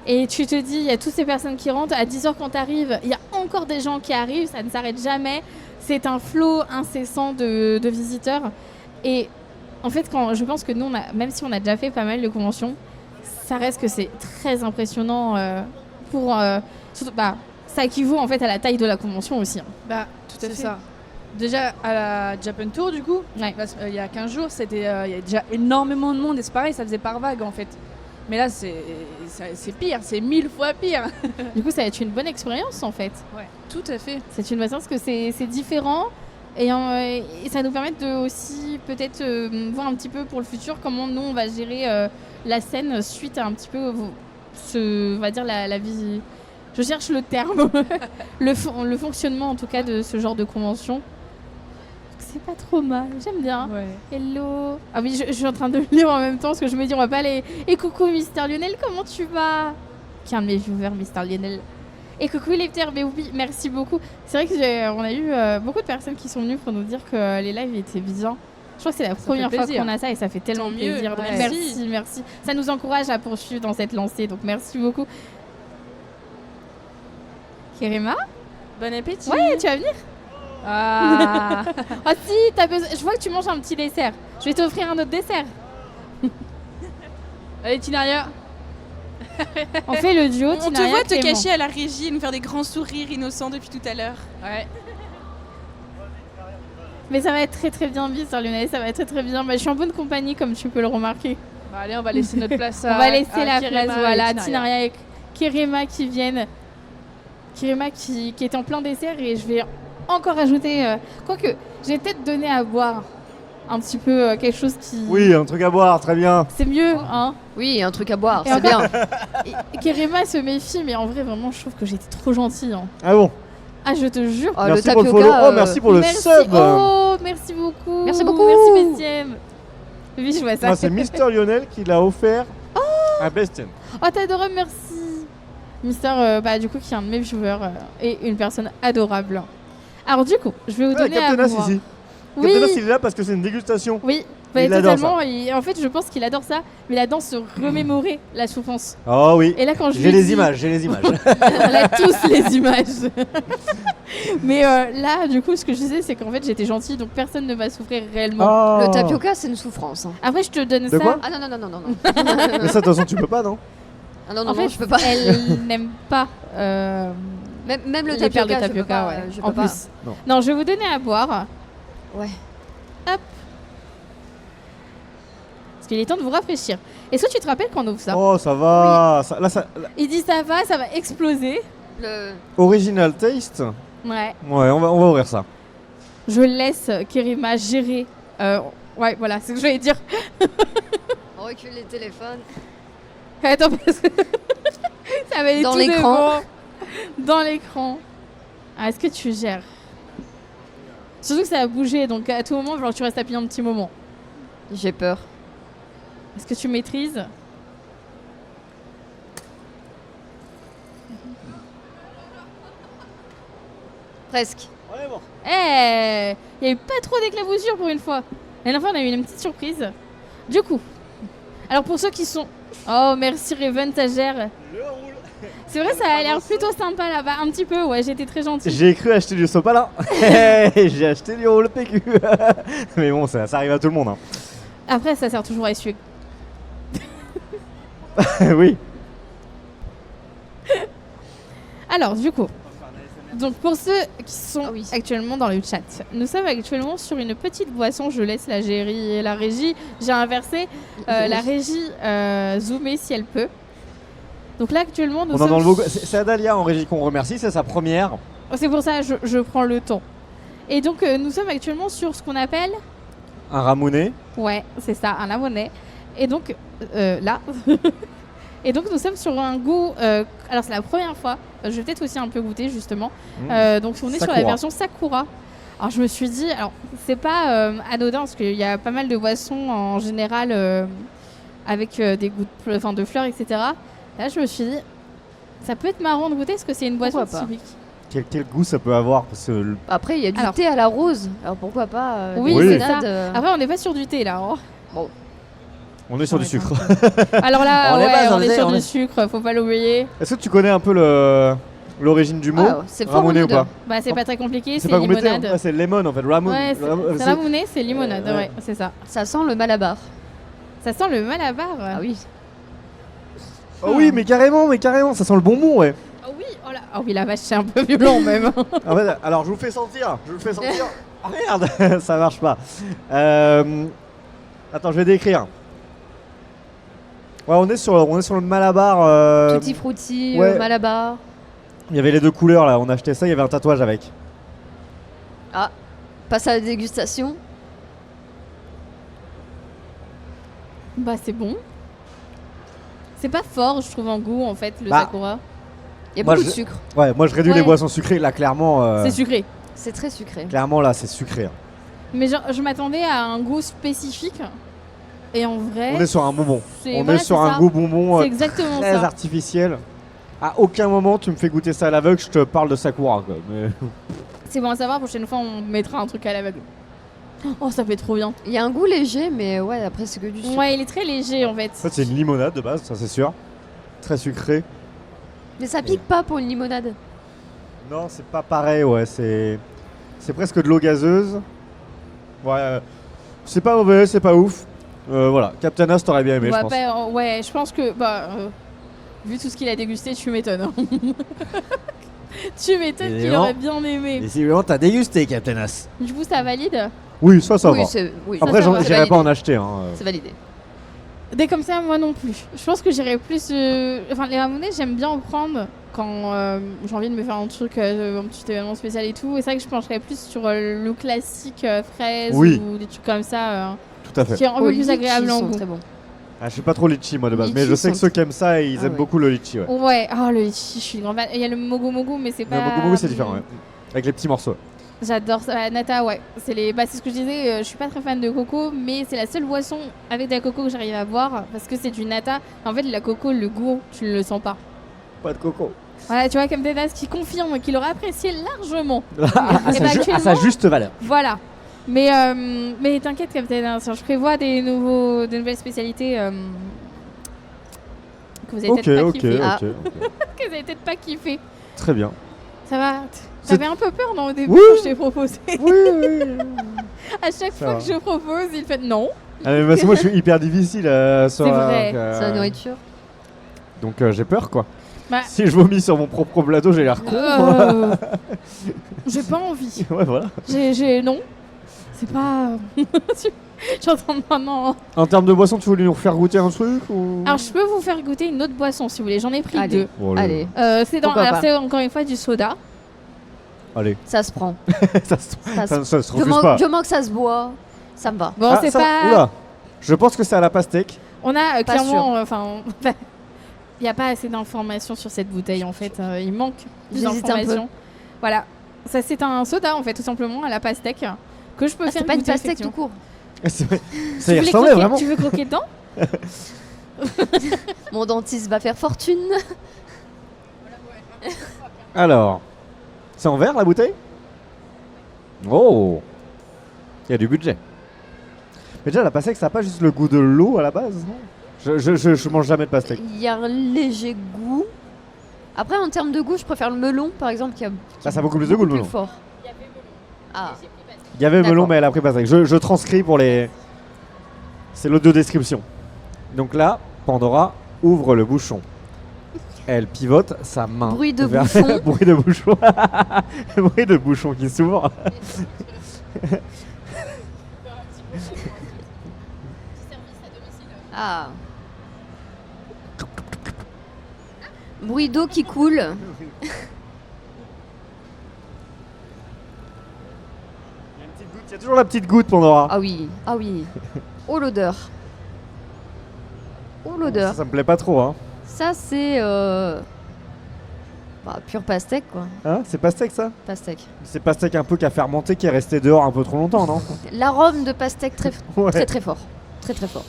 Speaker 4: Et tu te dis, il y a toutes ces personnes qui rentrent. À 10h, quand tu arrives, il y a encore des gens qui arrivent. Ça ne s'arrête jamais. C'est un flot incessant de visiteurs. Et en fait, je pense que nous, même si on a déjà fait pas mal de conventions, ça reste que c'est très impressionnant surtout, ça équivaut en fait à la taille de la convention aussi.
Speaker 6: Bah, tout à fait. Ça. Déjà à la Japan Tour, du coup,
Speaker 4: ouais.
Speaker 6: Il y a 15 jours, il y a déjà énormément de monde et c'est pareil, ça faisait par vague en fait. Mais là, c'est pire, c'est 1000 fois pire.
Speaker 4: Du coup, ça va être une bonne expérience en fait.
Speaker 6: Ouais, tout à fait.
Speaker 4: C'est une bonne expérience parce que c'est différent et ça nous permet de aussi peut-être voir un petit peu pour le futur comment nous on va gérer la scène suite à un petit peu on va dire la vie. Je cherche le terme, le fonctionnement en tout cas de ce genre de convention. C'est pas trop mal, j'aime bien.
Speaker 6: Ouais.
Speaker 4: Hello. Ah oui, je suis en train de le lire en même temps parce que je me dis on va pas aller. Et coucou Mister Lionel, comment tu vas? Qui est un de mes viewers, Mister Lionel. Et coucou les petits oui, merci beaucoup. C'est vrai qu'on a eu beaucoup de personnes qui sont venues pour nous dire que les lives étaient bien. Je crois que c'est la première fois qu'on a ça et ça fait tellement plaisir. Donc, merci. Ça nous encourage à poursuivre dans cette lancée, donc merci beaucoup. Kirima,
Speaker 5: bon appétit.
Speaker 4: Ouais, tu vas venir?
Speaker 6: Ah.
Speaker 4: Oh si, je vois que tu manges un petit dessert. Je vais t'offrir un autre dessert.
Speaker 6: Allez Tinaria.
Speaker 4: On fait le duo.
Speaker 5: On te voit te cacher à la régie et nous faire des grands sourires innocents depuis tout à l'heure.
Speaker 6: Ouais.
Speaker 4: Mais ça va être très très bien, Mister Lionel, ça va être très très bien. Je suis en bonne compagnie comme tu peux le remarquer.
Speaker 6: Bah, allez, on va laisser notre place
Speaker 4: à... On va laisser la
Speaker 6: Kirima
Speaker 4: place, voilà, Tinaria et Kirima qui viennent. Kirima qui est en plein dessert et je vais encore ajouter... quoique, j'ai peut-être donné à boire un petit peu quelque chose qui...
Speaker 1: Oui, un truc à boire, très bien.
Speaker 4: C'est mieux, hein?
Speaker 7: Oui, un truc à boire, c'est bien.
Speaker 4: Kirima se méfie, mais en vrai, vraiment, je trouve que j'étais trop gentille. Hein.
Speaker 1: Ah bon?
Speaker 4: Ah, je te jure.
Speaker 1: Oh, merci pour le follow. Oh, merci pour le sub.
Speaker 4: Oh, merci beaucoup.
Speaker 7: Merci beaucoup.
Speaker 4: Merci, Bestienne. Oui, je vois ça.
Speaker 1: Ah, c'est Mister Lionel qui l'a offert à Bestienne.
Speaker 4: Oh, t'es adorable, merci. Mister, du coup, qui est un de mes viewers et une personne adorable. Alors, du coup, je vais vous donner à boire.
Speaker 1: Ici.
Speaker 4: Oui.
Speaker 1: Captain Nas, il est là parce que c'est une dégustation.
Speaker 4: Oui,
Speaker 1: il
Speaker 4: totalement. En fait, je pense qu'il adore ça, mais il adore se remémorer la souffrance.
Speaker 1: Oh oui.
Speaker 4: Et là, quand
Speaker 1: j'ai les images.
Speaker 4: On a tous les images. Mais là, du coup, ce que je disais, c'est qu'en fait, j'étais gentille, donc personne ne va souffrir réellement.
Speaker 1: Oh.
Speaker 7: Le tapioca, c'est une souffrance. Hein.
Speaker 4: Après, je te donne ça.
Speaker 1: Quoi
Speaker 7: ah non.
Speaker 1: Mais ça, de toute façon, tu peux pas, non?
Speaker 7: Ah non,
Speaker 4: en fait,
Speaker 7: je peux pas.
Speaker 4: Elle n'aime pas.
Speaker 7: Même le
Speaker 4: tapioca,
Speaker 7: je peux pas,
Speaker 4: ouais.
Speaker 7: Je peux
Speaker 4: en
Speaker 7: pas.
Speaker 4: plus. Non, je vais vous donner à boire.
Speaker 7: Ouais.
Speaker 4: Hop. Parce qu'il est temps de vous rafraîchir. Est-ce que tu te rappelles quand on ouvre ça?
Speaker 1: Oh, ça va.
Speaker 4: Oui.
Speaker 1: Ça...
Speaker 4: Il dit ça va exploser.
Speaker 1: Original taste.
Speaker 4: Ouais.
Speaker 1: Ouais, on va ouvrir ça.
Speaker 4: Je laisse Kirima gérer. Ouais, voilà, c'est ce que je vais dire.
Speaker 7: On recule les téléphones.
Speaker 4: Attends, parce que ça va être
Speaker 7: dans
Speaker 4: tout
Speaker 7: l'écran.
Speaker 4: Dans l'écran. Ah, est-ce que tu gères? Surtout que ça a bougé, donc à tout moment, genre, tu restes appuyé un petit moment.
Speaker 7: J'ai peur.
Speaker 4: Est-ce que tu maîtrises?
Speaker 7: Presque.
Speaker 1: Ouais, bon.
Speaker 4: Il n'y a eu pas trop d'éclaboussures pour une fois. La dernière fois, on a eu une petite surprise. Du coup, alors pour ceux qui sont... Oh, merci Raven, ça gère. C'est vrai, ça a l'air plutôt sympa là-bas. Un petit peu, ouais, j'étais très gentille.
Speaker 1: J'ai cru acheter du sopalin. J'ai acheté du roule PQ. Mais bon, ça arrive à tout le monde. Hein.
Speaker 4: Après, ça sert toujours à essuyer.
Speaker 1: Oui.
Speaker 4: Alors, du coup, donc pour ceux qui sont actuellement dans le chat, nous sommes actuellement sur une petite boisson. Je laisse la régie. J'ai inversé la régie zoomer si elle peut. Donc là, actuellement, nous sommes...
Speaker 1: C'est Adalia en régie qu'on remercie, c'est sa première.
Speaker 4: C'est pour ça que je prends le temps. Et donc, nous sommes actuellement sur ce qu'on appelle...
Speaker 1: Un ramonet.
Speaker 4: Ouais, c'est ça, un ramonet. Et donc, là... Et donc, nous sommes sur un goût... alors, c'est la première fois. Je vais peut-être aussi un peu goûter, justement. Donc, on est sur la version Sakura. Alors, je me suis dit... Alors, c'est pas anodin, parce qu'il y a pas mal de boissons, en général, avec des goûts de fleurs, etc. Là, je me suis dit, ça peut être marrant de goûter parce que c'est une boisson typique.
Speaker 1: Quel goût ça peut avoir parce que
Speaker 7: Après, il y a du
Speaker 4: Alors-
Speaker 7: thé à la rose. Alors pourquoi pas
Speaker 4: Oui,
Speaker 7: des
Speaker 1: c'est
Speaker 7: limonades,
Speaker 4: ça. Après, on n'est pas sur du thé là. hein.
Speaker 1: on est sur du
Speaker 4: Ouais,
Speaker 1: sucre.
Speaker 4: Alors là,
Speaker 1: On est
Speaker 4: ouais,
Speaker 1: pas sur
Speaker 4: on
Speaker 1: le
Speaker 4: est
Speaker 1: thé,
Speaker 4: sur
Speaker 1: on
Speaker 4: du
Speaker 1: est-
Speaker 4: sucre, faut pas l'oublier.
Speaker 1: Est-ce que tu connais un peu l'origine du mot
Speaker 7: Ah, c'est fort
Speaker 1: Ramonet
Speaker 7: en
Speaker 1: ou pas
Speaker 7: odeur.
Speaker 4: Bah, c'est pas très compliqué, c'est
Speaker 1: pas compliqué,
Speaker 4: limonade.
Speaker 1: hein. C'est lemon en fait. Ramon.
Speaker 4: Ouais, c'est
Speaker 1: c'est-
Speaker 4: ramonet, c'est limonade,
Speaker 1: Ouais.
Speaker 4: ouais, c'est ça.
Speaker 7: Ça sent le malabar.
Speaker 4: Ça sent le malabar.
Speaker 7: Ah oui.
Speaker 1: Oh oui, mais carrément, ça sent le bonbon, ouais.
Speaker 4: Oh oui, oh là, oh oui, la vache, c'est un peu violent même.
Speaker 1: En fait, alors je vous fais sentir. Ah merde, ça marche pas. Attends, je vais décrire. Ouais, on est sur le Malabar.
Speaker 7: Tutti frutti,
Speaker 1: ouais.
Speaker 7: malabar.
Speaker 1: Il y avait les deux couleurs là, on achetait ça, il y avait un tatouage avec.
Speaker 7: Ah, passe à la dégustation.
Speaker 4: Bah, c'est bon. C'est pas fort, je trouve, en goût, en fait, le
Speaker 1: Bah,
Speaker 4: Sakura.
Speaker 7: Il y a
Speaker 1: Moi,
Speaker 7: beaucoup
Speaker 1: je-
Speaker 7: de sucre.
Speaker 1: Ouais, moi je réduis
Speaker 4: Ouais.
Speaker 1: les boissons sucrées, là clairement.
Speaker 4: C'est sucré.
Speaker 7: C'est très sucré.
Speaker 1: Clairement là, c'est sucré. Hein.
Speaker 4: Mais genre, je m'attendais à un goût spécifique. Et en vrai.
Speaker 1: On est sur un bonbon.
Speaker 4: c'est-
Speaker 1: On
Speaker 4: voilà,
Speaker 1: est sur
Speaker 4: c'est
Speaker 1: un
Speaker 4: ça.
Speaker 1: goût bonbon
Speaker 4: C'est exactement
Speaker 1: très
Speaker 4: ça.
Speaker 1: artificiel. À aucun moment tu me fais goûter ça à l'aveugle, je te parle de Sakura quoi. Mais...
Speaker 4: C'est bon à savoir, prochaine fois, on mettra un truc à l'aveugle. Oh, ça fait trop bien.
Speaker 7: Il y a un goût léger, mais ouais, après c'est que du sucre.
Speaker 4: Ouais, il est très léger, en fait.
Speaker 1: En fait, c'est une limonade de base, ça c'est sûr. Très sucré.
Speaker 7: Mais ça pique pas pour une limonade.
Speaker 1: Non, c'est pas pareil, ouais, c'est presque de l'eau gazeuse. Ouais, c'est pas mauvais, c'est pas ouf. Voilà, Captain As t'aurais bien aimé, je pense.
Speaker 4: Ouais, je pense que, vu tout ce qu'il a dégusté, tu m'étonnes. hein. Tu m'étonnes qu'il
Speaker 1: Évidemment.
Speaker 4: aurait bien aimé.
Speaker 1: Visiblement, t'as dégusté, Captain As.
Speaker 4: Du coup, ça valide.
Speaker 1: Oui, ça
Speaker 7: oui,
Speaker 1: va.
Speaker 7: oui.
Speaker 1: Après,
Speaker 4: ça va,
Speaker 1: j'irai
Speaker 7: c'est
Speaker 1: pas en
Speaker 7: validé.
Speaker 1: acheter. Hein.
Speaker 7: C'est validé.
Speaker 4: Dès comme ça, moi non plus. Je pense que j'irais plus. Enfin, les ramonets, j'aime bien en prendre quand j'ai envie de me faire un truc, un petit événement spécial et tout. Et c'est vrai que je pencherais plus sur le classique fraise
Speaker 1: Oui.
Speaker 4: ou des trucs comme ça,
Speaker 1: Tout à fait.
Speaker 4: qui est un peu
Speaker 7: Oh,
Speaker 4: plus
Speaker 7: litchi,
Speaker 4: agréable
Speaker 7: ils
Speaker 4: en
Speaker 7: sont
Speaker 4: goût.
Speaker 7: très bons.
Speaker 1: Ah, je suis pas trop litchi moi de base, mais
Speaker 7: Litchi
Speaker 1: je sais que
Speaker 7: sont-
Speaker 1: ceux qui aiment ça, ils
Speaker 7: Ah
Speaker 1: aiment
Speaker 7: ouais.
Speaker 1: beaucoup le litchi. Ouais.
Speaker 4: Ouais, oh le litchi, je suis grand fan. Il y a le mogo mogo, mais c'est
Speaker 1: Le
Speaker 4: pas.
Speaker 1: mogo mogo, c'est différent, ouais. Avec les petits morceaux.
Speaker 4: J'adore ça. Nata, ouais. C'est ce que je disais. Je suis pas très fan de coco, mais c'est la seule boisson avec de la coco que j'arrive à boire parce que c'est du nata. En fait, la coco, le goût, tu ne le sens pas.
Speaker 1: Pas de coco.
Speaker 4: Voilà, tu vois, comme Dedas qui confirme qu'il aurait apprécié largement.
Speaker 1: à,
Speaker 4: Eh ben,
Speaker 1: sa
Speaker 4: actuellement-
Speaker 1: juste valeur.
Speaker 4: Voilà. Mais t'inquiète, Captain, hein, je prévois de nouvelles spécialités que vous avez
Speaker 1: Ok,
Speaker 4: peut-être pas
Speaker 1: ok,
Speaker 4: kiffé.
Speaker 7: Ah.
Speaker 1: ok.
Speaker 4: Que vous avez peut-être pas kiffé.
Speaker 1: Très bien.
Speaker 4: Ça va.
Speaker 1: C'est-
Speaker 4: T'avais un peu peur dans le début
Speaker 1: Oui.
Speaker 4: quand je t'ai proposé.
Speaker 1: Oui, oui.
Speaker 4: À chaque
Speaker 1: Ça
Speaker 4: fois
Speaker 1: va.
Speaker 4: que je propose, il fait non.
Speaker 1: Ah, mais parce que moi, je suis hyper difficile sur
Speaker 4: C'est vrai.
Speaker 7: C'est la nourriture.
Speaker 1: Donc j'ai peur quoi.
Speaker 4: Bah.
Speaker 1: Si je vomis sur mon propre plateau, j'ai l'air con.
Speaker 4: J'ai pas envie.
Speaker 1: Ouais, voilà.
Speaker 4: Non. C'est pas. J'entends non.
Speaker 1: En termes de boisson, tu voulais nous faire goûter un truc ou...
Speaker 4: Alors je peux vous faire goûter une autre boisson si vous voulez. J'en ai pris
Speaker 7: Allez.
Speaker 4: deux.
Speaker 1: Oh là là.
Speaker 7: Allez,
Speaker 4: Alors
Speaker 7: Pourquoi pas.
Speaker 4: c'est encore une fois du soda.
Speaker 1: Allez.
Speaker 7: ça se prend.
Speaker 1: ça, ça se refuse pas.
Speaker 7: Du moment que ça se boit, ça me va.
Speaker 4: Bon,
Speaker 1: Ah,
Speaker 4: c'est
Speaker 1: ça-
Speaker 4: pas.
Speaker 1: Oula. Je pense que c'est à la pastèque.
Speaker 4: On a
Speaker 7: Pas
Speaker 4: clairement. Enfin. Il n'y a pas assez d'informations sur cette bouteille en fait. Il manque plus
Speaker 7: J'hésite un peu.
Speaker 4: d'informations. Voilà. Ça c'est un soda en fait tout simplement à la pastèque que je peux
Speaker 7: Ah,
Speaker 4: faire
Speaker 7: c'est pas une
Speaker 4: goûter,
Speaker 7: pastèque tout
Speaker 4: effectivement.
Speaker 7: court.
Speaker 1: C'est vrai. Ça
Speaker 4: Tu
Speaker 1: y
Speaker 4: veux les
Speaker 1: ressemblait
Speaker 4: croquer-
Speaker 1: vraiment.
Speaker 4: Tu veux croquer dedans?
Speaker 7: Mon dentiste va faire fortune.
Speaker 1: Alors, c'est en verre la bouteille? Oh, il y a du budget. Mais déjà la pastèque, ça n'a pas juste le goût de l'eau à la base, non? Je mange jamais de pastèque.
Speaker 7: Il y a un léger goût. Après, en termes de goût, je préfère le melon, par exemple, qui a
Speaker 1: Ah, ça a beaucoup plus de goût, le melon.
Speaker 7: fort. Ah,
Speaker 1: Il y avait melon,
Speaker 7: D'accord.
Speaker 1: mais elle a pris pastèque. Je transcris pour les. C'est l'audio description. Donc là, Pandora ouvre le bouchon. Elle pivote sa main.
Speaker 7: Bruit de
Speaker 1: vers-
Speaker 7: bouchon.
Speaker 1: Bruit de bouchon. Bruit de bouchon qui s'ouvre.
Speaker 7: ah. Bruit d'eau qui coule.
Speaker 1: Il y a une petite goutte, il y a toujours la petite goutte, Pandora.
Speaker 7: Ah oui, ah oui. Oh l'odeur. Oh l'odeur.
Speaker 1: Ça me plaît pas trop, hein.
Speaker 7: Ça c'est pure pastèque quoi.
Speaker 1: Hein, c'est pastèque ça?
Speaker 7: Pastèque.
Speaker 1: C'est pastèque un peu qui a fermenté, qui est resté dehors un peu trop longtemps, non?
Speaker 7: L'arôme de pastèque très
Speaker 1: Ouais.
Speaker 7: très très fort. Très très fort.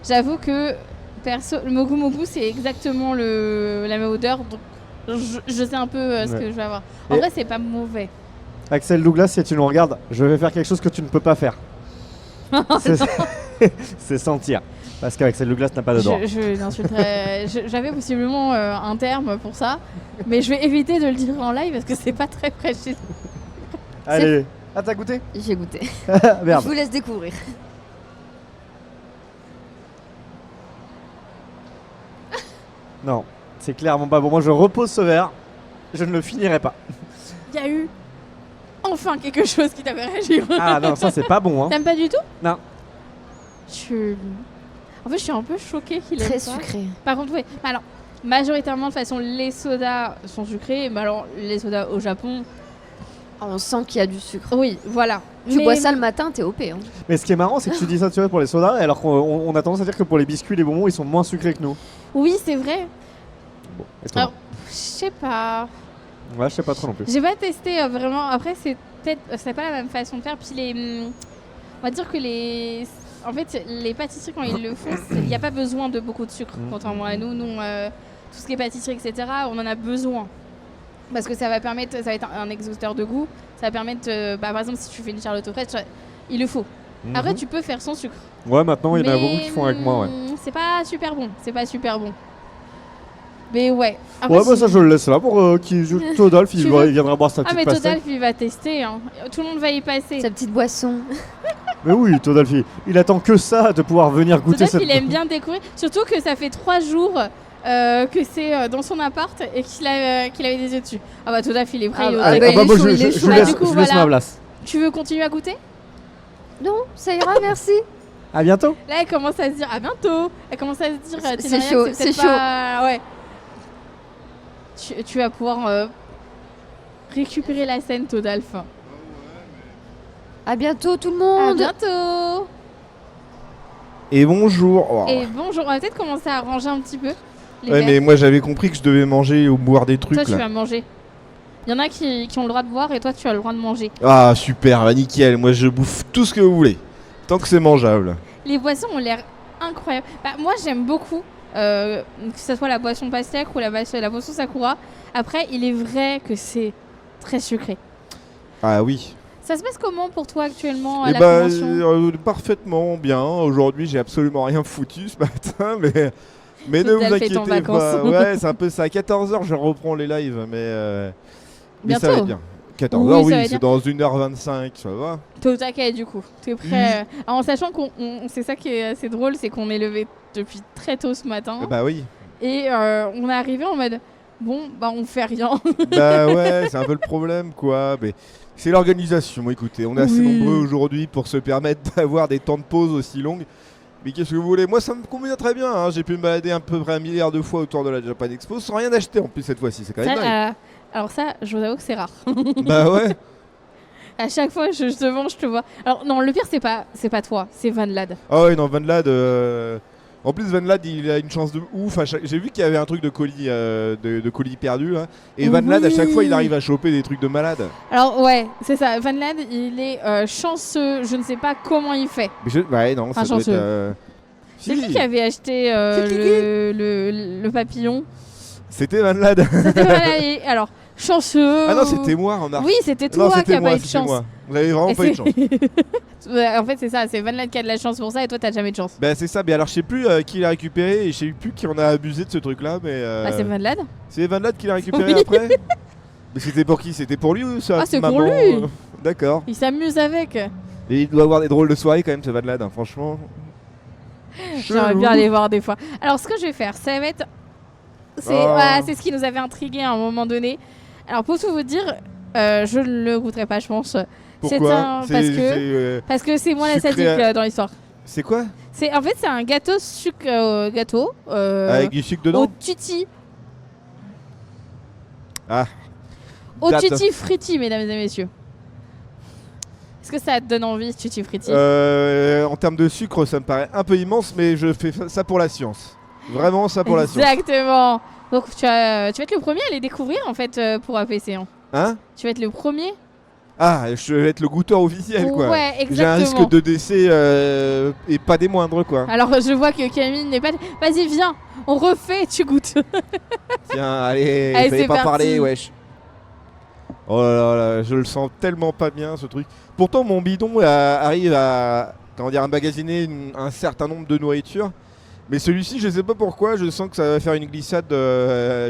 Speaker 4: J'avoue que perso, le mogu mogu c'est exactement la même odeur, donc je sais un peu ce
Speaker 1: Ouais.
Speaker 4: que je vais avoir. En
Speaker 1: Et-
Speaker 4: vrai, c'est pas mauvais.
Speaker 1: Axel Douglas, si tu nous regardes, je vais faire quelque chose que tu ne peux pas faire. C'est c'est sentir. Parce qu'Axel Douglas n'a pas de droit.
Speaker 4: Je n'insulterai. J'avais possiblement un terme pour ça, mais je vais éviter de le dire en live parce que c'est pas très précis.
Speaker 1: Allez, ah t'as goûté?
Speaker 7: J'ai goûté.
Speaker 1: Merde.
Speaker 7: Je vous laisse découvrir.
Speaker 1: Non, c'est clairement pas bon. Moi je repose ce verre, je ne le finirai pas.
Speaker 4: Il y a eu enfin quelque chose qui t'a fait réagir.
Speaker 1: Ah non, ça c'est pas bon. Hein.
Speaker 4: T'aimes pas du tout?
Speaker 1: Non.
Speaker 4: En fait, je suis un peu choquée qu'il aime
Speaker 7: Très
Speaker 4: pas.
Speaker 7: sucré.
Speaker 4: Par contre, oui. Alors, majoritairement, de toute façon, les sodas sont sucrés. Mais alors, les sodas au Japon,
Speaker 7: On sent qu'il y a du sucre.
Speaker 4: oui, voilà.
Speaker 7: Tu
Speaker 4: Mais-
Speaker 7: bois ça le matin, t'es OP. Hein.
Speaker 1: Mais ce qui est marrant, c'est que tu dis ça tu vois, pour les sodas, alors qu'on a tendance à dire que pour les biscuits, les bonbons, ils sont moins sucrés que nous.
Speaker 4: Oui, c'est vrai.
Speaker 1: Bon, étonnant.
Speaker 4: Alors, je sais pas.
Speaker 1: Ouais, je sais pas trop non plus.
Speaker 4: J'ai pas testé vraiment. Après, c'est pas la même façon de faire. Puis on va dire que en fait, les pâtisseries quand ils le font, il n'y a pas besoin de beaucoup de sucre. Contrairement à nous, tout ce qui est pâtisserie, etc., on en a besoin. Parce que ça va être un exhausteur de goût. Ça va permettre, par exemple, si tu fais une charlotte aux fraises, il le faut. Après, tu peux faire sans sucre.
Speaker 1: Ouais, maintenant, il y en a
Speaker 4: Mais,
Speaker 1: beaucoup qui font avec moi, ouais.
Speaker 4: C'est pas super bon. C'est pas super bon. Mais ouais. Après,
Speaker 1: Ouais, bah
Speaker 4: si-
Speaker 1: ça, je le laisse là pour Todolf,
Speaker 4: Tu veux-
Speaker 1: il viendra boire sa
Speaker 4: Ah,
Speaker 1: petite
Speaker 4: mais
Speaker 1: pastèque.
Speaker 4: Todalf, il va tester. Hein. Tout le monde va y passer.
Speaker 7: Sa petite boisson.
Speaker 1: Mais oui, Todolf, il attend que ça de pouvoir venir goûter
Speaker 4: Todalf,
Speaker 1: cette.
Speaker 4: il aime bien découvrir. Surtout que ça fait 3 jours que c'est dans son appart et qu'il avait des yeux dessus. Ah bah Todalf, il est prêt. il est au
Speaker 1: Ah,
Speaker 4: taquet.
Speaker 7: bah, il est
Speaker 1: moi,
Speaker 7: chaud,
Speaker 1: je
Speaker 7: il est
Speaker 1: je
Speaker 7: chaud.
Speaker 1: lui
Speaker 4: Bah,
Speaker 1: laisse,
Speaker 4: du coup,
Speaker 1: je laisse
Speaker 4: voilà.
Speaker 1: ma place.
Speaker 4: Tu veux continuer à goûter?
Speaker 7: Non, ça ira, merci.
Speaker 1: À bientôt.
Speaker 4: Là, elle commence à se dire à bientôt. Elle commence à se dire
Speaker 7: C'est
Speaker 4: Tina Ryan,
Speaker 7: chaud,
Speaker 4: peut-être
Speaker 7: c'est
Speaker 4: pas- Ouais. Tu vas pouvoir récupérer la scène, Todalf.
Speaker 7: À bientôt tout le
Speaker 4: À
Speaker 7: monde.
Speaker 4: bientôt.
Speaker 8: Et bonjour. Oh.
Speaker 4: Et bonjour, on va peut-être commencer à ranger un petit peu les
Speaker 8: Ouais,
Speaker 4: verres.
Speaker 8: mais moi j'avais compris que je devais manger ou boire des trucs
Speaker 4: Toi, tu
Speaker 8: là.
Speaker 4: vas manger. Il y en a qui ont le droit de boire et toi, tu as le droit de manger.
Speaker 8: Ah super, bah nickel. Moi je bouffe tout ce que vous voulez. Tant que c'est mangeable.
Speaker 4: Les boissons ont l'air incroyables. Bah, moi, j'aime beaucoup, que ce soit la boisson pastèque ou la boisson Sakura. Après, il est vrai que c'est très sucré.
Speaker 8: Ah oui.
Speaker 4: Ça se passe comment pour toi actuellement à
Speaker 8: Et
Speaker 4: la
Speaker 8: bah
Speaker 4: convention
Speaker 8: parfaitement bien. Aujourd'hui j'ai absolument rien foutu ce matin, mais ne vous
Speaker 4: Todalf est en
Speaker 8: inquiétez pas.
Speaker 4: vacances.
Speaker 8: Ouais, c'est un peu ça. À 14h je reprends les lives, mais ça va
Speaker 4: Bientôt.
Speaker 8: être bien. 14h
Speaker 4: Oui, ça va
Speaker 8: oui,
Speaker 4: être
Speaker 8: c'est dans 1h25, ça va.
Speaker 4: T'es au taquet du coup. T'es prêt. En sachant c'est ça qui est assez drôle, c'est qu'on est levé depuis très tôt ce matin.
Speaker 8: Bah oui.
Speaker 4: Et on est arrivé en mode bon, bah on fait rien.
Speaker 8: Bah ouais, c'est un peu le problème quoi. Mais c'est l'organisation. Écoutez, on est assez
Speaker 4: Oui.
Speaker 8: nombreux aujourd'hui pour se permettre d'avoir des temps de pause aussi longues. Mais qu'est-ce que vous voulez? Moi ça me convient très bien. Hein. J'ai pu me balader à peu près 1 milliard de fois autour de la Japan Expo sans rien acheter en plus cette fois-ci. C'est quand même
Speaker 4: Ça,
Speaker 8: dingue.
Speaker 4: alors ça, je vous avoue que c'est rare.
Speaker 8: Bah ouais.
Speaker 4: À chaque fois, je te vends, je te vois. Alors non, le pire, c'est pas toi, c'est Van Lad.
Speaker 8: Ah ouais, non, Van Lad. En plus, Van Lad, il a une chance de ouf. J'ai vu qu'il y avait un truc de colis, de colis perdu. Là. Et Van Lad, à chaque fois, il arrive à choper des trucs de malade.
Speaker 4: Alors ouais, c'est ça. Van Lad, il est chanceux. Je ne sais pas comment il fait.
Speaker 8: Mais ouais, non, ça
Speaker 4: Enfin,
Speaker 8: doit être.
Speaker 4: chanceux. C'est
Speaker 8: Si.
Speaker 4: qui avait acheté
Speaker 8: C'est qui
Speaker 4: le papillon?
Speaker 8: C'était Van Lad.
Speaker 4: C'était Van Lad. Et alors, chanceux.
Speaker 8: Ah non, c'était moi, remarque.
Speaker 4: Oui, c'était
Speaker 8: Non,
Speaker 4: toi qui
Speaker 8: c'était
Speaker 4: a
Speaker 8: moi,
Speaker 4: pas eu de
Speaker 8: c'était
Speaker 4: chance.
Speaker 8: moi. Vous avez vraiment
Speaker 4: Et
Speaker 8: pas eu de chance.
Speaker 4: Ouais, en fait, c'est ça. C'est Van Lad qui a de la chance pour ça et toi, t'as jamais de chance.
Speaker 8: Bah c'est ça, mais alors je sais plus qui l'a récupéré et je sais plus qui en a abusé de ce truc là, mais
Speaker 4: Ah, c'est Van Lad.
Speaker 8: c'est Van Lad qui l'a récupéré
Speaker 4: Oui.
Speaker 8: après. Mais c'était pour qui? C'était pour lui ou ça?
Speaker 4: Ah, c'est pour lui.
Speaker 8: D'accord.
Speaker 4: Il s'amuse avec.
Speaker 8: Et il doit avoir des drôles de soirées quand même ce Van Lad, hein, franchement.
Speaker 4: J'aimerais bien aller voir des fois. Alors, ce que je vais faire, ça va être. C'est
Speaker 8: Oh.
Speaker 4: voilà, c'est ce qui nous avait intrigué à un moment donné. Alors, pour tout vous dire, je ne le goûterai pas, je pense.
Speaker 8: Pourquoi?
Speaker 4: Parce que c'est moi la
Speaker 8: sucré
Speaker 4: sadique
Speaker 8: à-
Speaker 4: dans l'histoire.
Speaker 8: C'est quoi?
Speaker 4: En fait, c'est un gâteau gâteau
Speaker 8: Avec du sucre
Speaker 4: au
Speaker 8: dedans?
Speaker 4: tutti.
Speaker 8: Ah.
Speaker 4: Au
Speaker 8: Date.
Speaker 4: tutti fritti, mesdames et messieurs. Est-ce que ça te donne envie, tutti fritti?
Speaker 8: En termes de sucre, ça me paraît un peu immense, mais je fais ça pour la science. Vraiment ça pour la science.
Speaker 4: Exactement. Donc tu vas être le premier à les découvrir en fait pour APC. Hein.
Speaker 8: Hein?
Speaker 4: Tu vas être le premier.
Speaker 8: Ah, je vais être le goûteur officiel, quoi.
Speaker 4: Ouais,
Speaker 8: J'ai un
Speaker 4: exactement.
Speaker 8: risque de décès et pas des moindres, quoi.
Speaker 4: Alors je vois que Camille n'est pas... Vas-y, viens, on refait et tu goûtes.
Speaker 8: Tiens, allez,
Speaker 4: Allez,
Speaker 8: fallait
Speaker 4: c'est
Speaker 8: pas
Speaker 4: parti.
Speaker 8: parler, wesh. Oh là là, je le sens tellement pas bien, ce truc. Pourtant, mon bidon arrive à emmagasiner un certain nombre de nourritures. Mais celui-ci, je sais pas pourquoi, je sens que ça va faire une glissade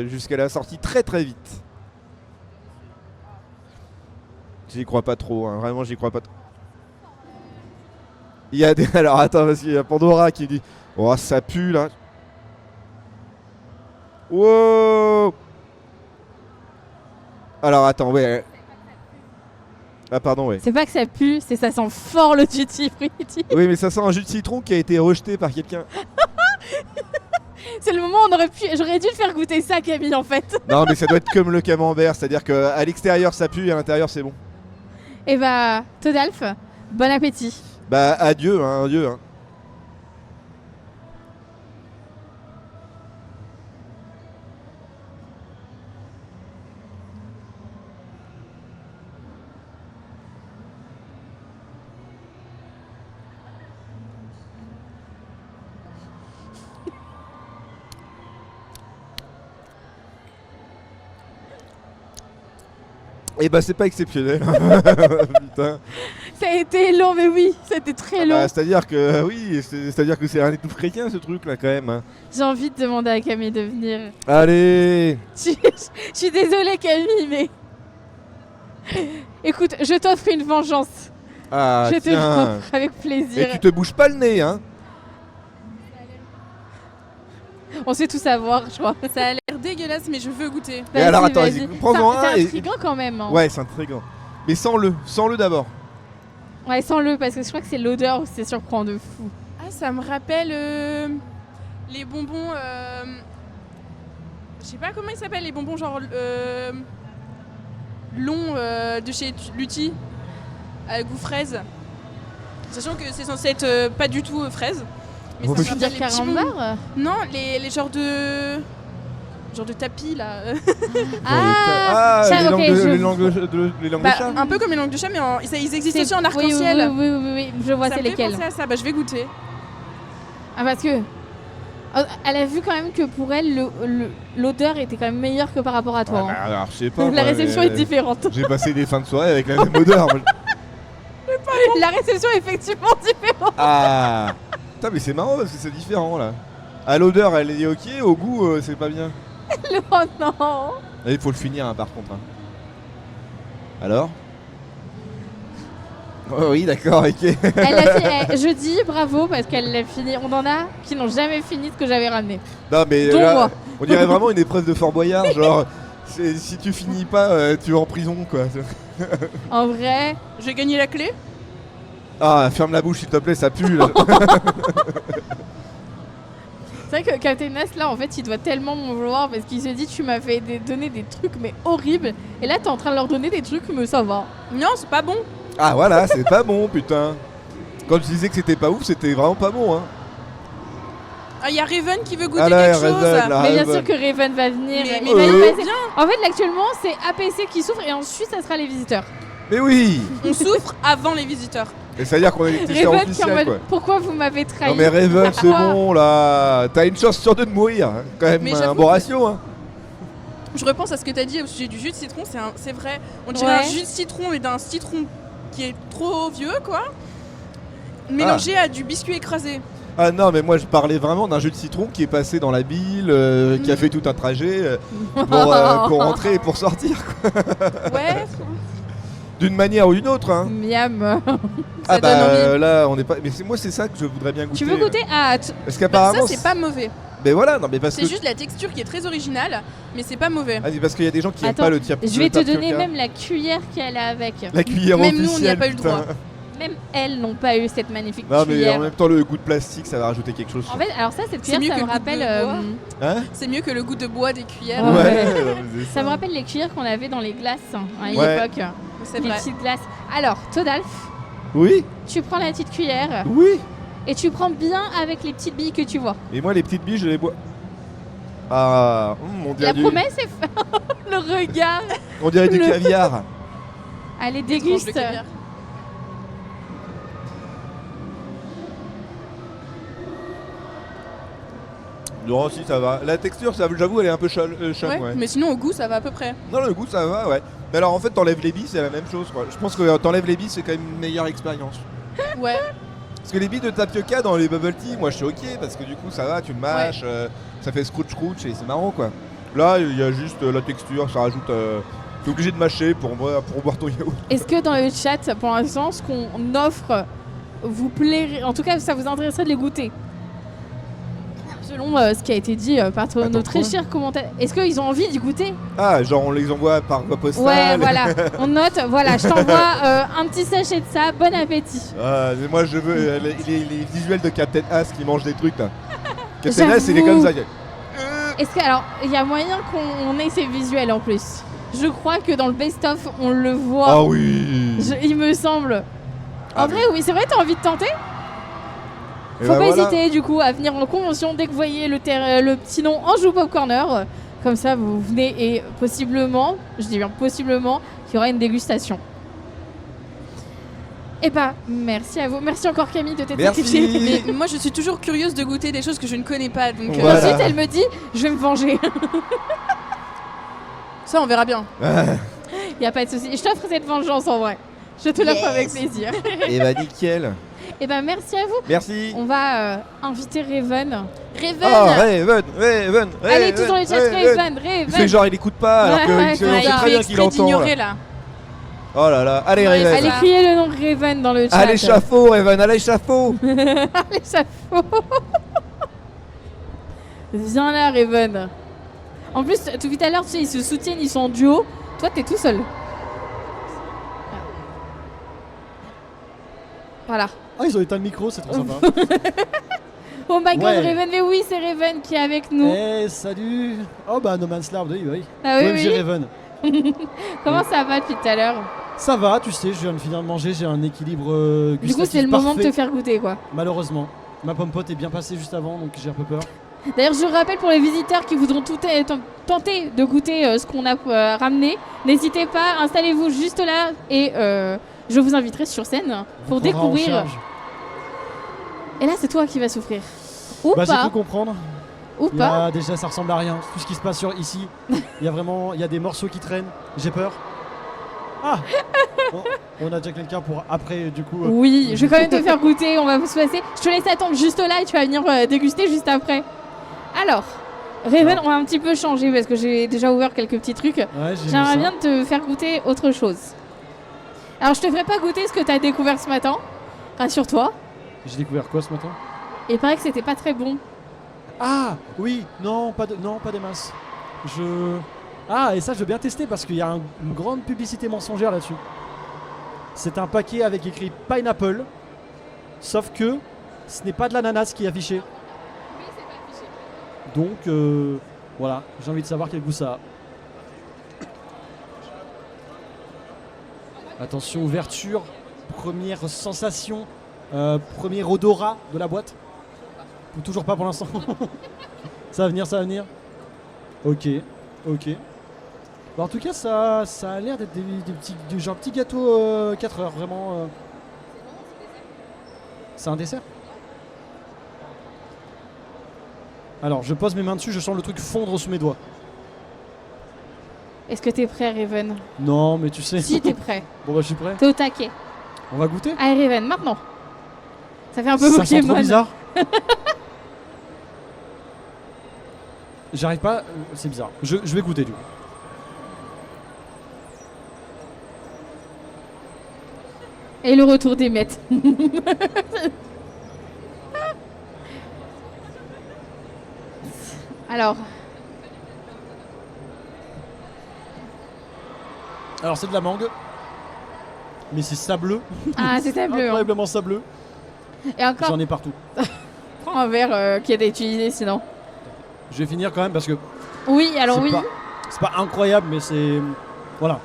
Speaker 8: jusqu'à la sortie très très vite. J'y crois pas trop, hein, vraiment j'y crois pas trop. Il y a des... Alors attends, parce qu'il y a Pandora qui dit « Oh, ça pue là !» Wow. Alors attends, ouais. Ah pardon, ouais.
Speaker 4: C'est pas que ça pue, c'est ça sent fort le tutti frutti.
Speaker 8: Oui, mais ça sent un jus de citron qui a été rejeté par quelqu'un.
Speaker 4: C'est le moment où j'aurais dû le faire goûter ça, Camille, en fait.
Speaker 8: Non, mais ça doit être comme le camembert, c'est-à-dire qu'à l'extérieur ça pue et à l'intérieur c'est bon.
Speaker 4: Et bah, Todalf, bon appétit.
Speaker 8: Bah adieu, hein, adieu. Hein. Et bah c'est pas exceptionnel. Putain.
Speaker 4: Ça a été long, mais oui, c'était très long.
Speaker 8: Bah, c'est-à-dire que oui, c'est-à-dire que c'est un étouffe chrétien ce truc là quand même. Hein.
Speaker 4: J'ai envie de demander à Camille de venir.
Speaker 8: Allez.
Speaker 4: Je suis désolée, Camille, mais... Écoute, je t'offre une vengeance.
Speaker 8: Ah
Speaker 4: Je te
Speaker 8: tiens.
Speaker 4: l'offre avec plaisir.
Speaker 8: Et tu te bouges pas le nez, hein.
Speaker 4: On sait tout savoir, je crois.
Speaker 5: Ça a l'air dégueulasse, mais je veux goûter.
Speaker 8: Et alors, attends,
Speaker 4: vas-y.
Speaker 8: prends-en un
Speaker 4: C'est
Speaker 8: et-
Speaker 4: intriguant quand même. Hein.
Speaker 8: Ouais, c'est intriguant. Mais sans-le d'abord.
Speaker 4: Ouais, sans-le, parce que je crois que c'est l'odeur où c'est surprend de fou.
Speaker 5: Ah, ça me rappelle les bonbons. Je sais pas comment ils s'appellent, les bonbons genre longs de chez Lutti, à goût fraise. Sachant que c'est censé être pas du tout fraise. Mais
Speaker 8: Oh,
Speaker 5: ça me
Speaker 8: mais-
Speaker 4: Tu veux dire
Speaker 5: rappelle les petits bonbons.
Speaker 4: carambar?
Speaker 5: Non, les genres de. Genre de tapis là.
Speaker 4: Ah,
Speaker 8: les
Speaker 4: ça,
Speaker 8: langues
Speaker 4: ok,
Speaker 8: de,
Speaker 4: je-
Speaker 8: les langues de, les langues de
Speaker 5: Bah,
Speaker 8: chat.
Speaker 5: un peu comme les langues de chat, mais ils existent aussi en
Speaker 4: Oui,
Speaker 5: arc-en-ciel.
Speaker 4: oui, je vois
Speaker 5: Ça
Speaker 4: c'est
Speaker 5: me fait
Speaker 4: lesquels.
Speaker 5: penser à ça, bah je vais goûter.
Speaker 4: Ah, parce que... Elle a vu quand même que pour elle, l'odeur était quand même meilleure que par rapport à toi.
Speaker 8: Ah,
Speaker 4: hein.
Speaker 8: bah, alors, je sais pas.
Speaker 4: Donc la
Speaker 8: moi,
Speaker 4: réception
Speaker 8: mais-
Speaker 4: est différente.
Speaker 8: J'ai passé des fins de soirée avec la même odeur. moi.
Speaker 4: La réception est effectivement différente.
Speaker 8: Ah. Putain, mais c'est marrant parce que c'est différent là. À l'odeur, elle est ok. Au goût, c'est pas bien.
Speaker 4: Oh non.
Speaker 8: Là, il faut le finir hein, par contre. Hein. Alors. Oh oui, d'accord, ok.
Speaker 4: Elle a fait, je dis bravo parce qu'elle l'a fini. On en a qui n'ont jamais fini ce que j'avais ramené.
Speaker 8: Non, mais
Speaker 4: Dont
Speaker 8: là,
Speaker 4: moi.
Speaker 8: on dirait vraiment une épreuve de Fort Boyard. Genre, si tu finis pas, tu vas en prison quoi.
Speaker 4: En vrai,
Speaker 5: Je vais gagner la clé.
Speaker 8: Ah, ferme la bouche s'il te plaît, ça pue là.
Speaker 4: c'est vrai que Captain Ness, là, en fait, il doit tellement m'en vouloir parce qu'il se dit tu m'as fait donner des trucs mais horribles. Et là, t'es en train de leur donner des trucs mais ça va.
Speaker 5: Non, c'est pas bon.
Speaker 8: Ah voilà, c'est pas bon putain. Quand je disais que c'était pas ouf, c'était vraiment pas bon hein.
Speaker 5: Ah, il y a Raven qui veut goûter
Speaker 8: Ah là,
Speaker 5: quelque chose.
Speaker 8: Raven, là.
Speaker 4: Mais bien
Speaker 8: Raven.
Speaker 4: sûr que Raven va venir.
Speaker 5: Mais
Speaker 4: Il va nous
Speaker 8: euh,
Speaker 4: passer- En fait, là, actuellement, c'est APC qui souffre et ensuite, ça sera les visiteurs.
Speaker 8: Mais oui.
Speaker 5: On souffre avant les visiteurs.
Speaker 8: Et ça veut dire qu'on est les testeurs
Speaker 4: Raven qui est en
Speaker 8: officiels
Speaker 4: mode
Speaker 8: quoi.
Speaker 4: pourquoi vous m'avez trahi?
Speaker 8: Non mais Raven, c'est
Speaker 4: Pourquoi
Speaker 8: bon là. T'as une chance sur deux de mourir. Hein. Quand même
Speaker 5: Mais
Speaker 8: un
Speaker 5: j'avoue
Speaker 8: bon
Speaker 5: que-
Speaker 8: ratio hein.
Speaker 5: Je repense à ce que t'as dit au sujet du jus de citron, c'est vrai. On dirait
Speaker 4: Ouais.
Speaker 5: un jus de citron, mais d'un citron qui est trop vieux, quoi. Mélangé à du biscuit écrasé.
Speaker 8: Ah non mais moi je parlais vraiment d'un jus de citron qui est passé dans la bille, qui a fait tout un trajet pour rentrer et pour sortir quoi.
Speaker 5: Ouais,
Speaker 8: D'une manière ou d'une autre hein.
Speaker 4: Miam.
Speaker 8: Ah
Speaker 5: donne envie.
Speaker 8: là on est pas. Mais moi c'est ça que je voudrais bien goûter.
Speaker 4: Tu veux goûter? Ah,
Speaker 8: Parce
Speaker 5: bah,
Speaker 8: qu'apparemment.
Speaker 5: ça c'est pas mauvais.
Speaker 8: Mais voilà, non mais parce que.
Speaker 5: C'est juste la texture qui est très originale, mais c'est pas mauvais.
Speaker 8: Ah, mais parce qu'il y a des gens qui aiment
Speaker 4: Attends,
Speaker 8: pas le tir.
Speaker 4: je vais te donner même la cuillère qu'elle a avec.
Speaker 8: la cuillère
Speaker 5: Même nous, on
Speaker 8: officielle.
Speaker 5: n'y a pas eu le
Speaker 8: putain.
Speaker 5: droit.
Speaker 4: Même elles n'ont pas eu cette magnifique
Speaker 8: Non mais
Speaker 4: cuillère.
Speaker 8: en même temps le goût de plastique ça va rajouter quelque chose.
Speaker 4: En fait, alors ça, cette
Speaker 5: C'est mieux
Speaker 4: cuillère, ça
Speaker 5: que
Speaker 4: me
Speaker 5: le goût de
Speaker 4: rappelle.
Speaker 5: bois.
Speaker 8: Hein
Speaker 5: C'est mieux que le goût de bois des cuillères.
Speaker 4: Ouais.
Speaker 8: non, mais c'est
Speaker 4: Ça me rappelle les cuillères qu'on avait dans les glaces hein, à une
Speaker 8: Ouais.
Speaker 4: époque.
Speaker 5: C'est
Speaker 4: Les
Speaker 5: vrai.
Speaker 4: petites glaces. Alors, Todalf,
Speaker 8: Oui,
Speaker 4: tu prends la petite cuillère
Speaker 8: oui.
Speaker 4: et tu prends bien avec les petites billes que tu vois.
Speaker 8: Et moi les petites billes je les bois. Ah, on dirait
Speaker 4: La
Speaker 8: du,
Speaker 4: promesse est faite. Le regard.
Speaker 8: on dirait du
Speaker 4: le-
Speaker 8: caviar.
Speaker 4: Allez,
Speaker 5: Des tranches de
Speaker 4: déguste.
Speaker 5: caviar.
Speaker 8: Non, si ça va. La texture, j'avoue, elle est un peu chum.
Speaker 5: Ouais,
Speaker 8: Ouais.
Speaker 5: mais sinon au goût ça va à peu près.
Speaker 8: Non, le goût, ça va, ouais. Mais alors, en fait, t'enlèves les billes, c'est la même chose, quoi. Je pense que t'enlèves les billes, c'est quand même une meilleure expérience.
Speaker 5: Ouais.
Speaker 8: Parce que les billes de tapioca dans les bubble tea, moi, je suis ok, parce que du coup, ça va, tu le mâches, ça fait scrooch et c'est marrant, quoi. Là, il y a juste la texture, ça rajoute. T'es obligé de mâcher pour boire ton yaourt.
Speaker 4: Est-ce que dans le chat, pour l'instant, ce qu'on offre vous plairait, en tout cas, ça vous intéresserait de les goûter? Selon ce qui a été dit par
Speaker 8: Attends,
Speaker 4: nos très
Speaker 8: quoi
Speaker 4: chers commentaires, est-ce qu'ils ont envie d'y goûter?
Speaker 8: Ah, genre, on les envoie par voie postale.
Speaker 4: Ouais, voilà, on note, voilà, je t'envoie un petit sachet de ça, bon appétit.
Speaker 8: Ah, mais moi, je veux les visuels de Captain Ass qui mange des trucs, là. Captain Ass, il est
Speaker 4: J'avoue.
Speaker 8: comme ça.
Speaker 4: Est-ce que, alors, il y a moyen qu'on ait ces visuels en plus? Je crois que dans le best-of, on le voit.
Speaker 8: Ah oui.
Speaker 4: Il me semble. En
Speaker 8: Ah,
Speaker 4: vrai, oui, c'est vrai, t'as envie de tenter?
Speaker 8: Et
Speaker 4: Faut
Speaker 8: bah
Speaker 4: pas
Speaker 8: voilà.
Speaker 4: hésiter du coup à venir en convention dès que vous voyez le petit nom Anjou Pop Corner. Comme ça, vous venez et possiblement, je dis bien possiblement, qu'il y aura une dégustation. Et bah, merci à vous. Merci encore Camille de t'être
Speaker 8: Merci.
Speaker 4: sacrifiée.
Speaker 5: Mais moi je suis toujours curieuse de goûter des choses que je ne connais pas donc
Speaker 8: Voilà.
Speaker 4: Ensuite, elle me dit, je vais me venger.
Speaker 5: ça on verra bien.
Speaker 4: Il y a pas de souci. Je t'offre cette vengeance en vrai. Je te l'offre avec plaisir.
Speaker 8: Et bah, nickel.
Speaker 4: Et bah, merci à vous.
Speaker 8: Merci.
Speaker 4: On va inviter Raven. Raven.
Speaker 8: Oh, Raven.
Speaker 4: Allez, tous dans les chats, Raven.
Speaker 8: Il fait genre, il écoute pas, alors que
Speaker 4: Ouais,
Speaker 8: il sait
Speaker 4: ouais,
Speaker 8: on
Speaker 4: il
Speaker 8: sait
Speaker 4: fait
Speaker 8: très bien qu'il
Speaker 5: exprès
Speaker 8: entend.
Speaker 5: d'ignorer
Speaker 8: Là.
Speaker 5: là.
Speaker 8: Oh là là, allez,
Speaker 5: Ouais,
Speaker 8: Raven.
Speaker 4: Allez, criez le nom de Raven dans le chat.
Speaker 8: À l'échafaud, Raven, à l'échafaud.
Speaker 4: À l'échafaud. Viens là, Raven. En plus, tout à l'heure, tu sais, ils se soutiennent, ils sont en duo. Toi, t'es tout seul. Voilà.
Speaker 9: Ah, ils ont éteint le micro, c'est trop sympa.
Speaker 4: Oh my god,
Speaker 9: Ouais.
Speaker 4: Raven, mais oui, c'est Raven qui est avec nous.
Speaker 9: Eh, salut. Oh bah No Man's Land, oui.
Speaker 4: Ah oui,
Speaker 9: OMG
Speaker 4: oui.
Speaker 9: Raven.
Speaker 4: Comment ça va depuis tout à l'heure?
Speaker 9: Ça va, tu sais, je viens de finir de manger, j'ai un équilibre gustatif
Speaker 4: Du coup, c'est le moment de te
Speaker 9: parfait.
Speaker 4: faire goûter, quoi.
Speaker 9: Malheureusement. Ma pomme pote est bien passée juste avant, donc j'ai un peu peur.
Speaker 4: D'ailleurs, je rappelle pour les visiteurs qui voudront tenter de goûter ce qu'on a ramené, n'hésitez pas, installez-vous juste là et je vous inviterai sur scène pour
Speaker 9: On prendra en
Speaker 4: découvrir.
Speaker 9: charge.
Speaker 4: Et là, c'est toi qui vas souffrir. Ou
Speaker 9: Bah, j'ai
Speaker 4: pas.
Speaker 9: cru comprendre.
Speaker 4: Ou
Speaker 9: Il y
Speaker 4: pas.
Speaker 9: a, déjà, ça ressemble à rien. Tout ce qui se passe ici, il y a vraiment, il y a des morceaux qui traînent. J'ai peur. Ah. On a déjà quelqu'un pour après, du coup.
Speaker 4: Oui, je vais quand même te faire goûter, on va se passer. Je te laisse attendre juste là et tu vas venir déguster juste après. Alors, Raven, on va un petit peu changer parce que j'ai déjà ouvert quelques petits trucs.
Speaker 9: Ouais, j'ai vu
Speaker 4: J'aimerais
Speaker 9: ça.
Speaker 4: bien te faire goûter autre chose. Alors, je te ferai pas goûter ce que tu as découvert ce matin, rassure-toi.
Speaker 9: J'ai découvert quoi ce matin?
Speaker 4: Et il paraît que c'était pas très bon.
Speaker 9: Ah oui, non, pas des masses. Ah, et ça je veux bien tester parce qu'il y a une grande publicité mensongère là-dessus. C'est un paquet avec écrit Pineapple, sauf que ce n'est pas de l'ananas qui est affiché. Donc voilà, j'ai envie de savoir quel goût ça a. Attention, ouverture, première sensation, premier odorat de la boîte. Ou toujours pas pour l'instant. Ça va venir, ça va venir. Ok. Bon, en tout cas, ça a l'air d'être du genre petit gâteau 4 heures, vraiment. C'est un dessert. Alors, je pose mes mains dessus, je sens le truc fondre sous mes doigts.
Speaker 4: Est-ce que t'es prêt, Raven?
Speaker 9: Non, mais tu sais.
Speaker 4: Si, t'es prêt.
Speaker 9: Bon, bah, je suis prêt.
Speaker 4: T'es au taquet.
Speaker 9: On va goûter.
Speaker 4: Allez, Raven, maintenant. Ça fait un peu
Speaker 9: Ça sent trop
Speaker 4: Pokémon.
Speaker 9: bizarre. J'arrive pas, c'est bizarre. Je vais goûter du coup.
Speaker 4: Et le retour des miettes. Alors,
Speaker 9: Alors c'est de la mangue, mais c'est sableux,
Speaker 4: ah, c'est ça bleu. Hein.
Speaker 9: incroyablement sableux.
Speaker 4: Et encore,
Speaker 9: J'en ai partout.
Speaker 4: prends un verre qui a été utilisé sinon.
Speaker 9: Je vais finir quand même parce que
Speaker 4: Oui, alors
Speaker 9: c'est
Speaker 4: oui.
Speaker 9: c'est pas incroyable, mais c'est voilà.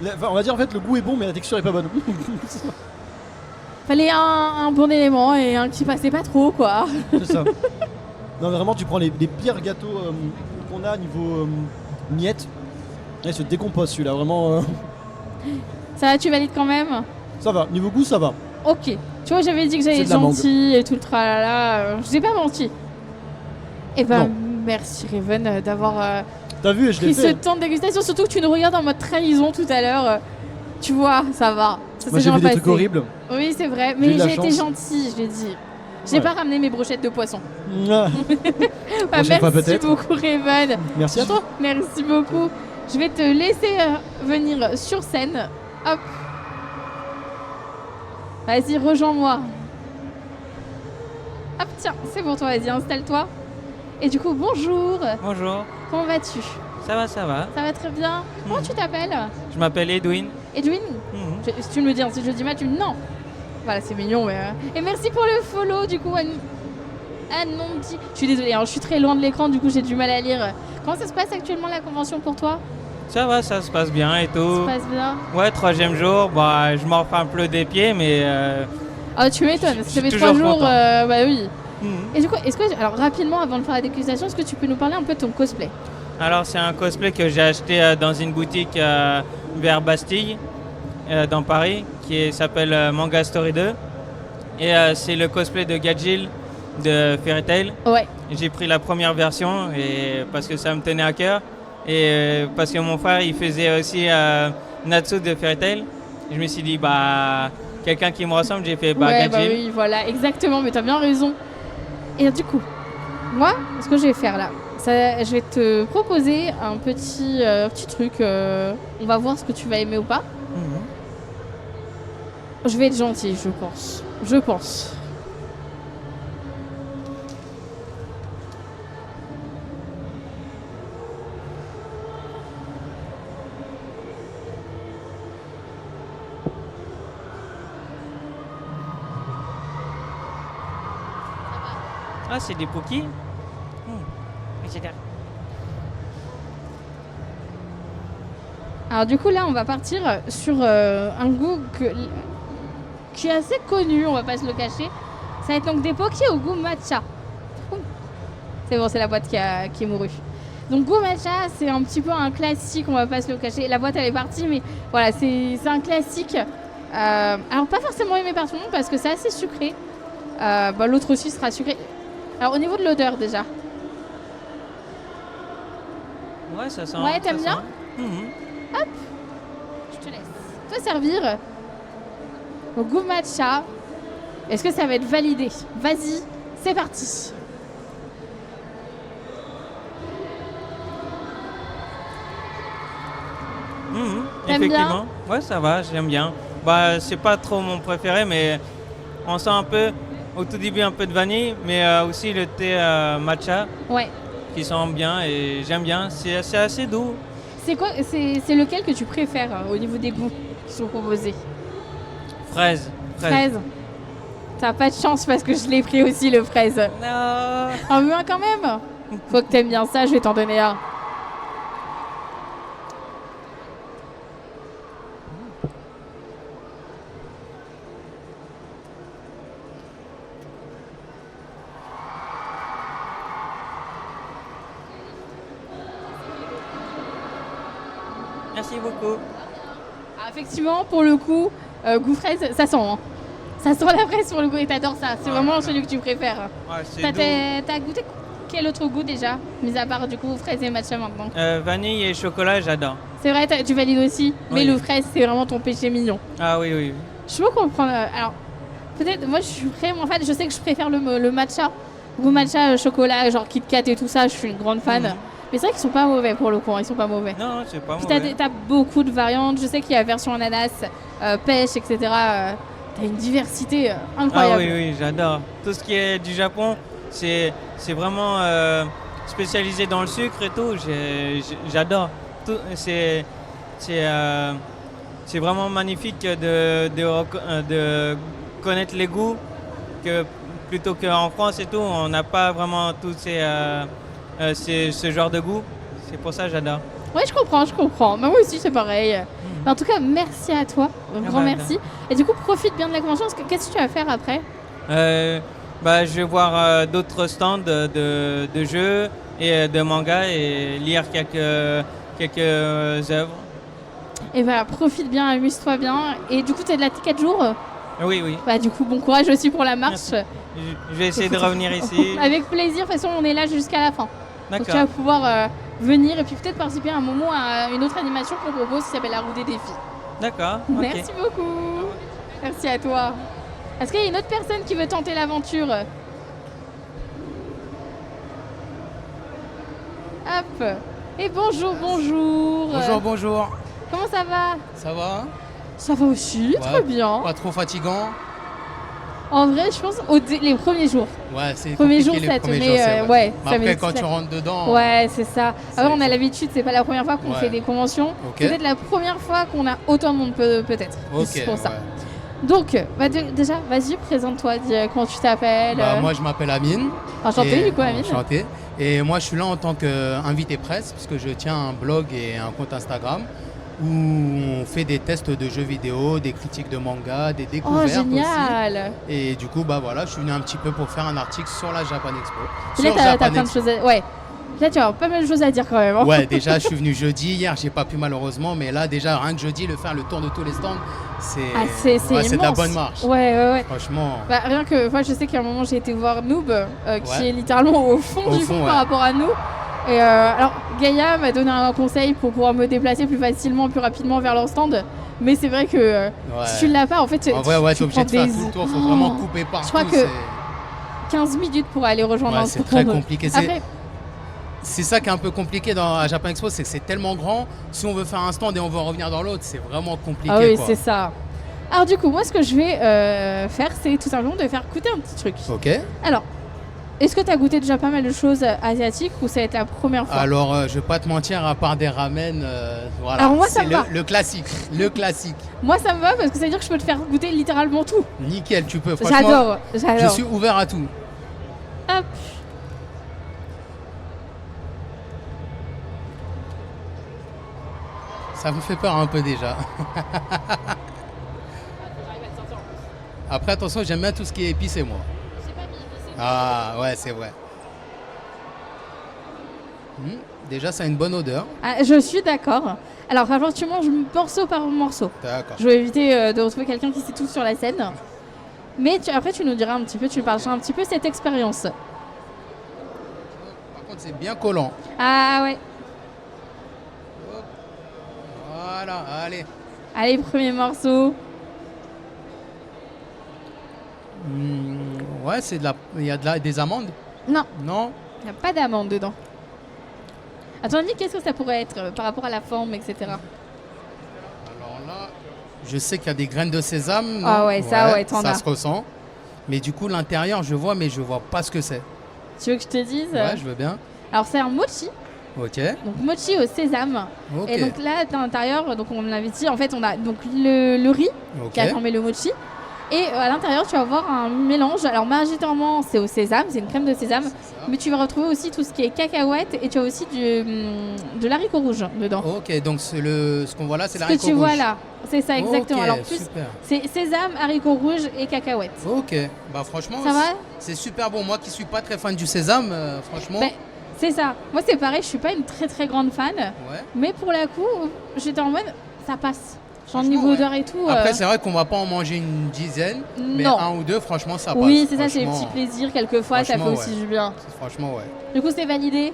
Speaker 9: Enfin, on va dire en fait le goût est bon, mais la texture est pas bonne.
Speaker 4: Fallait un bon élément et un qui passait pas trop, quoi.
Speaker 9: C'est ça. Non, mais vraiment, tu prends les pires gâteaux qu'on a niveau miettes. Et il se décompose celui-là, vraiment.
Speaker 4: Ça va, tu valides quand même?
Speaker 9: Ça va, niveau goût, ça va.
Speaker 4: Ok. Tu vois, j'avais dit que j'allais
Speaker 9: C'est
Speaker 4: être
Speaker 9: de la mangue.
Speaker 4: gentille et tout le tralala. Je n'ai pas menti. Et ben,
Speaker 9: Non.
Speaker 4: merci Raven d'avoir
Speaker 9: T'as vu, je l'ai
Speaker 4: pris ce
Speaker 9: fait.
Speaker 4: temps de dégustation. Surtout que tu nous regardes en mode trahison tout à l'heure. Tu vois, ça va. Ça
Speaker 9: Moi
Speaker 4: s'est
Speaker 9: j'ai
Speaker 4: bien
Speaker 9: vu des
Speaker 4: passé.
Speaker 9: trucs horribles.
Speaker 4: Oui, c'est vrai.
Speaker 9: J'ai
Speaker 4: Mais
Speaker 9: eu de la
Speaker 4: j'ai été
Speaker 9: chance.
Speaker 4: gentille, je l'ai dit. J'ai
Speaker 9: Ouais.
Speaker 4: pas ramené mes brochettes de poisson.
Speaker 9: Ah,
Speaker 4: Bah,
Speaker 9: Prochaine fois,
Speaker 4: merci
Speaker 9: peut-être.
Speaker 4: beaucoup Raven.
Speaker 9: Merci à toi.
Speaker 4: Merci beaucoup. Je vais te laisser venir sur scène. Hop. Vas-y, rejoins-moi. Hop, tiens, c'est pour toi, vas-y, installe-toi. Et du coup, bonjour.
Speaker 10: Bonjour,
Speaker 4: Comment vas-tu?
Speaker 10: ça va, ça va.
Speaker 4: Ça va très bien. Comment tu t'appelles?
Speaker 10: Je m'appelle Edwin.
Speaker 4: Edwin?
Speaker 10: Mhm.
Speaker 4: Si tu me le dis, si je le dis mal, tu me dis non. Voilà, c'est mignon. Mais, Et merci pour le follow, du coup, Anondi. Je suis désolée, hein, je suis très loin de l'écran, du coup, j'ai du mal à lire. Comment ça se passe actuellement la convention pour toi?
Speaker 10: Ça va, ça se passe bien et
Speaker 4: Ça
Speaker 10: tout.
Speaker 4: se passe bien?
Speaker 10: Ouais, 3e jour, bah, je mords un peu des pieds, mais
Speaker 4: Ah, tu m'étonnes,
Speaker 10: Je
Speaker 4: ça
Speaker 10: suis
Speaker 4: fait
Speaker 10: toujours
Speaker 4: 3 jours,
Speaker 10: content.
Speaker 4: bah oui.
Speaker 10: Mhm.
Speaker 4: Et du coup, alors rapidement, avant de faire la dégustation, est-ce que tu peux nous parler un peu de ton cosplay?
Speaker 10: Alors c'est un cosplay que j'ai acheté dans une boutique vers Bastille, dans Paris, qui s'appelle Manga Story 2. Et c'est le cosplay de Gadjil de Fairy Tail.
Speaker 4: Ouais.
Speaker 10: J'ai pris la première version et, parce que ça me tenait à cœur. Et parce que mon frère il faisait aussi Natsu de Fairy Tail. Je me suis dit, bah, quelqu'un qui me ressemble, j'ai fait
Speaker 4: Ouais, bah
Speaker 10: Gadjil.
Speaker 4: oui, voilà, exactement, mais t'as bien raison. Et du coup, moi, ce que je vais faire là, je vais te proposer un petit truc. On va voir ce que tu vas aimer ou pas.
Speaker 10: Mhm.
Speaker 4: Je vais être gentille, je pense. Je pense.
Speaker 10: Ah, c'est des Pookies. Génial.
Speaker 4: Alors du coup là on va partir sur un goût qui est assez connu, on va pas se le cacher. Ça va être donc des pokés au goût matcha. Ouh. C'est bon, c'est la boîte qui est mourue. Donc goût matcha, c'est un petit peu un classique, on va pas se le cacher. La boîte elle est partie, mais voilà, c'est un classique. Alors pas forcément aimé par tout le monde parce que c'est assez sucré. Bah, l'autre aussi sera sucré. Alors au niveau de l'odeur déjà.
Speaker 10: Ouais, ça sent.
Speaker 4: Ouais, t'aimes
Speaker 10: ça
Speaker 4: bien
Speaker 10: sent. Mhm.
Speaker 4: Hop, je te laisse te servir. Au goût matcha. Est-ce que ça va être validé? Vas-y, c'est parti.
Speaker 10: Mhm,
Speaker 4: T'aimes bien?
Speaker 10: effectivement. Ouais, ça va, j'aime bien. Bah, c'est pas trop mon préféré, mais on sent un peu, au tout début, un peu de vanille, mais aussi le thé matcha
Speaker 4: Ouais.
Speaker 10: qui sent bien et j'aime bien. C'est assez doux.
Speaker 4: C'est quoi? C'est lequel que tu préfères au niveau des goûts qui sont proposés?
Speaker 10: Fraise.
Speaker 4: Fraise. T'as pas de chance parce que je l'ai pris aussi le fraise.
Speaker 10: Non.
Speaker 4: En veux un quand même? Faut que t'aimes bien ça, je vais t'en donner un.
Speaker 10: Merci beaucoup.
Speaker 4: Ah, effectivement, pour le coup, goût fraise, ça sent. Hein. Ça sent la fraise pour le goût et t'adores ça. C'est vraiment celui que tu préfères.
Speaker 10: Ouais, c'est
Speaker 4: T'as
Speaker 10: doux.
Speaker 4: t'as goûté quel autre goût déjà? Mis à part du coup fraise et matcha maintenant.
Speaker 10: Vanille et chocolat, j'adore.
Speaker 4: C'est vrai, tu valides aussi. Mais
Speaker 10: Oui.
Speaker 4: le fraise, c'est vraiment ton péché mignon.
Speaker 10: Ah oui, oui.
Speaker 4: Je peux comprendre. Alors, peut-être, moi je suis vraiment fan. Je sais que je préfère le matcha. Goût matcha, chocolat, genre Kit Kat et tout ça, je suis une grande fan.
Speaker 10: Mhm.
Speaker 4: Mais c'est vrai qu'ils sont pas mauvais pour le coup, hein, ils sont pas mauvais.
Speaker 10: Non, c'est pas
Speaker 4: Puis
Speaker 10: mauvais.
Speaker 4: t'as beaucoup de variantes. Je sais qu'il y a version ananas, pêche, etc. T'as une diversité
Speaker 10: Ah
Speaker 4: incroyable.
Speaker 10: oui, oui, j'adore. Tout ce qui est du Japon, c'est vraiment spécialisé dans le sucre et tout. J'adore. C'est vraiment magnifique de connaître les goûts que plutôt qu'en France et tout, on n'a pas vraiment tous ce genre de goût. C'est pour ça que j'adore.
Speaker 4: Ouais, je comprends. Mais moi aussi, c'est pareil. Mais en tout cas, merci à toi. Un grand
Speaker 10: bah,
Speaker 4: merci. Et du coup, profite bien de la convention. Qu'est-ce que tu vas faire après?
Speaker 10: Bah, je vais voir d'autres stands de jeux et de mangas et lire quelques œuvres.
Speaker 4: Et bah profite bien, amuse-toi bien. Et du coup, t'es de là 4 jours.
Speaker 10: Oui, oui.
Speaker 4: Bah du coup, bon courage aussi pour la marche.
Speaker 10: Merci. Je vais essayer de revenir ici.
Speaker 4: Avec plaisir, de toute façon, on est là jusqu'à la fin. Donc tu vas
Speaker 10: D'accord.
Speaker 4: pouvoir venir et puis peut-être participer à un moment à une autre animation qu'on propose qui s'appelle la roue des défis.
Speaker 10: D'accord. ok.
Speaker 4: Merci beaucoup. Merci à toi. Est-ce qu'il y a une autre personne qui veut tenter l'aventure? Hop. Et bonjour, bonjour.
Speaker 11: Bonjour.
Speaker 4: Comment ça va?
Speaker 11: Ça va?
Speaker 4: Ça va aussi, très bien.
Speaker 11: Pas trop fatigant?
Speaker 4: En vrai, je pense les premiers jours.
Speaker 11: Ouais, c'est
Speaker 4: Premiers jours,
Speaker 11: compliqué
Speaker 4: ça
Speaker 11: les
Speaker 4: te
Speaker 11: premiers
Speaker 4: met,
Speaker 11: jours, c'est vrai.
Speaker 4: ouais,
Speaker 11: Mais
Speaker 4: ça met
Speaker 11: après,
Speaker 4: le
Speaker 11: quand
Speaker 4: petit
Speaker 11: tu
Speaker 4: claque.
Speaker 11: rentres dedans...
Speaker 4: Ouais, c'est ça. Après, on a l'habitude, c'est pas la première fois qu'on
Speaker 11: Ouais.
Speaker 4: fait des conventions.
Speaker 11: Ok.
Speaker 4: Peut-être la première fois qu'on a autant de monde, peut-être.
Speaker 11: Ok,
Speaker 4: C'est pour ça.
Speaker 11: ouais.
Speaker 4: Donc, déjà, vas-y, présente-toi, dis comment tu t'appelles.
Speaker 11: Moi, je m'appelle Amine.
Speaker 4: Enchanté,
Speaker 11: Et-
Speaker 4: du coup, Amine.
Speaker 11: Enchanté. Et moi, je suis là en tant qu'invité presse, parce que je tiens un blog et un compte Instagram où on fait des tests de jeux vidéo, des critiques de manga, des
Speaker 4: Oh,
Speaker 11: découvertes
Speaker 4: génial.
Speaker 11: aussi. Et du coup, bah voilà, je suis venu un petit peu pour faire un article sur la Japan Expo.
Speaker 4: Là,
Speaker 11: Sur
Speaker 4: t'as
Speaker 11: Japan
Speaker 4: plein de
Speaker 11: Expo.
Speaker 4: choses à... Ouais. Là, tu as pas mal de choses à dire quand même. Hein.
Speaker 11: Ouais, déjà, je suis venu jeudi. Hier, j'ai pas pu malheureusement, mais là, déjà, rien que jeudi, faire le tour de tous les stands, c'est
Speaker 4: c'est
Speaker 11: de la
Speaker 4: immense.
Speaker 11: bonne marche.
Speaker 4: Ouais.
Speaker 11: Franchement.
Speaker 4: Bah, rien que, moi, je sais qu'à un moment, j'ai été voir Noob, qui
Speaker 11: Ouais.
Speaker 4: est littéralement au fond
Speaker 11: Au
Speaker 4: du
Speaker 11: fond,
Speaker 4: fond
Speaker 11: ouais.
Speaker 4: par rapport à nous. Et alors, Gaïa m'a donné un conseil pour pouvoir me déplacer plus facilement, plus rapidement vers leur stand. Mais c'est vrai que si tu l'as pas, en fait,
Speaker 11: En vrai, ouais, t'es
Speaker 4: tu
Speaker 11: obligé de
Speaker 4: prends
Speaker 11: faire
Speaker 4: des...
Speaker 11: tout le tour, faut vraiment couper partout.
Speaker 4: Je crois que 15 minutes pour aller rejoindre
Speaker 11: Ouais,
Speaker 4: un
Speaker 11: c'est
Speaker 4: stand.
Speaker 11: très compliqué.
Speaker 4: Après,
Speaker 11: C'est ça qui est un peu compliqué à Japan Expo, c'est que c'est tellement grand. Si on veut faire un stand et on veut revenir dans l'autre, c'est vraiment compliqué.
Speaker 4: ah oui,
Speaker 11: quoi.
Speaker 4: c'est ça. Alors du coup, moi, ce que je vais faire, c'est tout simplement de faire goûter un petit truc.
Speaker 11: Ok.
Speaker 4: Alors, est-ce que tu as goûté déjà pas mal de choses asiatiques ou ça va être la première fois?
Speaker 11: Alors, je vais pas te mentir, à part des ramen, voilà.
Speaker 4: Alors moi, ça
Speaker 11: c'est
Speaker 4: me va.
Speaker 11: le classique. Le classique.
Speaker 4: Moi, ça me va parce que ça veut dire que je peux te faire goûter littéralement tout.
Speaker 11: Nickel, tu peux. Franchement,
Speaker 4: J'adore.
Speaker 11: je suis ouvert à tout.
Speaker 4: Hop.
Speaker 11: Ça me fait peur un peu déjà. Après, attention, j'aime bien tout ce qui est épicé, moi. Ah, ouais, c'est vrai. Déjà, ça a une bonne odeur.
Speaker 4: Ah, je suis d'accord. Alors, franchement, tu manges morceau par morceau.
Speaker 11: D'accord.
Speaker 4: Je vais éviter de retrouver quelqu'un qui sait tout sur la scène. Mais après, tu nous diras un petit peu, tu nous parleras un petit peu de cette expérience.
Speaker 11: Par contre, c'est bien collant.
Speaker 4: Ah ouais.
Speaker 11: Voilà, allez.
Speaker 4: Allez, premier morceau.
Speaker 11: Ouais, c'est il y a des amandes.
Speaker 4: Non,
Speaker 11: Non.
Speaker 4: il n'y a pas d'amande dedans. Attends, dis, qu'est-ce que ça pourrait être par rapport à la forme, etc.
Speaker 11: Alors là, je sais qu'il y a des graines de sésame. non
Speaker 4: Ah ouais, ça, ouais, t'en
Speaker 11: ça
Speaker 4: as.
Speaker 11: se ressent. Mais du coup, l'intérieur, je vois, mais je vois pas ce que c'est.
Speaker 4: Tu veux que je te dise
Speaker 11: Ouais, je veux bien.
Speaker 4: Alors, c'est un mochi.
Speaker 11: Ok.
Speaker 4: Donc, mochi au sésame.
Speaker 11: Ok.
Speaker 4: Et donc là, à l'intérieur, donc on l'avait dit, en fait, on a donc le riz
Speaker 11: Ok.
Speaker 4: qui a formé le mochi. Et à l'intérieur, tu vas avoir un mélange. Alors, majoritairement, c'est au sésame, c'est une crème de sésame. Mais tu vas retrouver aussi tout ce qui est cacahuète et tu as aussi de l'haricot rouge dedans.
Speaker 11: Ok, donc ce qu'on voit là, c'est
Speaker 4: Ce
Speaker 11: la
Speaker 4: que tu vois là, c'est ça exactement.
Speaker 11: Ok,
Speaker 4: Alors, plus,
Speaker 11: super.
Speaker 4: c'est sésame, haricots rouges et cacahuètes.
Speaker 11: Ok, bah franchement,
Speaker 4: Ça va
Speaker 11: c'est super bon. Moi qui suis pas très fan du sésame, franchement.
Speaker 4: Ben, c'est ça. Moi, c'est pareil, je suis pas une très très grande fan.
Speaker 11: Ouais.
Speaker 4: Mais pour la coup, j'étais en mode, ça passe. Genre
Speaker 11: Franchement,
Speaker 4: niveau
Speaker 11: ouais.
Speaker 4: odeur et tout.
Speaker 11: Après, c'est vrai qu'on va pas en manger une dizaine, mais
Speaker 4: Non.
Speaker 11: un ou deux, franchement, ça passe.
Speaker 4: oui, c'est ça, c'est les
Speaker 11: Franchement,
Speaker 4: petits plaisirs. Quelquefois, ça fait
Speaker 11: franchement,
Speaker 4: aussi
Speaker 11: ouais.
Speaker 4: du bien.
Speaker 11: Franchement, ouais.
Speaker 4: Du coup, c'est validé.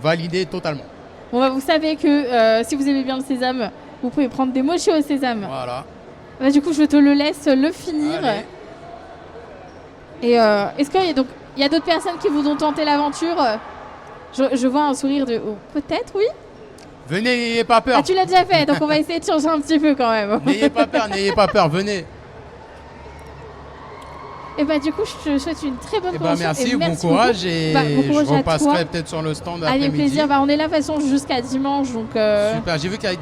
Speaker 11: Validé totalement.
Speaker 4: Bon, bah, vous savez que si vous aimez bien le sésame, vous pouvez prendre des mochis au sésame.
Speaker 11: Voilà.
Speaker 4: Bah, du coup, je te le laisse le finir.
Speaker 11: Allez.
Speaker 4: Et est-ce qu'il y a donc il y a d'autres personnes qui voudront tenter l'aventure je vois un sourire de oh, peut-être oui.
Speaker 11: Venez, n'ayez pas peur.
Speaker 4: Ah, tu l'as déjà fait, donc on va essayer de changer un petit peu quand même.
Speaker 11: N'ayez pas peur, n'ayez pas peur, venez.
Speaker 4: Et bah du coup, je te souhaite une très bonne
Speaker 11: Eh ben,
Speaker 4: convention.
Speaker 11: merci,
Speaker 4: et
Speaker 11: bon
Speaker 4: merci
Speaker 11: courage
Speaker 4: beaucoup.
Speaker 11: et
Speaker 4: Bah, bon courage
Speaker 11: je
Speaker 4: à
Speaker 11: repasserai
Speaker 4: toi.
Speaker 11: peut-être sur le stand
Speaker 4: Avec
Speaker 11: après-midi.
Speaker 4: plaisir. Bah, on est là de toute façon jusqu'à dimanche, donc.
Speaker 11: Super, j'ai vu qu'il y avait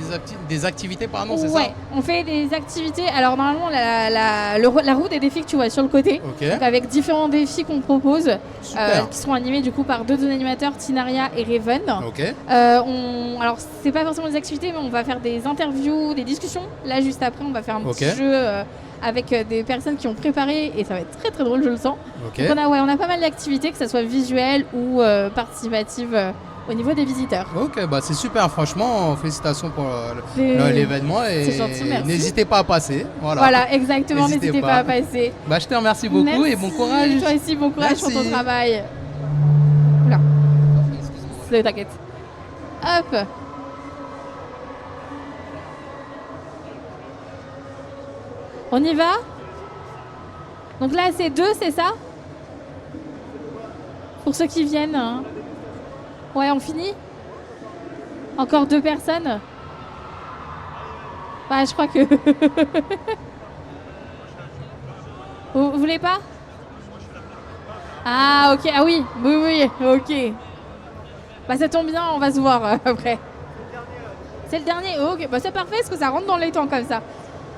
Speaker 11: des activités, pardon, c'est ça?
Speaker 4: Ouais, on fait des activités. Alors normalement, la roue des défis que tu vois sur le côté,
Speaker 11: Ok.
Speaker 4: donc avec différents défis qu'on propose,
Speaker 11: Super.
Speaker 4: qui seront animés du coup par deux animateurs, Tinaria et Raven.
Speaker 11: Ok.
Speaker 4: Alors c'est pas forcément des activités, mais on va faire des interviews, des discussions. Là juste après, on va faire un
Speaker 11: Ok.
Speaker 4: petit jeu avec des personnes qui ont préparé et ça va être très drôle, je le sens.
Speaker 11: Ok.
Speaker 4: Donc on a pas mal d'activités, que ce soit visuelles ou participatives
Speaker 6: au niveau des visiteurs.
Speaker 11: Ok, bah c'est super, franchement, félicitations pour
Speaker 6: C'est-
Speaker 11: l'événement
Speaker 6: c'est gentil,
Speaker 11: et
Speaker 6: merci.
Speaker 11: n'hésitez pas à passer.
Speaker 6: Voilà, exactement, n'hésitez pas à passer.
Speaker 11: Bah, je te remercie beaucoup et bon courage.
Speaker 6: Toi aussi, bon courage pour ton
Speaker 11: Merci.
Speaker 6: travail. Oula. T'inquiète. Hop. On y va? Donc là, c'est 2, c'est ça? Pour ceux qui viennent. Hein. Ouais, on finit? Encore 2 personnes? Bah, je crois que... Vous voulez pas? Ah, ok. Ah oui, oui, ok. Bah, ça tombe bien, on va se voir après. C'est le dernier? Ok, bah c'est parfait parce que ça rentre dans les temps comme ça.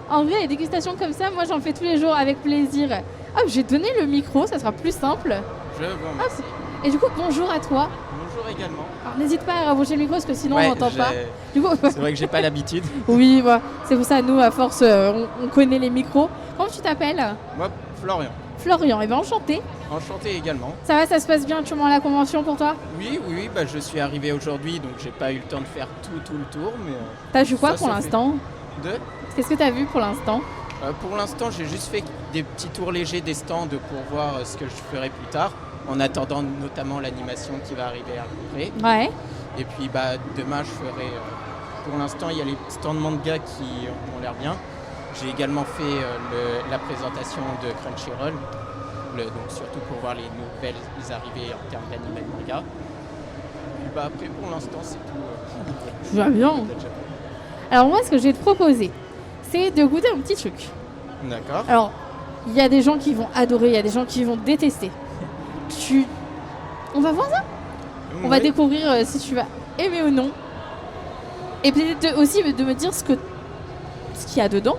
Speaker 6: En vrai, les dégustations comme ça, moi j'en fais tous les jours avec plaisir. Hop, j'ai donné le micro, ça sera plus simple.
Speaker 12: Je vous remercie.
Speaker 6: Et du coup, bonjour à toi.
Speaker 12: Bonjour également.
Speaker 6: Alors, n'hésite pas à rapprocher le micro parce que sinon on n'entend pas. Du coup,
Speaker 12: C'est vrai que j'ai pas l'habitude.
Speaker 6: oui, bah, c'est pour ça, nous, à force, on connaît les micros. Comment tu t'appelles?
Speaker 12: Moi, Florian.
Speaker 6: Florian, et bien enchanté.
Speaker 12: Enchanté également.
Speaker 6: Ça va, ça se passe bien actuellement à la convention pour toi?
Speaker 12: Oui, bah, je suis arrivé aujourd'hui, donc j'ai pas eu le temps de faire tout le tour. Mais
Speaker 6: T'as vu quoi
Speaker 12: ça,
Speaker 6: pour
Speaker 12: ça fait-
Speaker 6: l'instant? Qu'est-ce que t'as vu pour l'instant?
Speaker 12: Pour l'instant, j'ai juste fait des petits tours légers des stands pour voir ce que je ferai plus tard, en attendant notamment l'animation qui va arriver après.
Speaker 6: Ouais.
Speaker 12: Et puis bah, demain, je ferai... pour l'instant, il y a les stands manga qui ont l'air bien. J'ai également fait la présentation de Crunchyroll, donc surtout pour voir les nouvelles arrivées en termes d'anime et manga. Puis bah, après, pour l'instant, c'est tout.
Speaker 6: Je vois bien. Alors moi, ce que je vais te proposer, c'est de goûter un petit truc.
Speaker 12: D'accord.
Speaker 6: Alors, il y a des gens qui vont adorer, il y a des gens qui vont détester. On va voir ça? On va
Speaker 12: Oui.
Speaker 6: découvrir si tu vas aimer ou non. Et peut-être aussi de me dire ce qu'il y a dedans.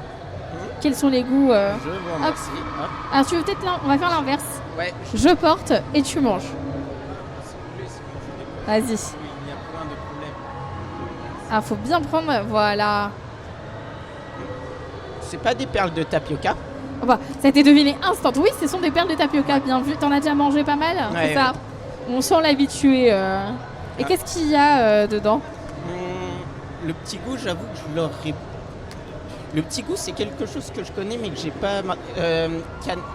Speaker 6: Quels sont les goûts.
Speaker 12: Je vous remercie. Hop.
Speaker 6: Alors tu veux peut-être on va faire l'inverse.
Speaker 12: Ouais.
Speaker 6: Je porte et tu manges. Vas-y.
Speaker 12: Il y a plein de problèmes.
Speaker 6: Ah, faut bien prendre, voilà.
Speaker 12: C'est pas des perles de tapioca?
Speaker 6: Oh bah, ça a été deviné instant. Oui, ce sont des perles de tapioca, bien vu. T'en as déjà mangé pas mal,
Speaker 12: Ouais,
Speaker 6: c'est ça? On sent l'habitué. Et qu'est-ce qu'il y a dedans?
Speaker 12: Le petit goût, j'avoue que je l'aurais... Le petit goût, c'est quelque chose que je connais, mais que j'ai pas...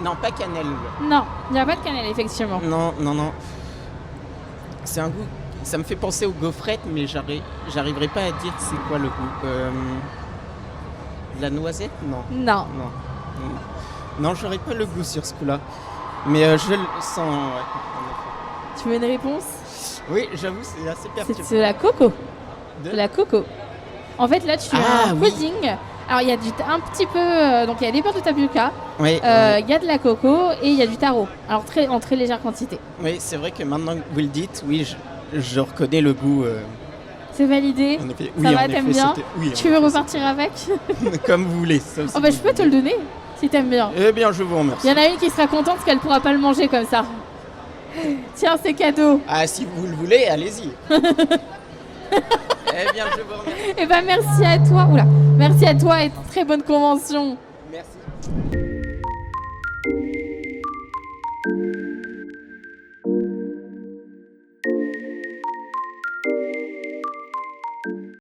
Speaker 12: Non, pas cannelle.
Speaker 6: Non, il n'y a pas de cannelle, effectivement.
Speaker 12: Non. C'est un goût... Ça me fait penser aux gaufrettes, mais j'arriverai pas à dire c'est quoi le goût. De la noisette? Non. Non, j'aurais pas le goût sur ce coup-là. Mais je le sens, ouais.
Speaker 6: Tu veux une réponse?
Speaker 12: Oui, j'avoue, c'est assez perturbant.
Speaker 6: C'est de la coco.
Speaker 12: De
Speaker 6: la coco. En fait, là, tu as un pudding. Alors, il y a un petit peu... donc, il y a des perles de tapioca.
Speaker 12: Oui,
Speaker 6: il y a de la coco et il y a du taro. Alors, en très légère quantité.
Speaker 12: Oui, c'est vrai que maintenant que vous le dites, oui, je reconnais le goût.
Speaker 6: C'est validé.
Speaker 12: En effet.
Speaker 6: Ça
Speaker 12: Oui,
Speaker 6: va,
Speaker 12: en
Speaker 6: t'aimes
Speaker 12: effet,
Speaker 6: bien?
Speaker 12: c'était- oui, en
Speaker 6: Tu veux
Speaker 12: effet,
Speaker 6: repartir avec?
Speaker 12: Comme vous voulez. Ça aussi,
Speaker 6: Oh bah, je peux te le donner, si t'aimes bien.
Speaker 12: Eh bien, je vous remercie.
Speaker 6: Il y en a une qui sera contente parce qu'elle pourra pas le manger comme ça. Tiens, c'est cadeau.
Speaker 12: Ah, si vous le voulez, allez-y. Eh bien, je vous remercie.
Speaker 6: Et bah, merci à toi. Oula, merci à toi et très bonne convention.
Speaker 12: Merci.